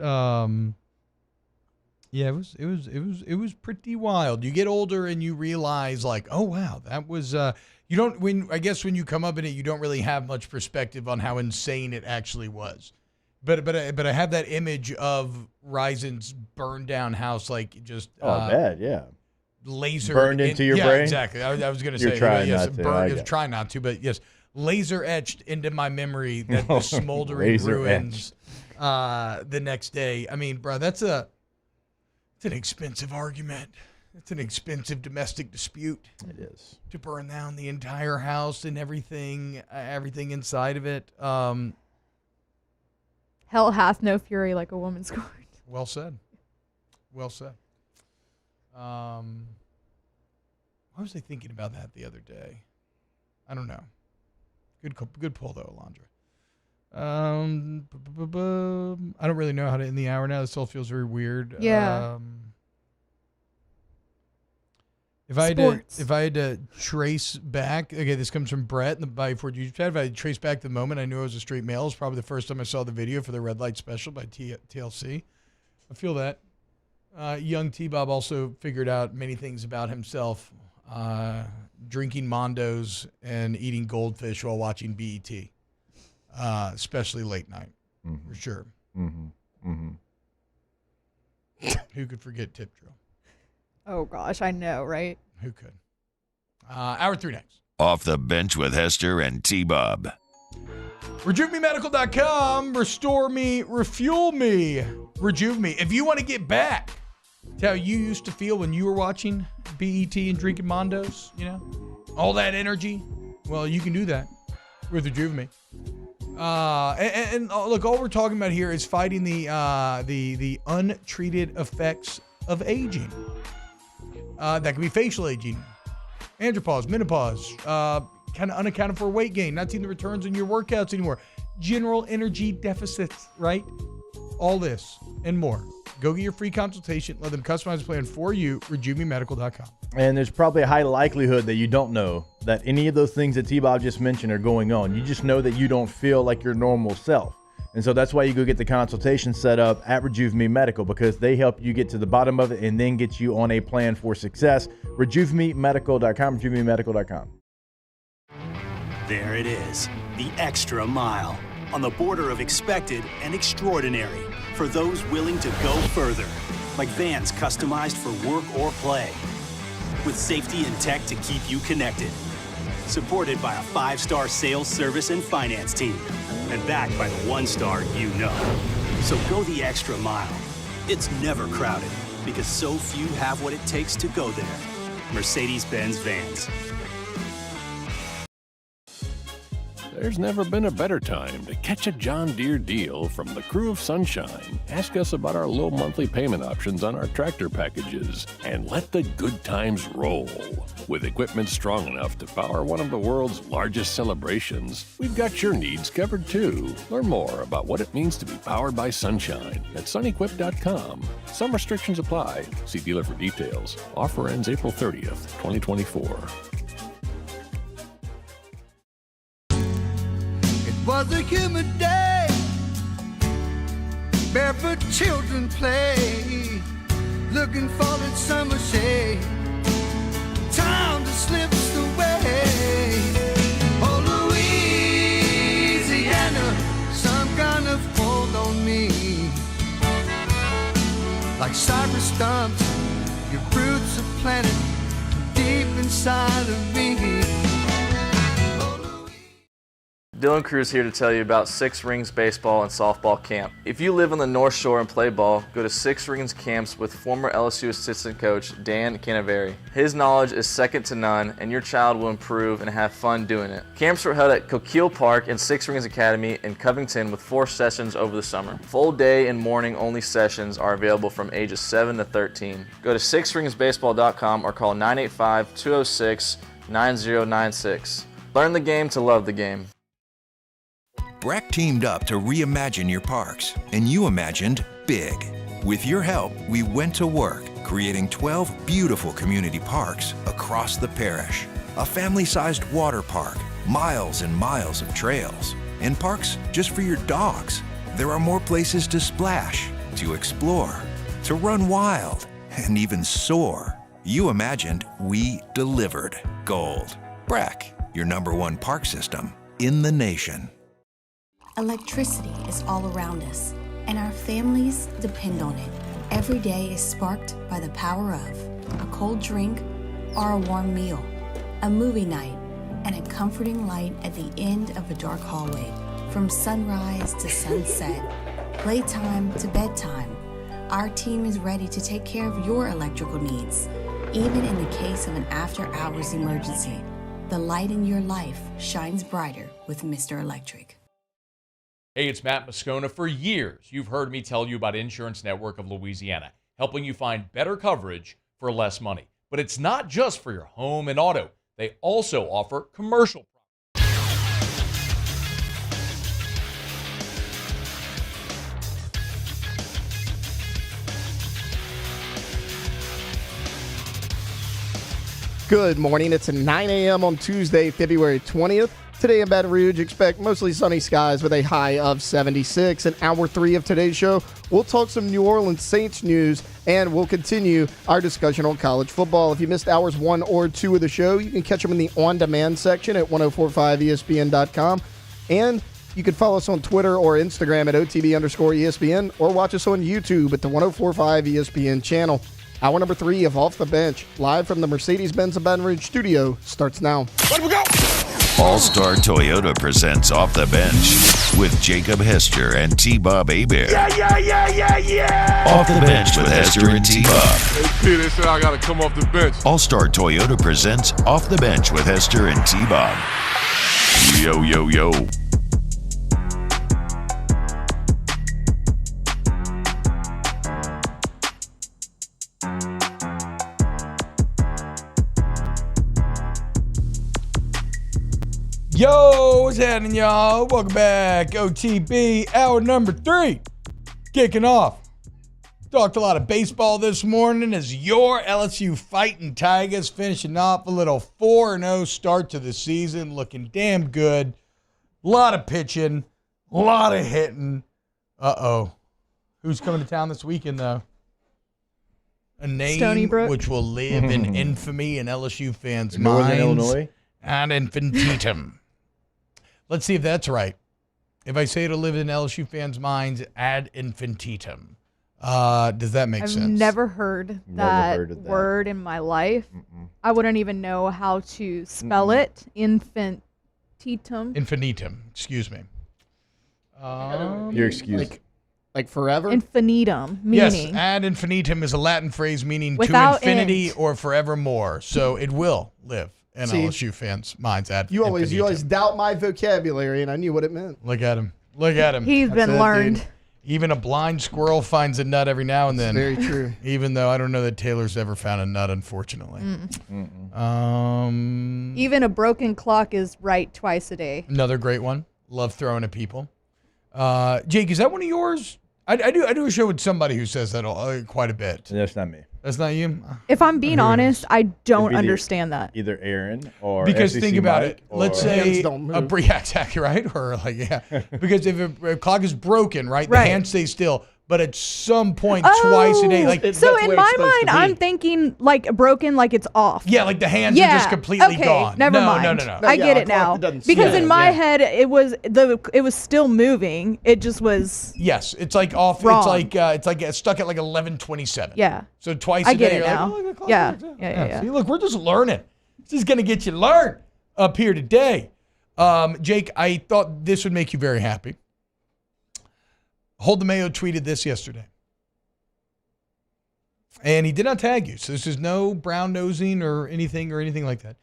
yeah, it was pretty wild. You get older and you realize, like, oh wow, that was you don't when you come up in it, you don't really have much perspective on how insane it actually was. But I have that image of Ryzen's burned down house, like just bad, yeah. Laser burned into your brain. Exactly. I was going to You're say trying yes, not to. burned. Try not to, but yes, laser etched into my memory that the smoldering Laser ruins the next day. I mean, bro, it's an expensive argument. It's an expensive domestic dispute. It is. To burn down the entire house and everything inside of it. Hell hath no fury like a woman scorned. Well said. Well said. Why was I thinking about that the other day? I don't know. Good pull though, Alondra. I don't really know how to end the hour now. This all feels very weird. Yeah. If I had to trace back, okay, this comes from Brett in the Bayou Ford YouTube chat. If I had to trace back the moment I knew I was a straight male, it was probably the first time I saw the video for the Red Light Special by TLC. I feel that. Young T-Bob also figured out many things about himself, drinking Mondos and eating goldfish while watching BET, especially late night, for sure. Who could forget Tip Drill? Oh, gosh, I know, right? Who could? Hour 3 next. Off the Bench with Hester and T-Bob. RejuveMeMedical.com. Restore me, refuel me, rejuve me. If you want to get back to how you used to feel when you were watching BET and drinking Mondos, you know, all that energy, well, you can do that with Rejuve Me. And look, all we're talking about here is fighting the untreated effects of aging. That can be facial aging, andropause, menopause, kind of unaccounted for weight gain, not seeing the returns in your workouts anymore, general energy deficits, right? All this and more. Go get your free consultation. Let them customize a plan for you. RejuveMeMedical.com. And there's probably a high likelihood that you don't know that any of those things that T-Bob just mentioned are going on. You just know that you don't feel like your normal self. And so that's why you go get the consultation set up at Rejuve Me Medical, because they help you get to the bottom of it and then get you on a plan for success. RejuveMeMedical.com, RejuveMeMedical.com. There it is, the extra mile, on the border of expected and extraordinary, for those willing to go further, like vans customized for work or play, with safety and tech to keep you connected, supported by a 5-star sales, service, and finance team, and backed by the 1-star you know. So go the extra mile. It's never crowded, because so few have what it takes to go there. Mercedes-Benz Vans. There's never been a better time to catch a John Deere deal from the crew of Sunshine. Ask us about our low monthly payment options on our tractor packages and let the good times roll. With equipment strong enough to power one of the world's largest celebrations, we've got your needs covered too. Learn more about what it means to be powered by Sunshine at sunequip.com. Some restrictions apply. See dealer for details. Offer ends April 30th, 2024. Was a humid day, barefoot children play, looking for that summer shade, time to slip away. Oh, Louisiana, some kind of hold on me, like cypress stumps, your roots are planted deep inside of me. Dylan Cruz here to tell you about Six Rings Baseball and Softball Camp. If you live on the North Shore and play ball, go to Six Rings Camps with former LSU assistant coach Dan Canaveri. His knowledge is second to none, and your child will improve and have fun doing it. Camps were held at Coquille Park and Six Rings Academy in Covington with 4 sessions over the summer. Full day and morning only sessions are available from ages 7 to 13. Go to sixringsbaseball.com or call 985-206-9096. Learn the game to love the game. BRAC teamed up to reimagine your parks, and you imagined big. With your help, we went to work, creating 12 beautiful community parks across the parish. A family-sized water park, miles and miles of trails, and parks just for your dogs. There are more places to splash, to explore, to run wild, and even soar. You imagined, we delivered. Gold. BRAC, your #1 park system in the nation. Electricity is all around us, and our families depend on it. Every day is sparked by the power of a cold drink or a warm meal, a movie night, and a comforting light at the end of a dark hallway. From sunrise to sunset, playtime to bedtime, our team is ready to take care of your electrical needs. Even in the case of an after-hours emergency, the light in your life shines brighter with Mr. Electric. Hey, it's Matt Moscona. For years, you've heard me tell you about Insurance Network of Louisiana, helping you find better coverage for less money. But it's not just for your home and auto. They also offer commercial products. Good morning. It's 9 a.m. on Tuesday, February 20th. Today in Baton Rouge, expect mostly sunny skies with a high of 76. In hour 3 of today's show, we'll talk some New Orleans Saints news, and we'll continue our discussion on college football. If you missed hours 1 or 2 of the show, you can catch them in the on-demand section at 1045ESPN.com. And you can follow us on Twitter or Instagram at OTB_ESPN, or watch us on YouTube at the 1045 ESPN channel. Hour number 3 of Off the Bench, live from the Mercedes-Benz of Baton Rouge studio, starts now. Let we go! All-Star Toyota presents Off the Bench with Jacob Hester and T-Bob Hebert. Yeah! Off the Bench with Hester and T-Bob. Hey, they said I gotta come off the bench. All-Star Toyota presents Off the Bench with Hester and T-Bob. Yo, yo, yo. Yo, what's happening, y'all? Welcome back. OTB, hour number 3, kicking off. Talked a lot of baseball this morning as your LSU Fighting Tigers finishing off a little 4-0 start to the season, looking damn good. A lot of pitching, a lot of hitting. Uh-oh. Who's coming to town this weekend, though? A name Stony Brook. which will live in infamy in LSU fans' Northern minds. Illinois? Ad infinitum. Let's see if that's right. If I say it'll live in LSU fans' minds, ad infinitum. Does that make sense? I've never heard that word in my life. I wouldn't even know how to spell it. Infinitum. Infinitum. Excuse me. Your excuse. Like forever? Infinitum, meaning. Yes, ad infinitum is a Latin phrase meaning Without to infinity end. or forevermore. So it will live in See, LSU fans' minds. Ad You always infinitum. doubt my vocabulary, and I knew what it meant. Look at him. Look at him. He's been learned. Dude. Even a blind squirrel finds a nut every now and then. Very true. Even though I don't know that Taylor's ever found a nut, unfortunately. Even a broken clock is right twice a day. Another great one. Love throwing at people. Jake, is that one of yours? I do a show with somebody who says that quite a bit. That's not me. That's not you? If I'm being honest, I don't understand that. Either Aaron or because SEC think about Mike it. Let's or- say don't a move. yeah, exactly right, or like yeah, because if a clock is broken, right, the Right. hand stays still. But at some point, twice a day, like So in my mind, I'm thinking like broken, like it's off. yeah, like the hands are just completely okay, gone. Never no, mind. No. I get it now. Because in my head, it was still moving. It just was. Yes, it's like off. Wrong. It's like stuck at like 11:27. Yeah. So twice I a get day. it You're now. like, oh, the clock Yeah. works. Yeah. See, look, we're just learning. This is gonna get you learned up here today. Jake, I thought this would make you very happy. Hold the Mayo tweeted this yesterday. And he did not tag you. So this is no brown nosing or anything like that.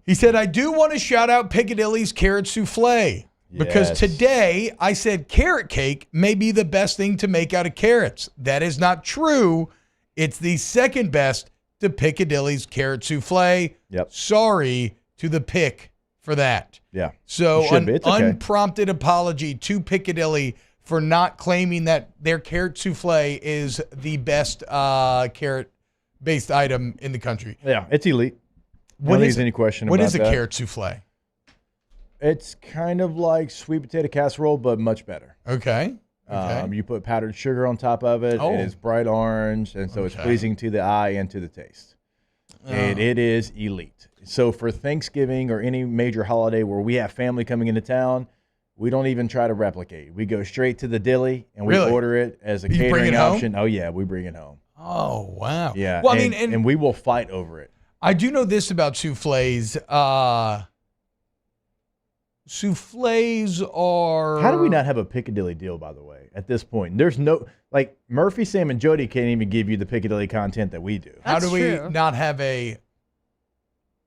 He said, I do want to shout out Piccadilly's carrot souffle. Because Yes. today I said carrot cake may be the best thing to make out of carrots. That is not true. It's the second best to Piccadilly's carrot souffle. Yep. Sorry to the pick for that. Yeah. So It should an be. It's okay. unprompted apology to Piccadilly for not claiming that their carrot souffle is the best carrot-based item in the country. Yeah, it's elite. I don't think there's any question about that. What is a carrot souffle? It's kind of like sweet potato casserole, but much better. Okay. You put powdered sugar on top of it. Oh. It is bright orange, and so it's pleasing to the eye and to the taste. And it is elite. So for Thanksgiving or any major holiday where we have family coming into town, we don't even try to replicate. We go straight to the dilly, and we order it as a catering option. Oh, yeah, we bring it home. Oh, wow. Yeah, Well, and we will fight over it. I do know this about souffles. Souffles are... How do we not have a Piccadilly deal, by the way, at this point? There's no... Like, Murphy, Sam, and Jody can't even give you the Piccadilly content that we do. How do we not have a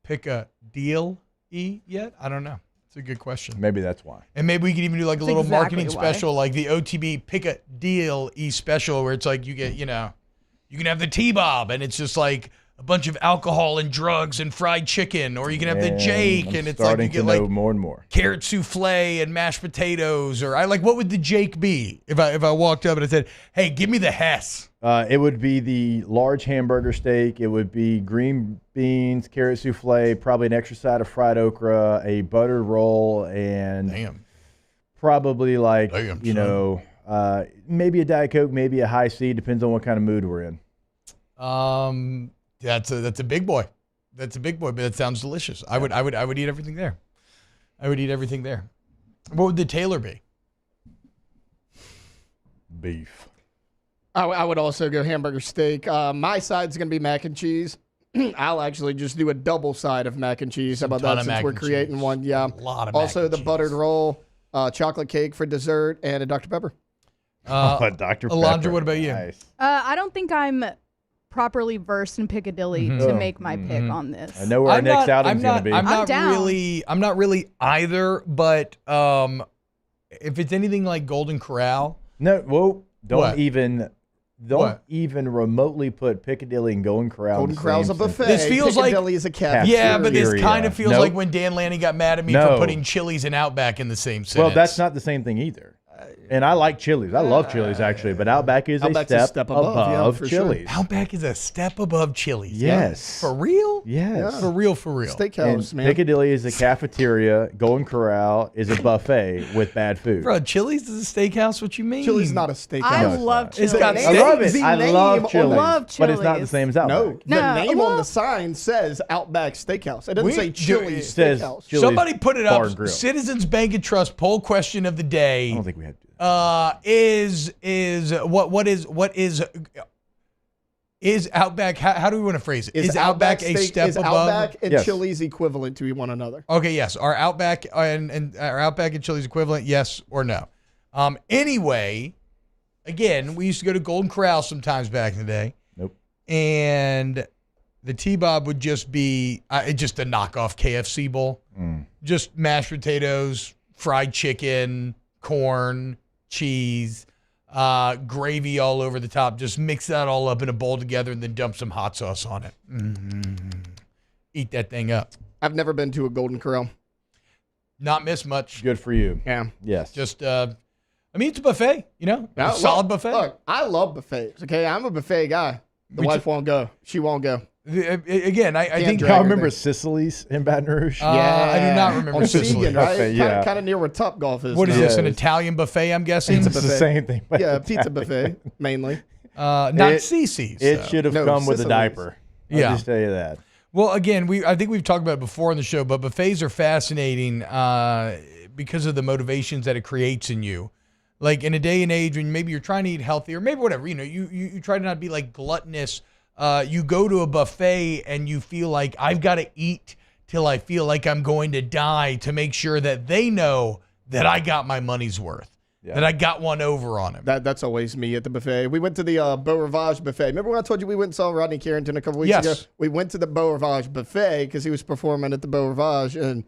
Piccadilly yet? I don't know. It's a good question. Maybe that's why. And maybe we could even do like a little marketing special, like the OTB Piccadilly special, where it's like you get, you can have the T-Bob, and it's just like a bunch of alcohol and drugs and fried chicken, or you can have the Jake, and it's like you get like more and more carrot souffle and mashed potatoes, or what would the Jake be if I walked up and I said, "Hey, give me the Hess"? It would be the large hamburger steak. It would be green beans, carrot souffle, probably an extra side of fried okra, a buttered roll, and probably maybe a Diet Coke, maybe a High C, depends on what kind of mood we're in. That's a big boy. That's a big boy, but it sounds delicious. I would eat everything there. I would eat everything there. What would the Taylor be? Beef. I would also go hamburger steak. My side's going to be mac and cheese. I'll actually just do a double side of mac and cheese. How about that, since we're creating one? Yeah. A lot of also, the buttered roll, chocolate cake for dessert, and a Dr. Pepper. Dr. Pepper. Alondra, what about you? Nice. I don't think I'm properly versed in Piccadilly to make my pick on this. I know where our next outing's going to be. I'm not down. really either, but if it's anything like Golden Corral. No, whoa, don't What? even remotely put Piccadilly and Golden Corral. Golden Corral's a buffet. This feels Piccadilly like is a cafeteria. Yeah, but this kind of feels Nope. like when Dan Lanning got mad at me for putting Chili's and Outback in the same sentence. Well, that's not the same thing either. And I like Chili's. I love Chili's, actually. But Outback is Outback's a step above Chili's. Outback is a step above Chili's. Yes. For real? Yes. For real, for real. Steakhouse, And man. Piccadilly is a cafeteria. Golden Corral is a buffet with bad food. Bro, Chili's is a steakhouse? What you mean? Chili's not a steakhouse. I No, it's love not. Chili's. It's got I love it. The I name love on- Chili's. Love But it's not the Chili's. same as Outback. No, the name well- on the sign says Outback Steakhouse. It doesn't say Chili's It says Steakhouse. Chili's Somebody put it Bar up. and Grill. Citizens Bank and Trust poll question of the day. I don't think we had to. Is Outback? How do we want to phrase it? Is Outback a steak- step is above? Outback and Yes. Chili's equivalent to one another? Okay, yes. Are Outback and are Outback and Chili's equivalent? Yes or no? Anyway, again, we used to go to Golden Corral sometimes back in the day. Nope. And the T-Bob would just be just a knockoff KFC bowl. Just mashed potatoes, fried chicken, corn, cheese, gravy all over the top. Just mix that all up in a bowl together and then dump some hot sauce on it. Eat that thing up. I've never been to a Golden Corral. Not miss much. Good for you. Yeah. Yes. Just, it's a buffet, Now, a solid look, buffet. Look, I love buffets. Okay, I'm a buffet guy. The wife won't go. She won't go. Again, I think Y'all remember Sicily's in Baton Rouge? I do not remember On Sicily. Seagan, right? Okay, yeah. Kind of near where Top Golf is. What is now. this? An Italian buffet? I'm guessing. Pizza It's buffet. the same thing. but Yeah, it's pizza Italian. buffet mainly. Not Cece's. It should have No, come with a Sicily's. diaper. I'll Yeah. just tell you that. Well, again, I think we've talked about it before on the show, but buffets are fascinating because of the motivations that it creates in you. Like in a day and age when maybe you're trying to eat healthy or maybe whatever, you try to not be like gluttonous. You go to a buffet and you feel like I've got to eat till I feel like I'm going to die to make sure that they know that I got my money's worth, that I got one over on him. That's always me at the buffet. We went to the Beau Rivage buffet. Remember when I told you we went and saw Rodney Carrington a couple weeks Yes. ago? We went to the Beau Rivage buffet because he was performing at the Beau Rivage, and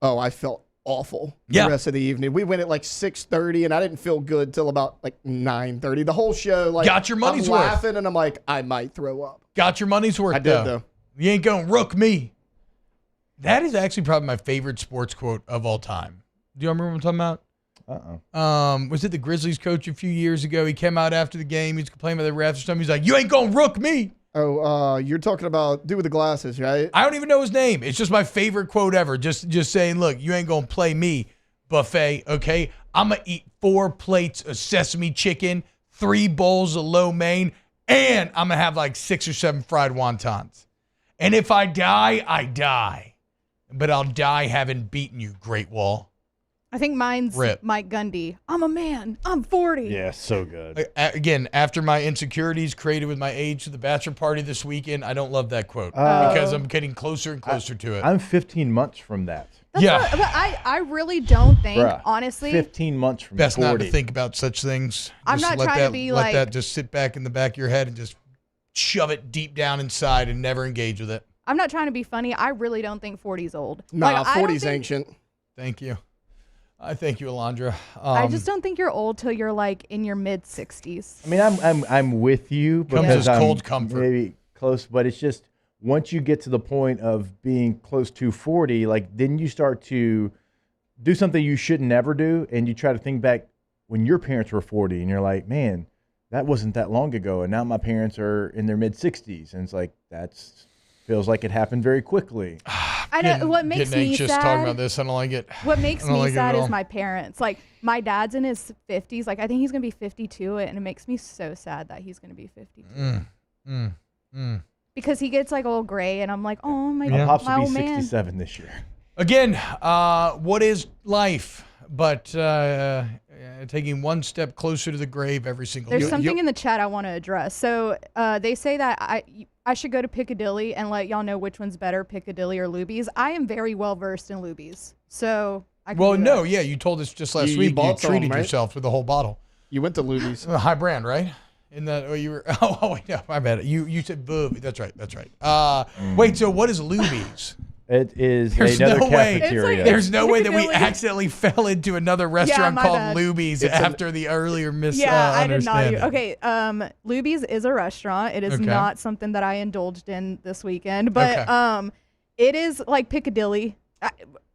I felt awful the rest of the evening. We went at like 6:30, and I didn't feel good till about like 9:30. The whole show, like, Got your money's I'm worth. laughing, and I'm like, I might throw up. Got your money's worth. I did, though. You ain't gonna rook me. That is actually probably my favorite sports quote of all time. Do you remember what I'm talking about? Was it the Grizzlies coach a few years ago? He came out after the game. He's complaining about the refs or something. He's like, "You ain't gonna rook me." Oh, you're talking about dude with the glasses, right? I don't even know his name. It's just my favorite quote ever. Just saying, look, you ain't gonna play me, buffet. Okay, I'm gonna eat 4 plates of sesame chicken, 3 bowls of lo mein, and I'm gonna have like 6 or 7 fried wontons. And if I die, I die. But I'll die having beaten you, Great Wall. I think mine's Rip. Mike Gundy. I'm a man. I'm 40. Yeah, so good. Again, after my insecurities created with my age to the bachelor party this weekend, I don't love that quote because I'm getting closer and closer to it. I'm 15 months from that. But I really don't think, honestly. 15 months from Best 40. not to think about such things. I'm Just not let trying that, to be let like. that just sit back in the back of your head and just shove it deep down inside and never engage with it. I'm not trying to be funny. I really don't think 40's old. Nah, 40's think, ancient. Thank you. I thank you, Alondra. I just don't think you're old till you're like in your mid 60s. I mean, I'm with you Comes because as I'm cold comfort. maybe close, but it's just once you get to the point of being close to 40, like then you start to do something you should never do, and you try to think back when your parents were 40, and you're like, man, that wasn't that long ago, and now my parents are in their mid 60s, and it's like feels like it happened very quickly. I know what makes Getting me anxious sad. talking about this. I don't like it. What makes I don't me like it sad at is all. my parents. Like my dad's in his 50s. Like I think he's gonna be 52, and it makes me so sad that he's gonna be 52. Because he gets like all gray, and I'm like, oh my My pops my will old be man. 67 this year. Again, what is life but taking one step closer to the grave every single day? There's something in the chat I want to address. So they say that I should go to Piccadilly and let y'all know which one's better, Piccadilly or Luby's. I am very well versed in Luby's, so I can do that. Yeah, you told us just last You week you bought some, treated right? yourself with the whole bottle. You went to Luby's. High brand, right? In that, you were. Oh, wait, no, my bad. You said boob. That's right. Wait, so what is Luby's? It is There's another no way. cafeteria. There's no way that we Piccadilly. accidentally fell into another restaurant my called bad. Luby's after the earlier I did not. misunderstanding. Okay, Luby's is a restaurant. It is Okay. not something that I indulged in this weekend, but it is like Piccadilly.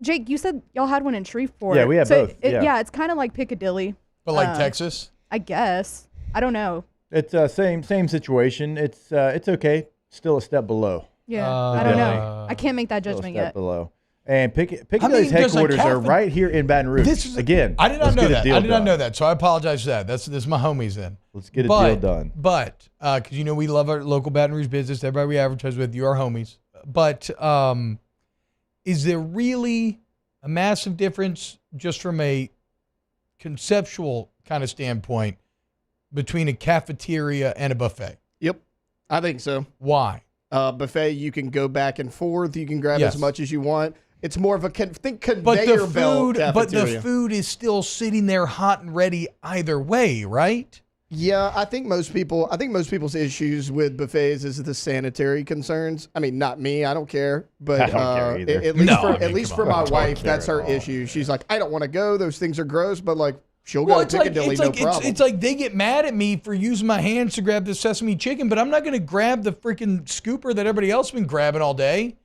Jake, you said y'all had one in Shreveport. Yeah, we had both. Yeah, it's kind of like Piccadilly. But like Texas? I guess. I don't know. It's same situation. It's okay. Still a step below. Yeah, I don't know. I can't make that Still a judgment step yet. below. And Piccadilly's there's a headquarters are cafe- right here in Baton Rouge. This is Again, I did not let's know get a that. deal I did not done. know that. So I apologize for that. This is my homies then. Let's get a deal done. But because we love our local Baton Rouge business, everybody we advertise with, you are homies. But is there really a massive difference just from a conceptual kind of standpoint between a cafeteria and a buffet? Yep, I think so. Why? Buffet, you can go back and forth. You can grab Yes. as much as you want. It's more of a But conveyor the belt food, but the cafeteria. food is still sitting there hot and ready either way, right? Yeah, I think most people's issues with buffets is the sanitary concerns. I mean, not me, I don't care, but I don't care either. at least No, for I mean, at least come for on. my I don't wife, care that's at her all. issue. She's like, I don't want to go. Those things are gross, but like she'll go to Piccadilly, no problem. It's like they get mad at me for using my hands to grab the sesame chicken, but I'm not going to grab the freaking scooper that everybody else has been grabbing all day.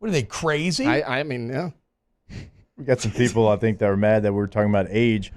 What are they, crazy? I mean, yeah. We got some people, I think, that are mad that we're talking about age.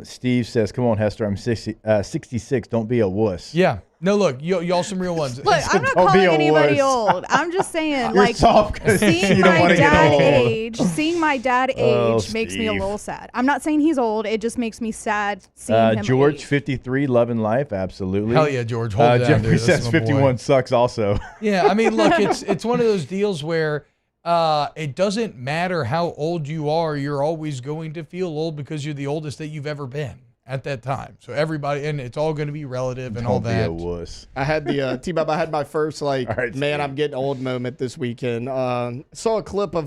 Steve says, come on, Hester, I'm 66. Don't be a wuss. Yeah. No, look, y'all some real ones. Look, I'm not Don't be calling a anybody wuss. old. I'm just saying, You're like, soft 'cause seeing you don't my wanna get dad old. seeing my dad Oh, age makes me a Steve. little sad. I'm not saying he's old. It just makes me sad seeing him George, age. 53, loving life, absolutely. Hell yeah, George. Hold it down, Jeffrey dude. That's says my boy. 51 sucks also. Yeah, I mean, look, it's one of those deals where it doesn't matter how old you are, you're always going to feel old because you're the oldest that you've ever been at that time. So everybody, and it's all going to be relative and all Don't be that. a wuss. I had the T-Bob. I had my first All right, man, Steve. I'm getting old moment this weekend. Saw a clip of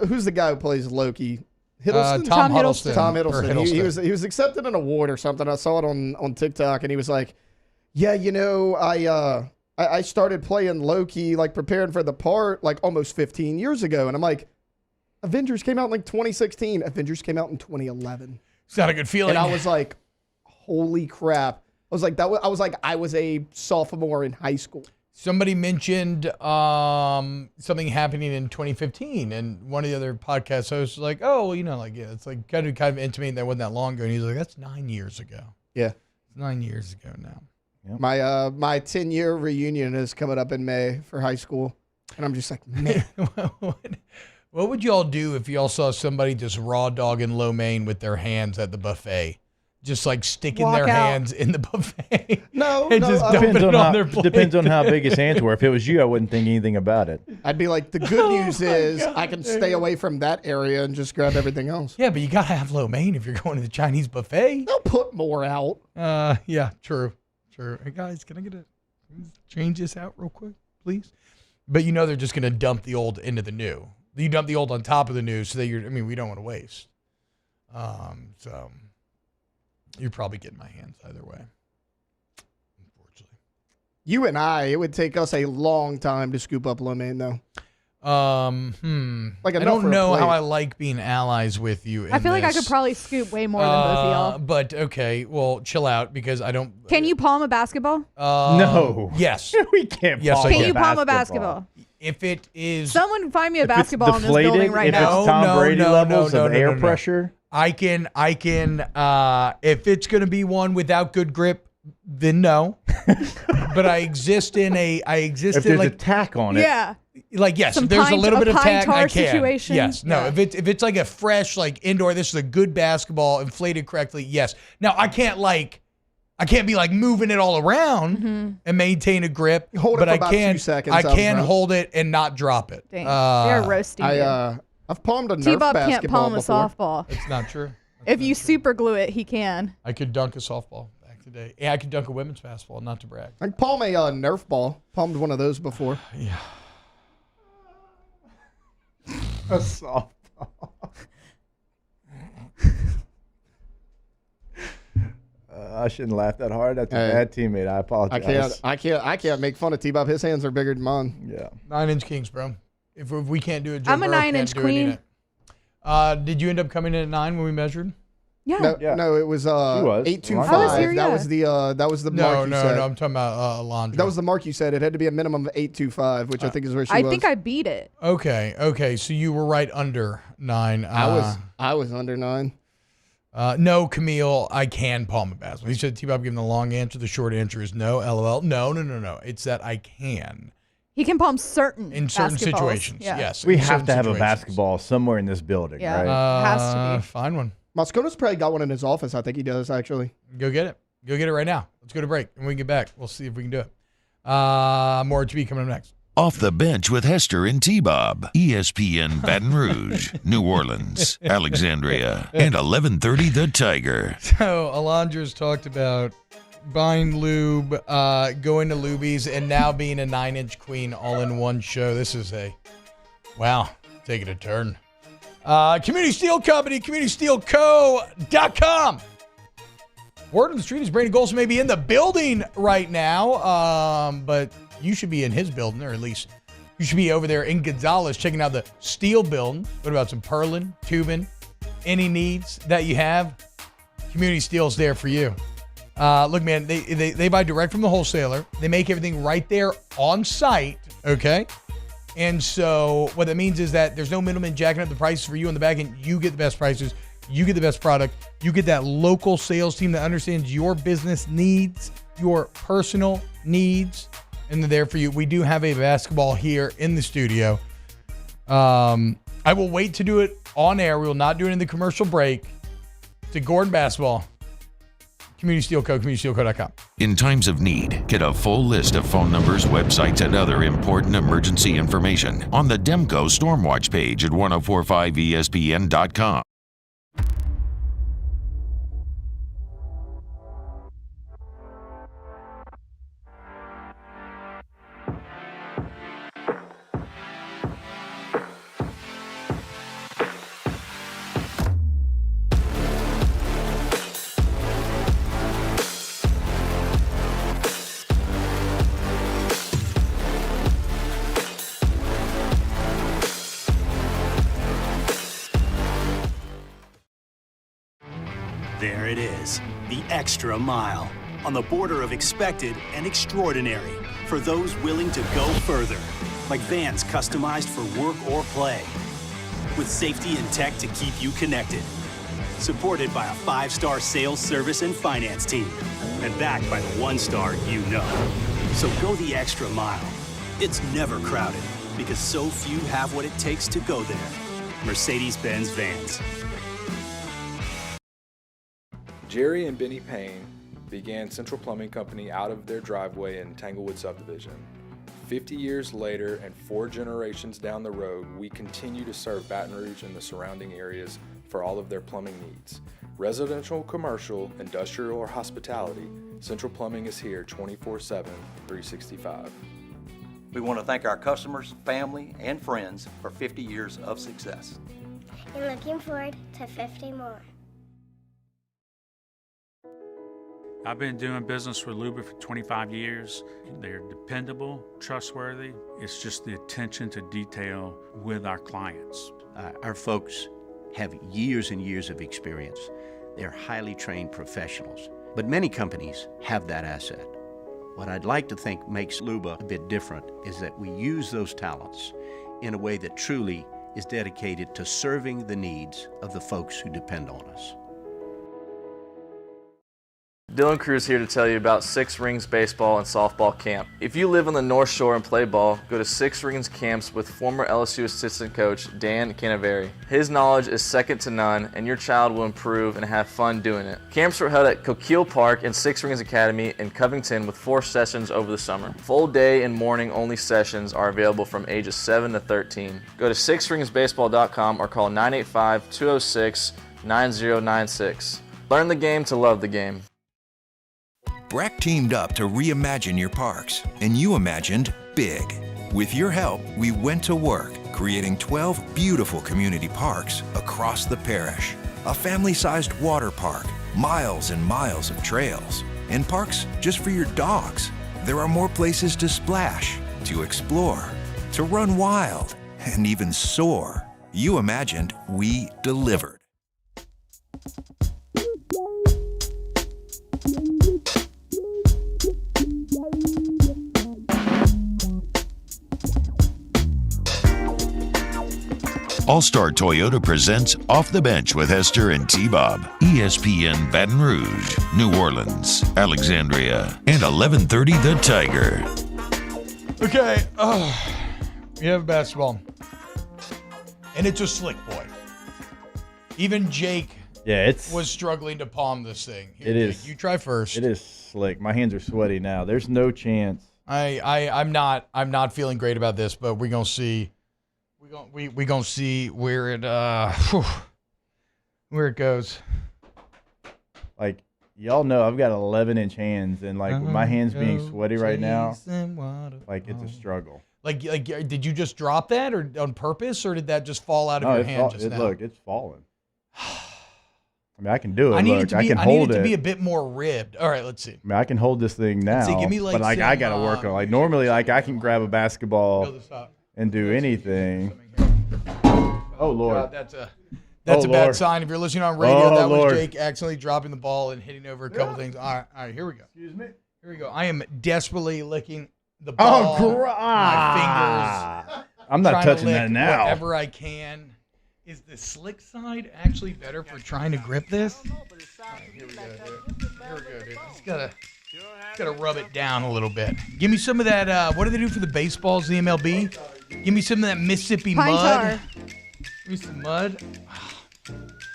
who's the guy who plays Loki? Hiddleston? Tom Hiddleston. Tom Or Hiddleston. He Hiddleston. was accepted an award or something. I saw it on TikTok, and he was like, "Yeah, I started playing Loki, like preparing for the part, like almost 15 years ago." And I'm like, Avengers came out in like 2016. Avengers came out in 2011. It's not a good feeling. And I was like, holy crap. I was like, I was a sophomore in high school. Somebody mentioned something happening in 2015, and one of the other podcast hosts was like, "Oh, well, it's like kind of intimating that wasn't that long ago." And he's like, "That's 9 years ago." Yeah, it's 9 years ago now. Yep. My 10-year reunion is coming up in May for high school, and I'm just like, man. What would y'all do if y'all saw somebody just raw dogging lo mein with their hands at the buffet? Just like sticking their hands in the buffet. No, and just dumping it on their plate. Depends on how big his hands were. If it was you, I wouldn't think anything about it. I'd be like, the good news is I can stay away from that area and just grab everything else. Yeah, but you got to have lo mein if you're going to the Chinese buffet. They'll put more out. Yeah, true. Hey, guys, can I change this out real quick, please? But they're just going to dump the old into the new. You dump the old on top of the new so that we don't want to waste. So you're probably getting my hands either way. Unfortunately. You and it would take us a long time to scoop up lo mein, though. Like I don't know how I like being allies with you. I feel like I could probably scoop way more than both of y'all. But okay, well, chill out because I don't. Can you palm a basketball? No. Yes. We can't. Yes, palm Can you palm a basketball? If it is, someone find me a basketball in this building right now. If it's Tom Brady levels of air pressure, I can. If it's going to be one without good grip, then no. But I exist in if there's a tack on it. Yeah. Like, yes, Some if there's a little bit of tack, I can. Situation. Yes. No, Yeah. if it's like a fresh, like indoor, this is a good basketball, inflated correctly, yes. Now, I can't be like moving it all around and maintain a grip. Hold it but for I about can, 2 seconds. I can hold it and not drop it. Dang, they're roasting you. I've palmed a Nerf T-Bob basketball can't palm before. a softball. It's not true. If you super glue it, he can. I could dunk a softball back today. Yeah, I could dunk a women's basketball, not to brag. I can palm a Nerf ball. Palmed one of those before. Yeah. A softball. I shouldn't laugh that hard. That's a bad teammate. I apologize. I can't make fun of T-Bob. His hands are bigger than mine. Yeah. 9-inch kings, bro. If we can't do it, Joe I'm a Burrow 9-inch can't do queen. It. Did you end up coming in at 9 when we measured? Yeah. No, it was 825. I was here, That was the mark you said. No, I'm talking about Alondra. That was the mark you said. It had to be a minimum of 825, which I think is where she was. I think I beat it. Okay. So you were right under 9. I was under 9. No, Camille, I can palm a basketball. He said T-Bob gave him the long answer. The short answer is no. LOL. No. It's that I can. He can palm certain in certain basketballs. situations. Yeah. Yes. We have to have a basketball somewhere in this building, Yeah. right? Has to be. Find one. Moscona's probably got one in his office. I think he does, actually. Go get it. Go get it right now. Let's go to break. And when we get back, we'll see if we can do it. More to be coming up next. Off the Bench with Hester and T-Bob. ESPN Baton Rouge, New Orleans, Alexandria, and 1130 The Tiger. So Alondra's talked about buying lube, going to Lubies, and now being a 9-inch queen all in one show. This is taking a turn. Community Steel Company, CommunitySteelCo.com. Word on the street is Brandon Golson may be in the building right now, but you should be in his building, or at least you should be over there in Gonzales checking out the steel building. What about some purlin, tubing, any needs that you have? Community Steel's there for you. Look, man, they buy direct from the wholesaler. They make everything right there on site, okay? And so what that means is that there's no middleman jacking up the prices for you on the back end. You get the best prices. You get the best product. You get that local sales team that understands your business needs, your personal needs, and they're there for you. We do have a basketball here in the studio. I will wait to do it on air. We will not do it in the commercial break. It's a Gordon basketball. Community Steel Co., CommunitySteelCo.com. In times of need, get a full list of phone numbers, websites, and other important emergency information on the Demco Stormwatch page at 1045ESPN.com. There it is, the extra mile. on the border of expected and extraordinary for those willing to go further, like vans customized for work or play, with safety and tech to keep you connected. Supported by a 5-star sales, service, and finance team, and backed by the 1-star you know. So go the extra mile. It's never crowded, because so few have what it takes to go there. Mercedes-Benz Vans. Jerry and Benny Payne began Central Plumbing Company out of their driveway in Tanglewood subdivision. 50 years later and 4 generations down the road, we continue to serve Baton Rouge and the surrounding areas for all of their plumbing needs. Residential, commercial, industrial, or hospitality, Central Plumbing is here 24/7, 365. We want to thank our customers, family, and friends for 50 years of success. And looking forward to 50 more. I've been doing business with Luba for 25 years. They're dependable, trustworthy. It's just the attention to detail with our clients. Our folks have years and years of experience. They're highly trained professionals. But many companies have that asset. What I'd like to think makes Luba a bit different is that we use those talents in a way that truly is dedicated to serving the needs of the folks who depend on us. Dylan Cruz here to tell you about Six Rings Baseball and Softball Camp. If you live on the North Shore and play ball, go to Six Rings Camps with former LSU assistant coach Dan Canaveri. His knowledge is second to none, and your child will improve and have fun doing it. Camps were held at Coquille Park and Six Rings Academy in Covington with 4 sessions over the summer. Full day and morning only sessions are available from ages 7 to 13. Go to sixringsbaseball.com or call 985-206-9096. Learn the game to love the game. Breck teamed up to reimagine your parks, and you imagined big. With your help, we went to work, creating 12 beautiful community parks across the parish. A family-sized water park, miles and miles of trails, and parks just for your dogs. There are more places to splash, to explore, to run wild, and even soar. You imagined, we delivered. All-Star Toyota presents Off the Bench with Hester and T-Bob. ESPN Baton Rouge, New Orleans, Alexandria, and 1130 The Tiger. Okay, we have basketball. And it's a slick boy. Even Jake was struggling to palm this thing. Here, it is. Jake, you try first. It is slick. My hands are sweaty now. There's no chance. I'm not feeling great about this, but we're gonna see. We're gonna see where it goes. Like, y'all know I've got 11-inch hands, and like with my hands being sweaty right now, like it's a struggle. Like, did you just drop that or on purpose, or did that just fall out of your hand just now? Look, it's falling. I mean, I can do it. I need it I can hold it to be a bit more ribbed. All right, let's see. I mean, I can hold this thing now, give me but like I gotta work on. Like normally, like I can grab a basketball and do anything. Oh Lord, that's a bad sign. If you're listening on radio, that was Jake accidentally dropping the ball and hitting over a couple things. All right, here we go. Excuse me. Here we go. I am desperately licking the ball. My fingers. I'm not touching that now. Whatever I can. Is the slick side actually better for trying to grip this? Right, here we go, dude. Just gotta rub it down a little bit. Give me some of that. What do they do for the baseballs, the MLB? Give me some of that Mississippi Pine mud. tar. Give me some mud.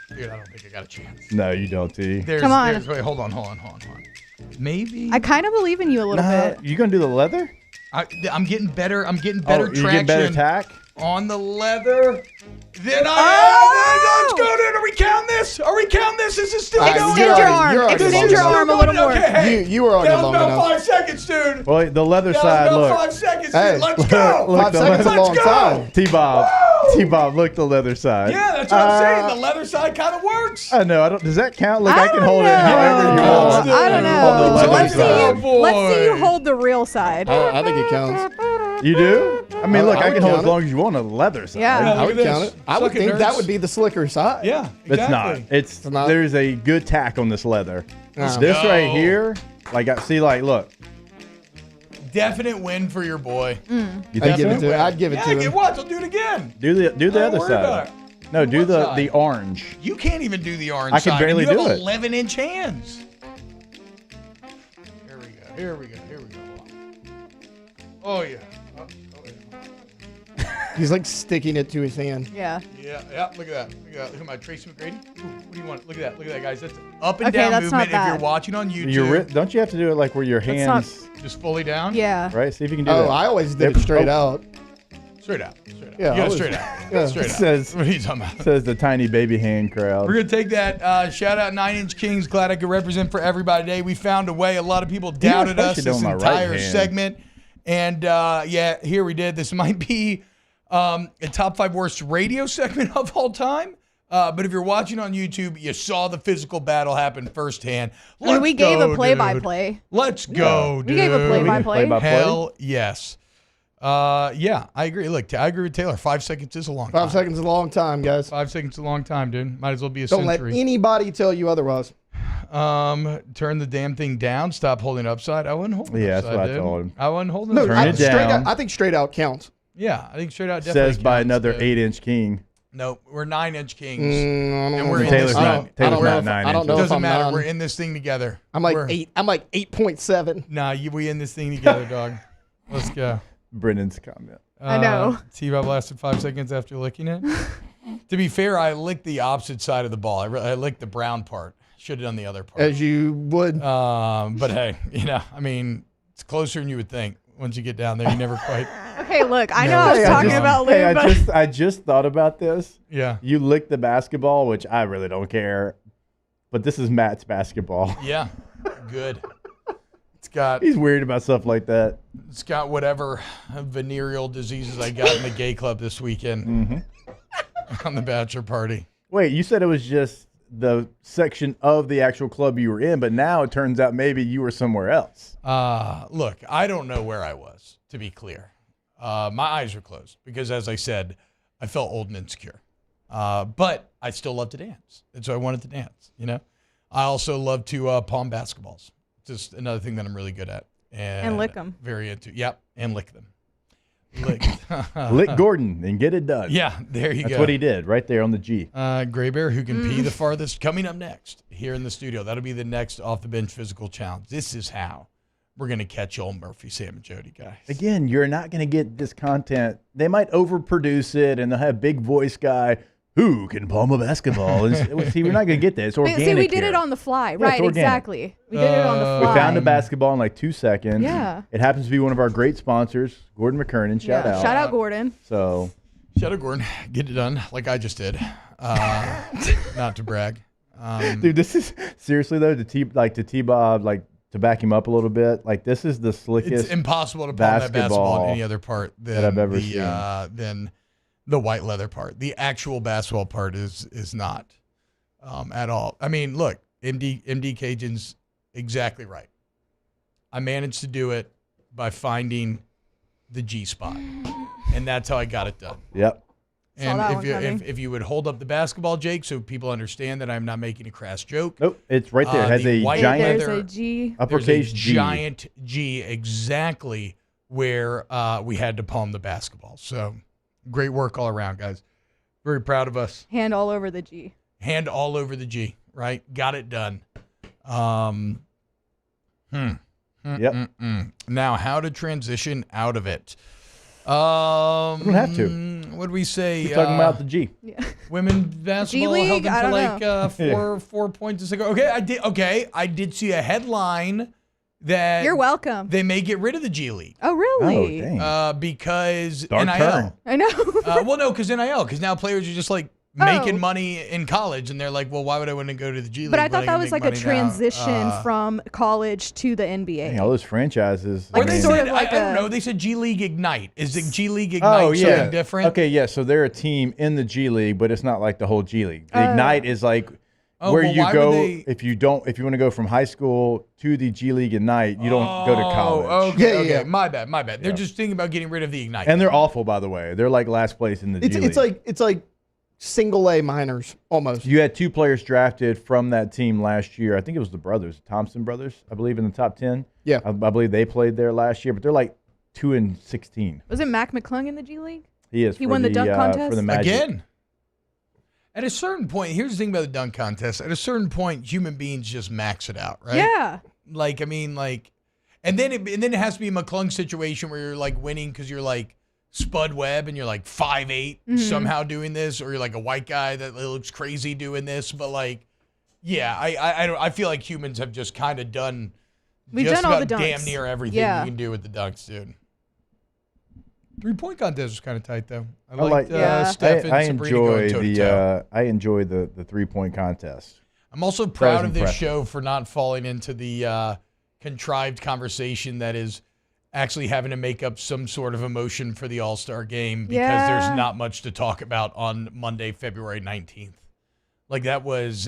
Dude, I don't think I got a chance. No, you don't, T. Come on. Wait, hold on. Maybe. I kind of believe in you a little bit. You gonna do the leather? I'm getting better. I'm getting better traction. You getting better tack? On the leather. Then let's go, dude. Are we counting this? Is this still going? Extend your arm. Extend your arm a little more. Okay, you were on your long enough. 5 seconds, dude. Well, the leather side, look. 5 seconds, Hey, dude. Let's go. Look, 5 seconds is a long time. T-Bob, look the leather side. Yeah, that's what I'm saying. The leather side kind of works. I know. Does that count? Look, I can hold it however you want. I don't know. On the leather Let's side. see you hold the real side. I think it counts. You do? I mean, look, I can hold count as it. long as you want on the leather side. Yeah. I would count it. I would Suck it, think that nerds. would be the slicker side. Yeah, It's not. exactly. It's not. There's a good tack on this leather. Let's This go. right here, like I see, like look. Definite win for your boy. You I'd think give it so? to. I'd give it Yeah, to get him. what? I'll do it again. Do the Don't other worry about side. it. No, do What the side? orange. You can't even do the orange I can side. barely you do have it. 11-inch hands. Here we go. Oh, yeah. He's like sticking it to his hand. Yeah. Yeah, look at that. Look at my Tracy McGrady. Ooh, what do you want? Look at that, guys. That's up and Okay, down that's movement not if you're bad. watching on YouTube. Don't you have to do it like where your That's not- hands, Just fully down? Yeah. right? See if you can do Oh, that. I always did it straight out. Straight out. Yeah, You got I it was- straight out. yeah. Straight It out. says, What are you talking about? says the tiny baby hand crowd. We're going to take that. Shout out 9-Inch Kings. Glad I could represent for everybody today. We found a way. A lot of people doubted us actually this doing my right entire hand. segment. And, yeah, here we did. This might be a top 5 worst radio segment of all time. But if you're watching on YouTube, you saw the physical battle happen firsthand. I mean, we gave a play-by-play. Let's go, We dude. gave a play-by-play. Hell yes. Yeah, I agree. Look, I agree with Taylor. 5 seconds is a long time. 5 seconds is a long time, guys. 5 seconds is a long time, dude. Might as well be a Don't century. let anybody tell you otherwise. Turn the damn thing down. Stop holding it upside. I wouldn't hold it Yeah, that's upside, what I dude. told him. I wasn't holding No, it Turn upside. it straight down. out. I think straight out counts. Yeah, I think straight out definitely Says by counts, another dude. 8-inch king. No, we're 9-inch kings. I don't And know. we're in Taylor's this not- thing. Taylor's not if- 9 I don't know It if doesn't I'm matter. 9. We're in this thing together. I'm like We're- 8. I'm like 8.7. Nah, we in this thing together, dog. Let's go. Brennan's comment. I know. T-Bob lasted 5 seconds after licking it. To be fair, I licked the opposite side of the ball. I licked the brown part. Should have done the other part. As you would. But hey, I mean, it's closer than you would think. Once you get down there, you never quite. Okay, look, I know I was talking about Lou, Hey, but I just thought about this. Yeah. You licked the basketball, which I really don't care. But this is Matt's basketball. Yeah, good. He's weird about stuff like that. It's got whatever venereal diseases I got in the gay club this weekend on the bachelor party. Wait, you said it was just the section of the actual club you were in, but now it turns out maybe you were somewhere else. Look, I don't know where I was, to be clear. My eyes were closed because, as I said, I felt old and insecure. But I still love to dance, and so I wanted to dance, I also love to palm basketballs. Just another thing that I'm really good at. And lick 'em. Very into. Yep, and lick them. Lick Gordon and get it done. Yeah, there you go. That's what he did right there on the G. Gray Bear, who can pee the farthest, coming up next here in the studio. That'll be the next off the bench physical challenge. This is how we're going to catch old Murphy, Sam, and Jody, guys. Again, you're not going to get this content. They might overproduce it and they'll have big voice guy who can palm a basketball. And see, we're not going to get that. It's organic. see, we did here. it on the fly. Yeah, it's Right, organic. exactly. We did it on the fly. We found a basketball in like 2 seconds. Yeah. It happens to be one of our great sponsors, Gordon McKernan. Shout out. Shout out, Gordon. So, shout out, Gordon. Get it done like I just did. Not to brag. Dude, this is seriously though to T-Bob, like to back him up a little bit. Like this is the slickest. It's impossible to palm that basketball in any other part than that I've ever seen. Than the white leather part. The actual basketball part is not at all. I mean, look, MD Cajun's exactly right. I managed to do it by finding the G spot, and that's how I got it done. Yep. And if you would hold up the basketball, Jake, so people understand that I'm not making a crass joke. Nope, it's right there. It has a giant There's a G. uppercase G. Giant G, exactly where we had to palm the basketball. So great work all around, guys. Very proud of us. Hand all over the G. Hand all over the G, right? Got it done. Yep. Now, how to transition out of it? We don't have to. What did we say? We're talking about the G. Yeah. Women basketball held G-League? them I to don't like 4 points ago. I did see a headline that You're welcome. they may get rid of the G League. Oh, really? Oh, dang. Because Dark NIL. turn. I know. Well, no, because NIL. Because now players are just like making money in college, and they're like, well, why would I want to go to the G League? But I when thought that can was make like a money now? transition from college to the NBA. Dang, all those franchises. Or Like they sort said, of like I don't a- know. They said G League Ignite. Is the G League Ignite something different? Okay, yeah. So they're a team in the G League, but it's not like the whole G League. The Ignite is like where you go if you want to go from high school to the G League Ignite, you don't go to college. Okay. My bad. They're just thinking about getting rid of the Ignite. And they're awful, by the way. They're like last place in the G League. It's like single A minors almost. You had 2 players drafted from that team last year. I think it was the brothers, Thompson brothers, I believe, in the top 10. Yeah. I believe they played there last year, but they're like 2-16. Was it Mac McClung in the G League? He is. He won the dunk contest? For the Magic. Again. At a certain point, here's the thing about the dunk contest. At a certain point, human beings just max it out, right? Yeah. And then it has to be a McClung situation where you're like winning because you're like Spud Webb and you're like 5'8" somehow doing this, or you're like a white guy that looks crazy doing this. But I feel like humans have just kind of done. We've just done all about the dunks. damn near everything you can do with the dunks, dude. 3-point contest was kind of tight, though. I liked Steph and Sabrina going toe-to-toe. I enjoy the 3-point contest. I'm also proud of this show for not falling into the contrived conversation that is actually having to make up some sort of emotion for the All-Star game because there's not much to talk about on Monday, February 19th. Like, that was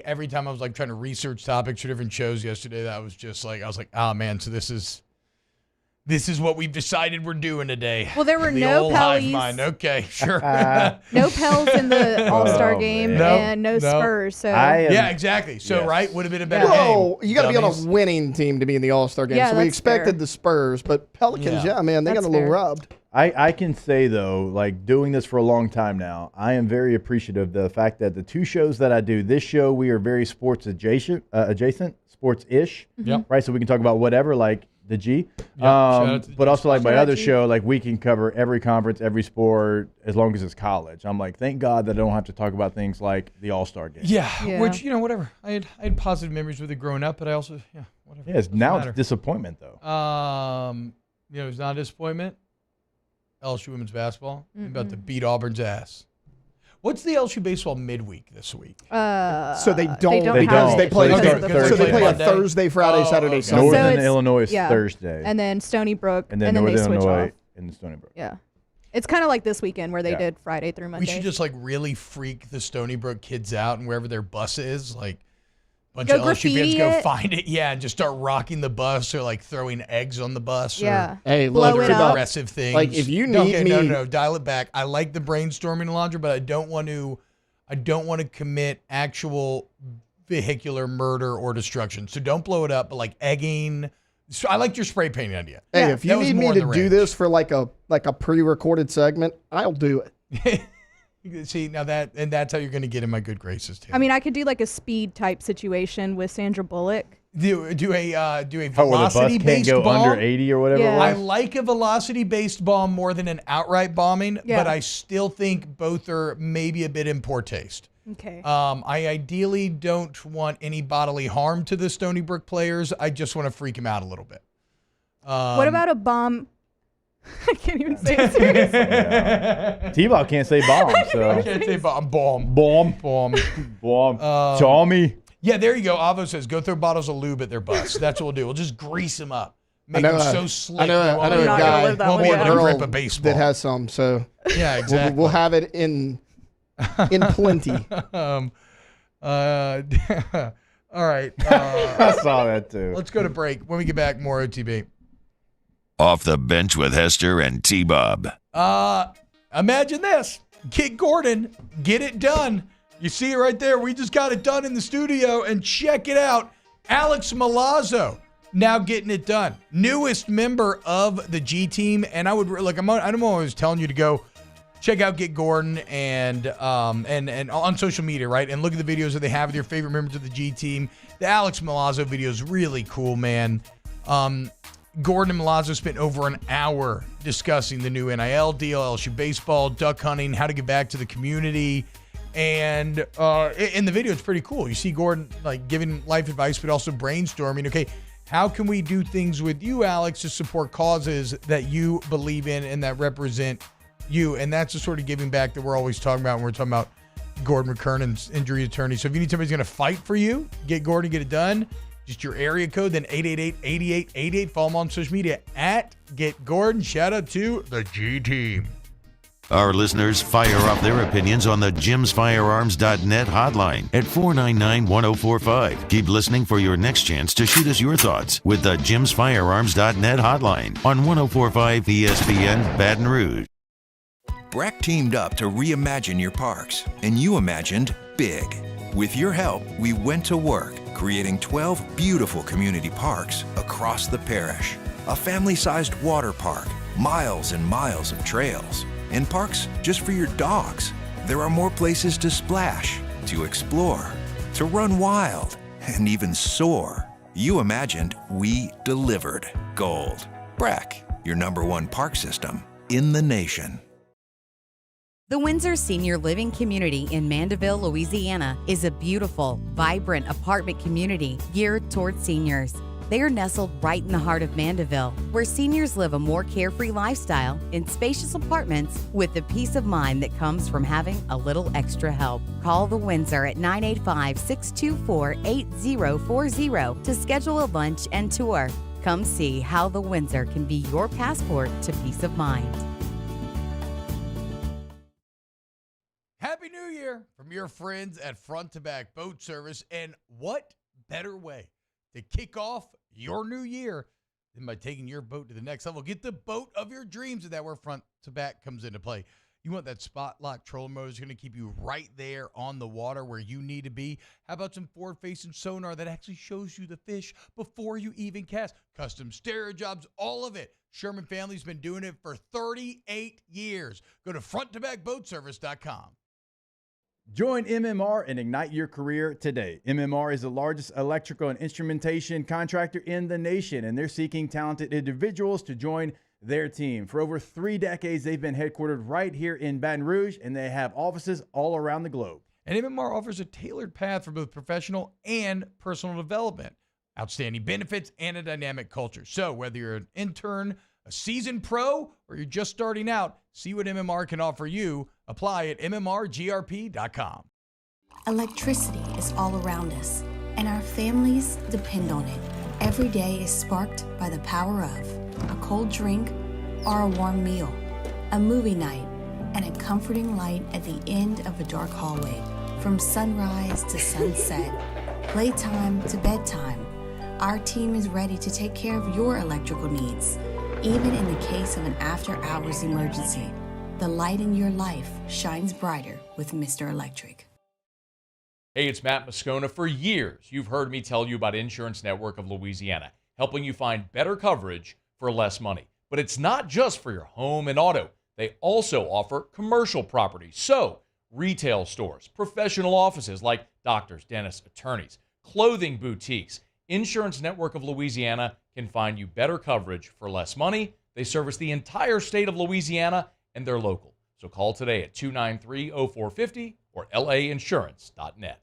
every time I was like trying to research topics for different shows yesterday, that was just like, I was like, oh man, so this is what we've decided we're doing today. Well, there were the no old hive Pellies. mind. Okay, sure. No Pels in the All-Star game and no Spurs. So yeah, exactly. So would have been a better game. You got to be on a winning team to be in the All-Star game. Yeah, so we that's expected fair. the Spurs, but Pelicans, they That's got a little fair. rubbed. I can say, though, like doing this for a long time now, I am very appreciative of the fact that the 2 shows that I do, this show, we are very sports adjacent, sports-ish, right? So we can talk about whatever, like the G. But also, like my other show, like we can cover every conference, every sport, as long as it's college. I'm like, thank God that I don't have to talk about things like the All-Star game. Yeah, which, whatever. I had positive memories with it growing up, but I also, whatever. Yeah, now it's disappointment, though. It's not a disappointment. LSU women's basketball about to beat Auburn's ass. What's the LSU baseball midweek this week? So they don't They because don't. they play. Because So they play a Monday? Thursday, Friday, Saturday, Sunday. Northern it's- Illinois is yeah. Thursday. and then Stony Brook, and then they Northern switch Illinois off. and Stony Brook. Yeah. It's kind of like this weekend where they Yeah. did Friday through Monday. We should just like really freak the Stony Brook kids out and wherever their bus is, like a bunch Go of LSU fans graffiti go it. find it, and just start rocking the bus or like throwing eggs on the bus. Yeah. Hey, Blow look, it up. Aggressive things. Like, if you need no, dial it back. I like the brainstorming, Alondra, but I don't want to commit actual vehicular murder or destruction. So don't blow it up, but like egging. So I liked your spray painting idea. Hey, if you That was need me more in to the do range. this for like a pre-recorded segment, I'll do it. See, now that's how you're going to get in my good graces, too. I mean, I could do like a speed type situation with Sandra Bullock. Do a Oh, where the bus velocity can't based go bomb. under 80 or whatever. Yeah. it I was. like a velocity based bomb more than an outright bombing, Yeah. but I still think both are maybe a bit in poor taste. Okay. I ideally don't want any bodily harm to the Stony Brook players. I just want to freak them out a little bit. What about a bomb? I can't even say it seriously. T-Ball can't say bomb, so. I can't say bomb. Bomb. Bomb. Bomb. Tommy. Yeah, there you go. Avo says, go throw bottles of lube at their bus. That's what we'll do. We'll just grease them up. Make them so slick. I know they a won't be guy, able to- won't be able to girl grip a baseball. that has some. So Yeah, exactly. we'll have it in plenty. All right. I saw that too. Let's go to break. When we get back, more OTB. Off the bench with Hester and T-Bob. Imagine this. Kit Gordon, get it done. You see it right there. We just got it done in the studio, and check it out. Alex Milazzo now getting it done. Newest member of the G team, and I would like. I'm always telling you to go check out Get Gordon and on social media, right? And look at the videos that they have with your favorite members of the G team. The Alex Milazzo video is really cool, man. Gordon and Milazzo spent over an hour discussing the new NIL deal, LSU baseball, duck hunting, how to get back to the community. And in the video, it's pretty cool. You see Gordon like giving life advice, but also brainstorming. Okay, how can we do things with you, Alex, to support causes that you believe in and that represent you? And that's the sort of giving back that we're always talking about when we're talking about Gordon McKernan's injury attorney. So if you need somebody who's going to fight for you, get Gordon, get it done. Just your area code, then 888-8888. Follow him on social media at Get Gordon. Shout out to the G team. Our listeners fire off their opinions on the jimsfirearms.net hotline at 499-1045. Keep listening for your next chance to shoot us your thoughts with the jimsfirearms.net hotline on 1045 ESPN Baton Rouge. Brack teamed up to reimagine your parks, and you imagined big. With your help, we went to work, creating 12 beautiful community parks across the parish. A family-sized water park, miles and miles of trails, and parks just for your dogs. There are more places to splash, to explore, to run wild, and even soar. You imagined, we delivered gold. Brack, your #1 park system in the nation. The Windsor Senior Living Community in Mandeville, Louisiana is a beautiful, vibrant apartment community geared towards seniors. They are nestled right in the heart of Mandeville, where seniors live a more carefree lifestyle in spacious apartments with the peace of mind that comes from having a little extra help. Call the Windsor at 985-624-8040 to schedule a lunch and tour. Come see how the Windsor can be your passport to peace of mind. Happy New Year from your friends at Front to Back Boat Service. And what better way to kick off your new year than by taking your boat to the next level? Get the boat of your dreams, and that's where Front to Back comes into play. You want that spot lock trolling motor that's going to keep you right there on the water where you need to be. How about some forward-facing sonar that actually shows you the fish before you even cast? Custom stereo jobs, all of it. Sherman family's been doing it for 38 years. Go to fronttobackboatservice.com. Join MMR and ignite your career today. MMR is the largest electrical and instrumentation contractor in the nation, and they're seeking talented individuals to join their team. For over 3 decades, they've been headquartered right here in Baton Rouge, and they have offices all around the globe. And MMR offers a tailored path for both professional and personal development, outstanding benefits, and a dynamic culture. So whether you're an intern, a seasoned pro, or you're just starting out, see what MMR can offer you. Apply at mmrgrp.com. Electricity is all around us, and our families depend on it. Every day is sparked by the power of a cold drink or a warm meal, a movie night, and a comforting light at the end of a dark hallway. From sunrise to sunset, playtime to bedtime, our team is ready to take care of your electrical needs. Even in the case of an after-hours emergency, the light in your life shines brighter with Mr. Electric. Hey, it's Matt Moscona. For years, you've heard me tell you about Insurance Network of Louisiana, helping you find better coverage for less money. But it's not just for your home and auto. They also offer commercial property. So, retail stores, professional offices like doctors, dentists, attorneys, clothing boutiques. Insurance Network of Louisiana can find you better coverage for less money. They service the entire state of Louisiana, and they're local. So call today at 293-0450 or lainsurance.net.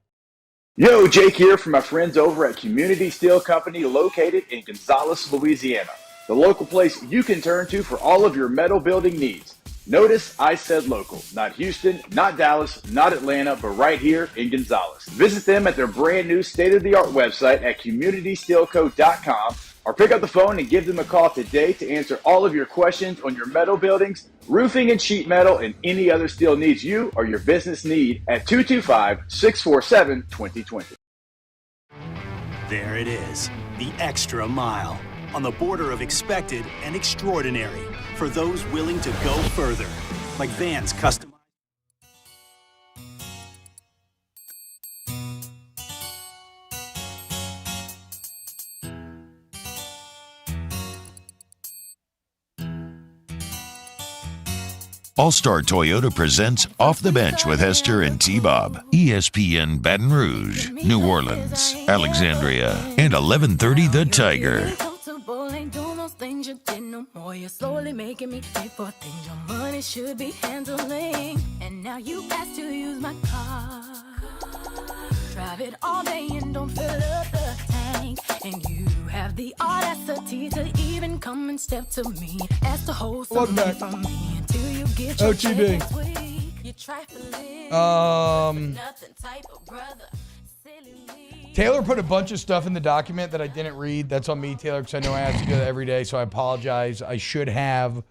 Yo, Jake here from my friends over at Community Steel Company located in Gonzales, Louisiana. The local place you can turn to for all of your metal building needs. Notice I said local, not Houston, not Dallas, not Atlanta, but right here in Gonzales. Visit them at their brand new state-of-the-art website at communitysteelco.com or pick up the phone and give them a call today to answer all of your questions on your metal buildings, roofing and sheet metal, and any other steel needs you or your business need at 225-647-2020. There it is, the extra mile, on the border of expected and extraordinary, for those willing to go further, like Vans custom. All-Star Toyota presents Off the Bench with Hester and T-Bob. ESPN Baton Rouge, New Orleans, Alexandria, and 1130 The Tiger. You're slowly making me pay for things your money should be handling. And now you ask to use my car. Drive it all day and don't fill up the tank. And you have the audacity to even come and step to me. Ask to hold something from me until you get your check next week. You trifling, nothing type of brother. Taylor put a bunch of stuff in the document that I didn't read. That's on me, Taylor, because I know I have to do that every day, so I apologize. I should have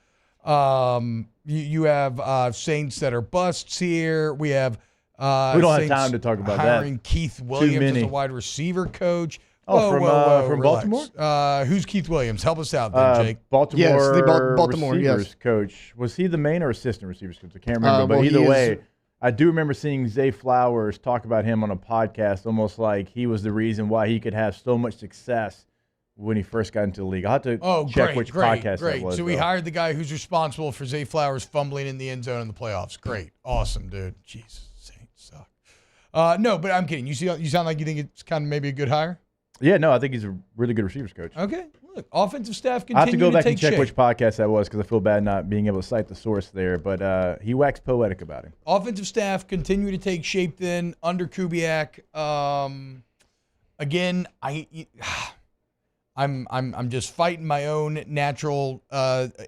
You have Saints that are busts here. We have we don't Saints have time to talk about hiring that. Keith Williams as a wide receiver coach. Oh, from relax. Baltimore? Who's Keith Williams? Help us out then, Jake. Baltimore, Yes, the Baltimore, receivers yes. coach. Was he the main or assistant receivers coach? I can't remember. But well, either he way, is- I do remember seeing Zay Flowers talk about him on a podcast, almost like he was the reason why he could have so much success when he first got into the league. I'll have to check which podcast that was. So we though. hired the guy who's responsible for Zay Flowers fumbling in the end zone in the playoffs. Great. Awesome, dude. Jesus, Saints suck. No, but I'm kidding. You sound like you think it's kind of maybe a good hire? Yeah, no, I think he's a really good receivers coach. Okay. Look, offensive staff continue I have to go back take and check shape. which podcast that was because I feel bad not being able to cite the source there. But he waxed poetic about him. Offensive staff continue to take shape then under Kubiak. Again, I'm just fighting my own natural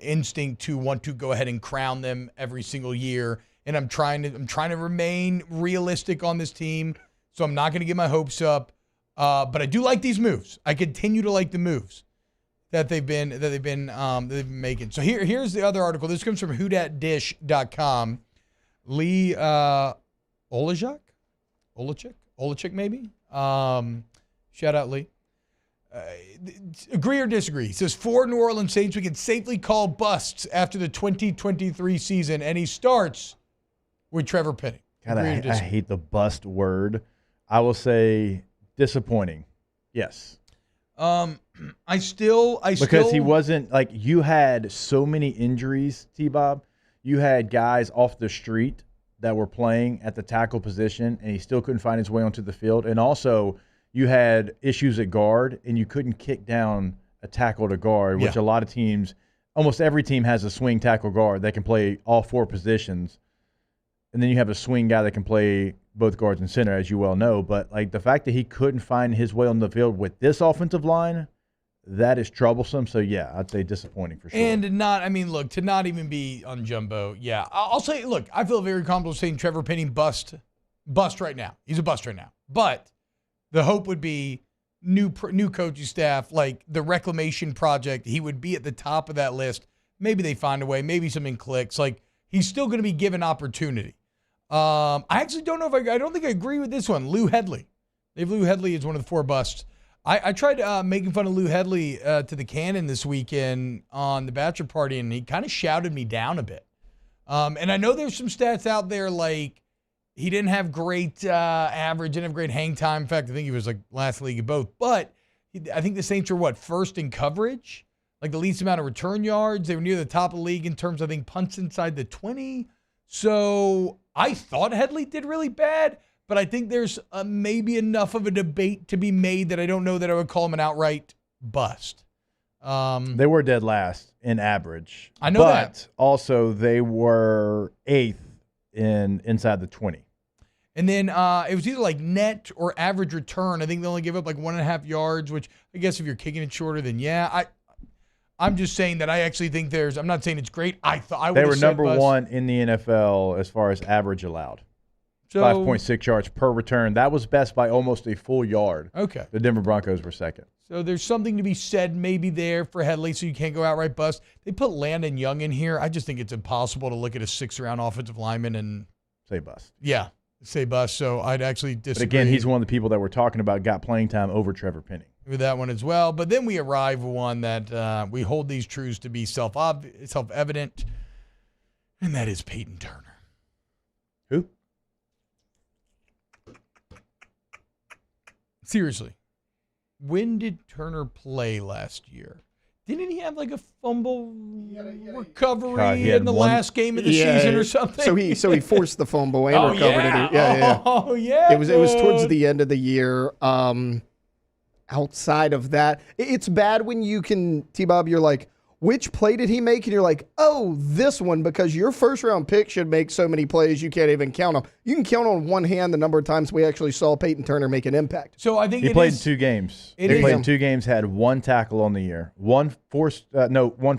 instinct to want to go ahead and crown them every single year, and I'm trying to remain realistic on this team. So I'm not going to get my hopes up, but I do like these moves. I continue to like the moves that they've been making. So here's the other article. This comes from whodatdish.com. Lee Olechek maybe. Shout out Lee. Agree or disagree? He says 4 New Orleans Saints we can safely call busts after the 2023 season, and he starts with Trevor Penning. God, I hate the bust word. I will say disappointing. Yes. I still because he wasn't like you had so many injuries, T-Bob. You had guys off the street that were playing at the tackle position, and he still couldn't find his way onto the field. And also, you had issues at guard, and you couldn't kick down a tackle to guard, which a lot of teams, almost every team has a swing tackle guard that can play all 4 positions. And then you have a swing guy that can play both guards and center, as you well know. But like the fact that he couldn't find his way on the field with this offensive line, that is troublesome. So, yeah, I'd say disappointing for sure. And to not even be on Jumbo, yeah. I'll say, look, I feel very comfortable saying Trevor Penning bust right now. He's a bust right now. But the hope would be new coaching staff, like the reclamation project, he would be at the top of that list. Maybe they find a way. Maybe something clicks. Like, he's still going to be given opportunity. I actually don't know if I don't think I agree with this one. Lou Hedley. Lou Hedley is one of the 4 busts. I tried making fun of Lou Hedley to the Cannon this weekend on the bachelor party, and he kind of shouted me down a bit. And I know there's some stats out there like he didn't have great average, didn't have great hang time. In fact, I think he was like last league in both. But I think the Saints are first in coverage, like the least amount of return yards. They were near the top of the league in terms of, I think, punts inside the 20. So I thought Hedley did really bad, but I think there's maybe enough of a debate to be made that I don't know that I would call him an outright bust. They were dead last in average. I know but that. Also, they were 8th inside the 20. And then it was either like net or average return. I think they only gave up like 1.5 yards, which I guess if you're kicking it shorter, then yeah. I'm just saying that I actually think I'm not saying it's great. I thought I would. They were number 1 in the NFL as far as average allowed. So, 5.6 yards per return. That was best by almost a full yard. Okay. The Denver Broncos were 2nd. So there's something to be said maybe there for Hedley, so you can't go outright bust. They put Landon Young in here. I just think it's impossible to look at a 6th-round offensive lineman and say bust. Yeah, say bust. So I'd actually disagree. But again, he's one of the people that we're talking about got playing time over Trevor Penning. With that one as well. But then we arrive at one that we hold these truths to be self-evident, and that is Peyton Turner. Who? Seriously. When did Turner play last year? Didn't he have like a fumble recovery in the last game of the season or something? So he forced the fumble and recovered it. Yeah. Oh yeah. It was towards the end of the year. Outside of that, it's bad when you can, T-Bob, you're like, which play did he make? And you're like, oh, this one, because your first-round pick should make so many plays you can't even count them. You can count on one hand the number of times we actually saw Peyton Turner make an impact. So I think he played in 2 games. He played in 2 games, had 1 tackle on the year, 1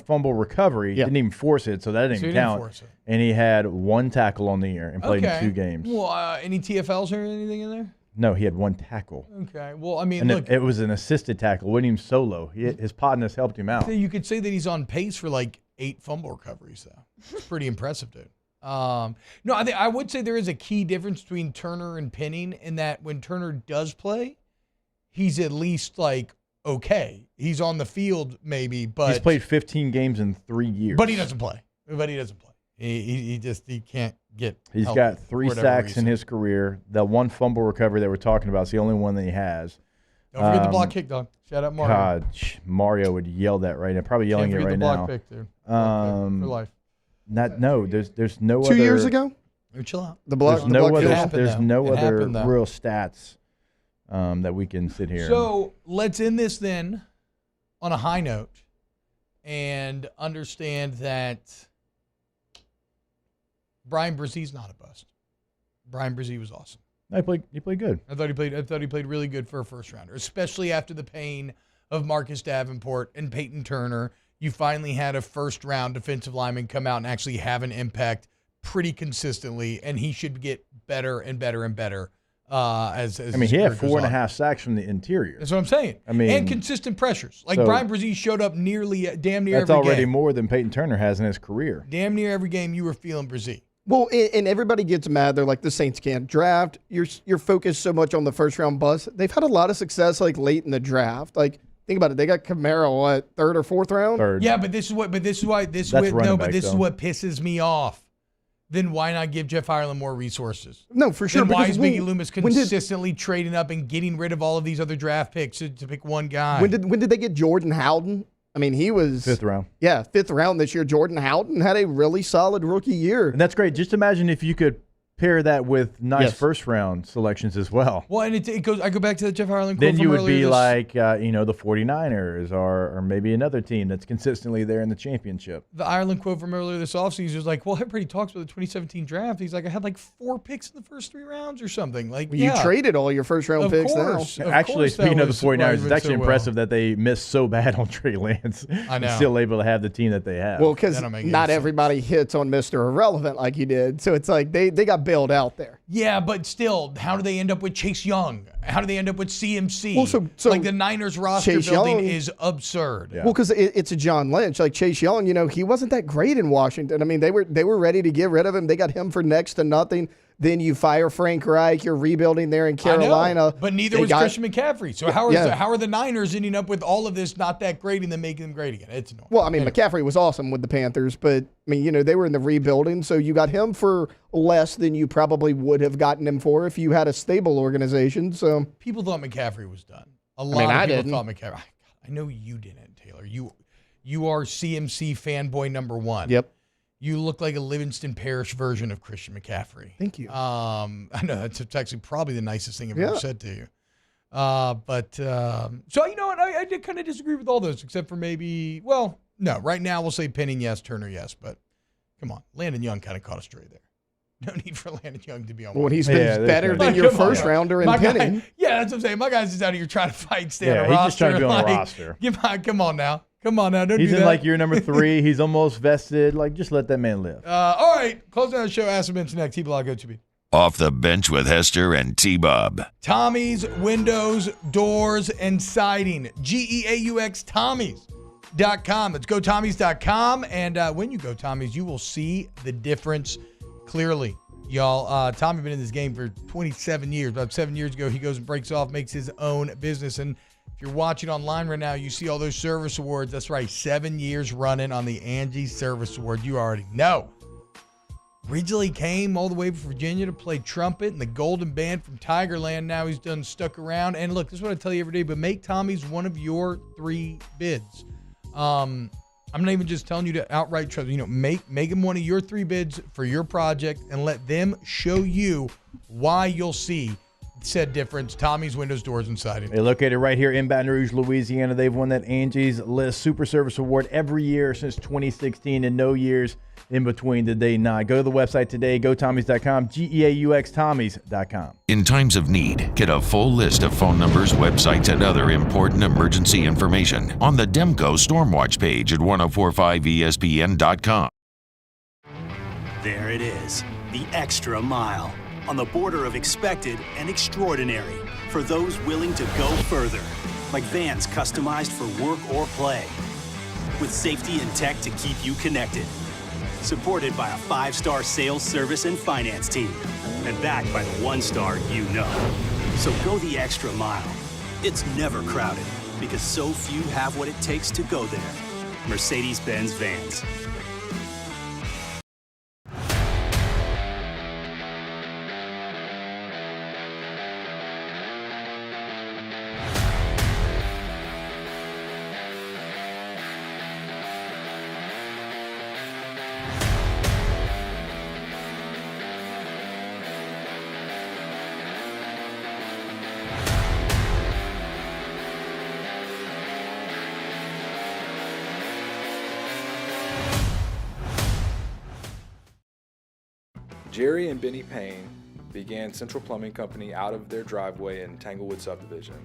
fumble recovery. Didn't even force it, so that didn't count. And he had 1 tackle on the year and played in 2 games. Well, any TFLs or anything in there? No, he had 1 tackle. Okay. Well, I mean, and look. It was an assisted tackle. It wasn't even solo. His partners helped him out. You could say that he's on pace for like 8 fumble recoveries, though. It's pretty impressive, dude. No, I would say there is a key difference between Turner and Penning in that when Turner does play, he's at least like okay. He's on the field maybe, but he's played 15 games in 3 years. But he doesn't play. He can't get. He's got 3 sacks in his career. The 1 fumble recovery that we're talking about is the only one that he has. Don't forget the block kick, dog. Shout out Mario. God, Mario would yell that right now. Probably yelling it right now. Can't forget the block pick, dude. For life. There's no 2 other. years ago? Chill out. There's no other real stats that we can sit here. So let's end this then on a high note and understand that Brian Brzez's not a bust. Brian Brzez was awesome. He played good. I thought he played really good for a first rounder, especially after the pain of Marcus Davenport and Peyton Turner. You finally had a first-round defensive lineman come out and actually have an impact pretty consistently, and he should get better and better and better as he had 4.5 sacks from the interior. That's what I'm saying. And consistent pressures. Like Brian Brzez showed up damn near every game. That's already more than Peyton Turner has in his career. Damn near every game you were feeling Brzez. Well, and everybody gets mad. They're like, the Saints can't draft. You're focused so much on the first-round bust. They've had a lot of success like late in the draft. Like, think about it. They got Kamara, third or fourth round? Third. Yeah, but this is what pisses me off. Then why not give Jeff Ireland more resources? No, for sure. Then why is Mickey Loomis consistently trading up and getting rid of all of these other draft picks to pick one guy? When did they get Jordan Howden? I mean, he was 5th round. Yeah, 5th round this year. Jordan Howden had a really solid rookie year. And that's great. Just imagine if you could pair that with nice first-round selections as well. Well, and it goes. I go back to the Jeff Ireland quote then from you would earlier be like, the 49ers or maybe another team that's consistently there in the championship. The Ireland quote from earlier this offseason was like, well, everybody talks about the 2017 draft. He's like, I had like 4 picks in the first 3 rounds or something. Like, you traded all your first-round picks now. Actually, speaking of the 49ers, it's actually impressive that they missed so bad on Trey Lance. I know. And still able to have the team that they have. Well, because not everybody hits on Mr. Irrelevant like you did. So it's like they got bailed out there. Yeah, but still, how do they end up with Chase Young? How do they end up with CMC? Well, so like the Niners roster Chase building Young is absurd. Yeah. Well, because it's a John Lynch. Like Chase Young, he wasn't that great in Washington. I mean, they were ready to get rid of him. They got him for next to nothing. Then you fire Frank Reich. You're rebuilding there in Carolina. I know, but neither was Christian McCaffrey. So how are the Niners ending up with all of this not that great and then making them great again? It's annoying. Well, I mean, McCaffrey was awesome with the Panthers, but I mean, they were in the rebuilding, so you got him for less than you probably would have gotten him for if you had a stable organization. So people thought McCaffrey was done. A lot of people thought McCaffrey. I know you didn't, Taylor. You are CMC fanboy number 1. Yep. You look like a Livingston Parish version of Christian McCaffrey. Thank you. I know that's actually probably the nicest thing I've ever said to you. So you know what? I did kind of disagree with all those, except for maybe. Well, no. Right now we'll say Penning yes, Turner yes, but come on, Landon Young kind of caught a stray there. No need for Landon Young to be on. Well, he's been better than your first rounder in Penning. Yeah, that's what I'm saying. My guy's just out here trying to fight, stay on a he's roster. Just trying to be on a roster. Come on now. Don't do that. He's in like year number 3. He's almost vested. Like, just let that man live. All right. Closing out the show. Ask the bench next. T-Blog, go to me. Off the bench with Hester and T-Bob. Tommy's Windows, Doors, and Siding. GEAUX Tommy's.com. Let's go Tommy's.com. And when you go Tommy's, you will see the difference clearly. Y'all, Tommy been in this game for 27 years. About 7 years ago, he goes and breaks off, makes his own business. And if you're watching online right now, you see all those service awards. That's right, 7 years running on the Angie Service Award. You already know. Originally came all the way from Virginia to play trumpet in the Golden Band from Tigerland. Now he's done stuck around. And look, this is what I tell you every day, but make Tommy's one of your 3 bids. I'm not even just telling you to outright trust. Make him one of your 3 bids for your project and let them show you why you'll see said difference. Tommy's Windows, Doors, and Siding. They're located right here in Baton Rouge, Louisiana. They've won that Angie's List Super Service Award every year since 2016, and no years in between did they not. Go to the website today, gotommys.com, GEAUXtommys.com. In times of need, get a full list of phone numbers, websites, and other important emergency information on the Demco Stormwatch page at 1045ESPN.com. There it is, the extra mile. On the border of expected and extraordinary for those willing to go further. Like vans customized for work or play. with safety and tech to keep you connected. Supported by a 5-star sales, service, and finance team. And backed by the 1-star you know. So go the extra mile. It's never crowded because so few have what it takes to go there. Mercedes-Benz Vans. Jerry and Benny Payne began Central Plumbing Company out of their driveway in Tanglewood subdivision.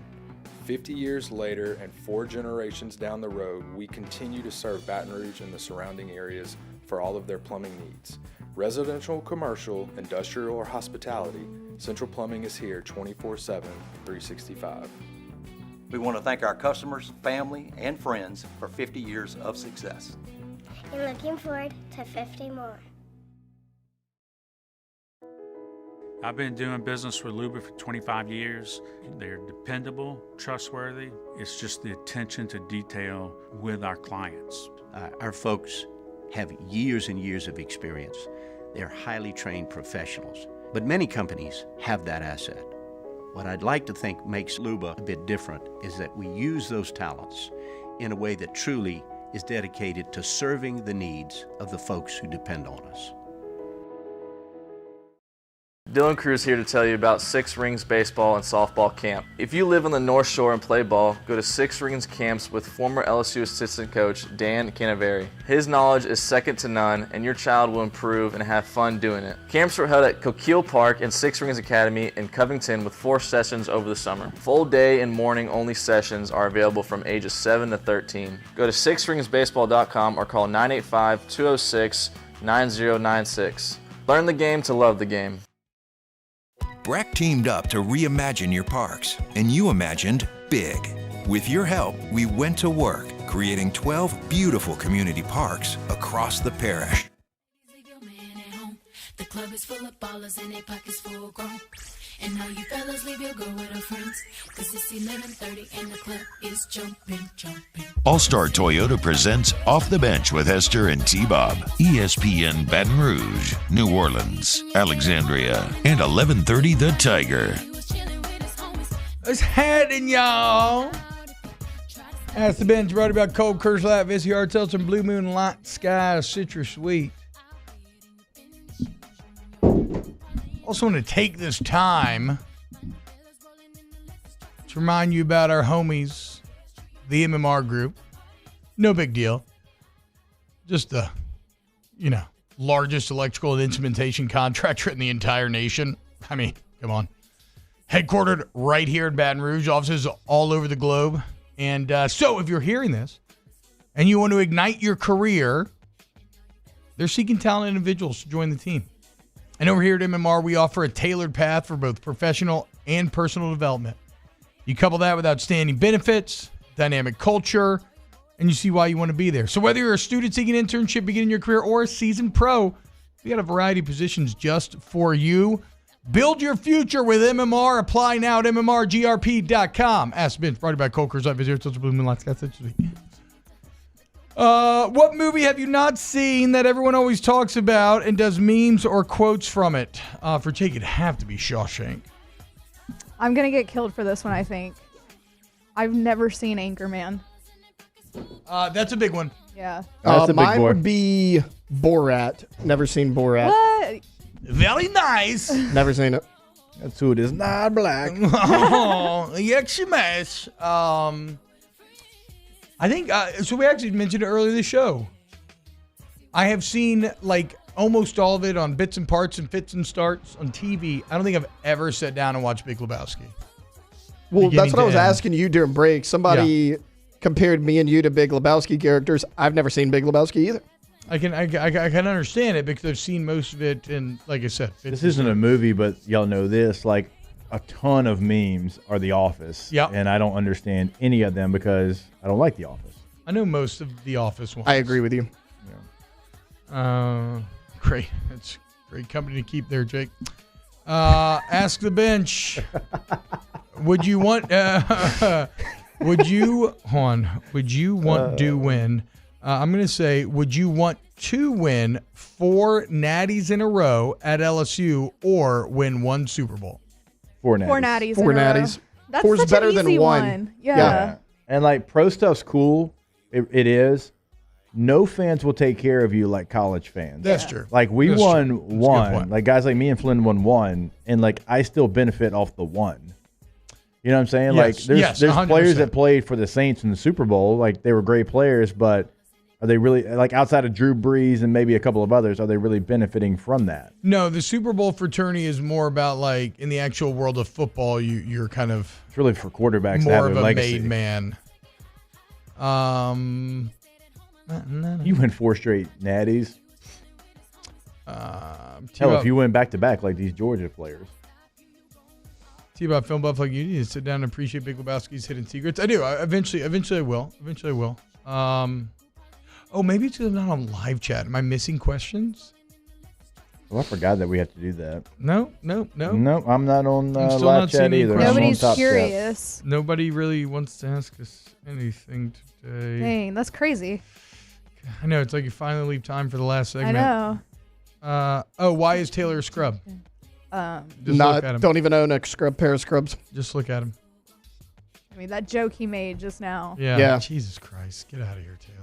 50 years later and 4 generations down the road, we continue to serve Baton Rouge and the surrounding areas for all of their plumbing needs. Residential, commercial, industrial, or hospitality, Central Plumbing is here 24/7, 365. We want to thank our customers, family, and friends for 50 years of success. And looking forward to 50 more. I've been doing business with Luba for 25 years. They're dependable, trustworthy. It's just the attention to detail with our clients. Our folks have years and years of experience. They're highly trained professionals, but many companies have that asset. What I'd like to think makes Luba a bit different is that we use those talents in a way that truly is dedicated to serving the needs of the folks who depend on us. Dylan Cruz here to tell you about Six Rings Baseball and Softball Camp. If you live on the North Shore and play ball, go to Six Rings Camps with former LSU assistant coach Dan Canaveri. His knowledge is second to none, and your child will improve and have fun doing it. Camps were held at Coquille Park and Six Rings Academy in Covington with 4 sessions over the summer. Full day and morning only sessions are available from ages 7 to 13. Go to sixringsbaseball.com or call 985-206-9096. Learn the game to love the game. Breck teamed up to reimagine your parks, and you imagined big. With your help, we went to work, creating 12 beautiful community parks across the parish. The club is full of ballers and they pockets full grown. And now you fellas leave your girl with her friends, cause it's 11:30 and the club is jumping. All-Star Toyota presents Off the Bench with Hester and T-Bob. ESPN Baton Rouge, New Orleans, Alexandria, and 1130 The Tiger. It's happening, y'all. Ask the Bench, brought about Cold Curse Light, Vissy Hard Seltzer, Blue Moon Light Sky, Citrus Sweet. Also want to take this time to remind you about our homies, the MMR Group. No big deal. Just the, largest electrical and instrumentation contractor in the entire nation. I mean, come on. Headquartered right here in Baton Rouge, offices all over the globe. And so if you're hearing this and you want to ignite your career, they're seeking talented individuals to join the team. And over here at MMR, we offer a tailored path for both professional and personal development. You couple that with outstanding benefits, dynamic culture, and you see why you want to be there. So whether you're a student seeking an internship, beginning your career, or a seasoned pro, we got a variety of positions just for you. Build your future with MMR. Apply now at mmrgrp.com. Ask Bench, brought to you by Cold Curse Light, Vissy Hard Seltzer, Blue Moon Light Sky, Citrus Sweet. What movie have you not seen that everyone always talks about and does memes or quotes from it? For Jake, it'd have to be Shawshank. I'm going to get killed for this one, I think. I've never seen Anchorman. That's a big one. Yeah. That's a big mine boy. would be Borat. Never seen Borat. What? Very nice. Never seen it. That's who it is. Not black. Oh, yes. I think, so we actually mentioned it earlier in the show. I have seen almost all of it on bits and parts and fits and starts on TV. I don't think I've ever sat down and watched Big Lebowski. Well, that's what I was asking you during break. Somebody compared me and you to Big Lebowski characters. I've never seen Big Lebowski either. I can understand it because I've seen most of it, and like I said, This isn't a movie, but y'all know this. A ton of memes are The Office. Yep. And I don't understand any of them because I don't like The Office. I know most of the office ones. I agree with you. Great. That's great company to keep there, Jake. Ask the bench. Would you want to win? I'm going to say, would you want to win 4 natties in a row at LSU or win 1 Super Bowl? 4 natties. 4 natties. 4 in a row. natties. That's 4's such better an than easy 1. Yeah. And like pro stuff's cool. It is. No fans will take care of you like college fans. That's true. Like we That's won true. That's a good 1. point. Like guys like me and Flynn won 1, and like I still benefit off the 1. You know what I'm saying? Yes, Like yes, there's 100%. players that played for the Saints in the Super Bowl. Like they were great players, but are they really, like outside of Drew Brees and maybe a couple of others, are they really benefiting from that? No, the Super Bowl fraternity is more about like in the actual world of football, you're kind of It's really for quarterbacks to more have of a a legacy. made man. You win 4 straight natties. Hell, if you win back to back like these Georgia players. T-Bob Film Buff, like you need to sit down and appreciate Big Lebowski's hidden secrets. I do. Eventually I will. Eventually I will. Oh, maybe it's because I'm not on live chat. Am I missing questions? Well, I forgot that we have to do that. No. No, I'm not on I'm still live not chat seeing any either. questions. I'm on Nobody's Top Chat. curious. Nobody really wants to ask us anything today. Dang, that's crazy. I know. It's like you finally leave time for the last I segment. know. Why is Taylor a scrub? Just Not, look at him. don't even own a pair of scrubs. Just look at him. I mean, that joke he made just now. Yeah. Jesus Christ. Get out of here, Taylor.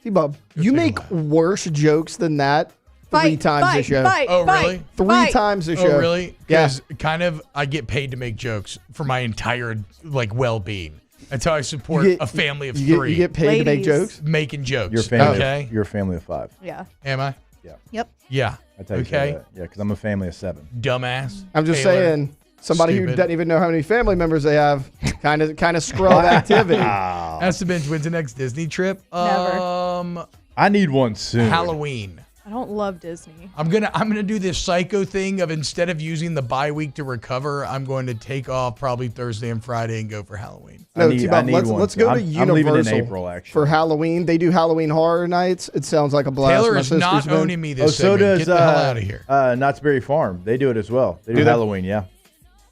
T-Bob, you make worse jokes than that 3 times a show. Oh, really? 3 times a show. Oh, really? Yeah. Because kind of I get paid to make jokes for my entire like well-being. That's how I support a family of 3. You get paid to make jokes? Making jokes. You're a family. Okay. You're a family of 5. Yeah. Am I? Yeah. Yep. Yeah. I tell you Okay. that. Yeah, because I'm a family of 7. Dumbass. I'm just Taylor. saying, somebody who Stupid. doesn't even know how many family members they have, kind of scrub activity. That's the bench. When's the next Disney trip? Never. I need one soon. Halloween. I don't love Disney. I'm gonna do this psycho thing of instead of using the bye week to recover, I'm going to take off probably Thursday and Friday and go for Halloween. No, I T-Bob, need one let's too. go to I'm Universal leaving in April, actually. for Halloween. They do Halloween Horror Nights. It sounds like a blast. Taylor My is sister's not been. owning me this so segment. does Get the hell out of here. Knott's Berry Farm. They do it as well. They do they? Halloween, yeah.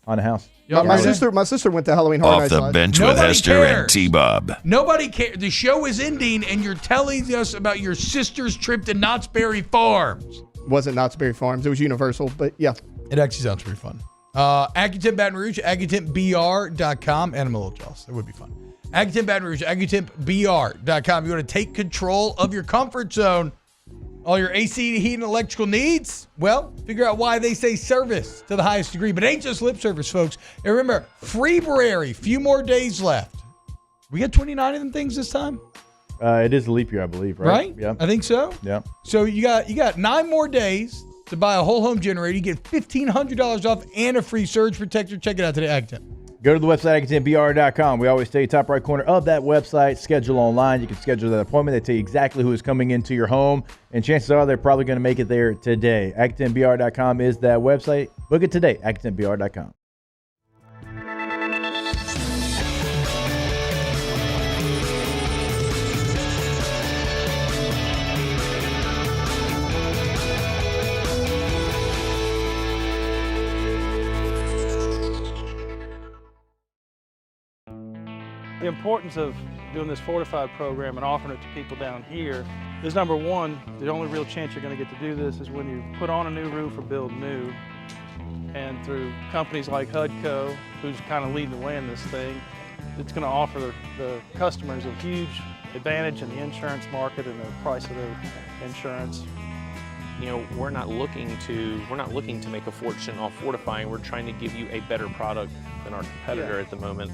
On the house. My sister went to Halloween Horror Off Nights. the last- bench with Nobody Hester and cares. T-Bob. Nobody cares. The show is ending, and you're telling us about your sister's trip to Knott's Berry Farms. Wasn't Knott's Berry Farms. It was Universal, but yeah. It actually sounds pretty fun. Accutint Baton Rouge, AccutintBR.com, and I'm a little jealous. It would be fun. Accutint Baton Rouge, AccutintBR.com. You want to take control of your comfort zone. All your AC, heat, and electrical needs? Well, figure out why they say service to the highest degree. But it ain't just lip service, folks. And remember, February, few more days left. We got 29 of them things this time? It is a leap year, I believe, right? Right? Yeah. I think so. Yeah. So you got 9 more days to buy a whole home generator. You get $1,500 off and a free surge protector. Check it out today, Accutint. Go to the website, AccutintBR.com. We always stay top right corner of that website. Schedule online. You can schedule that appointment. They tell you exactly who is coming into your home. And chances are they're probably going to make it there today. AccutintBR.com is that website. Book it today, AccutintBR.com. The importance of doing this fortified program and offering it to people down here is, number one, the only real chance you're going to get to do this is when you put on a new roof or build new. And through companies like HUDCO, who's kind of leading the way in this thing, it's going to offer the customers a huge advantage in the insurance market and the price of their insurance. You know, we're not looking to make a fortune off fortifying. We're trying to give you a better product than our competitor at the moment.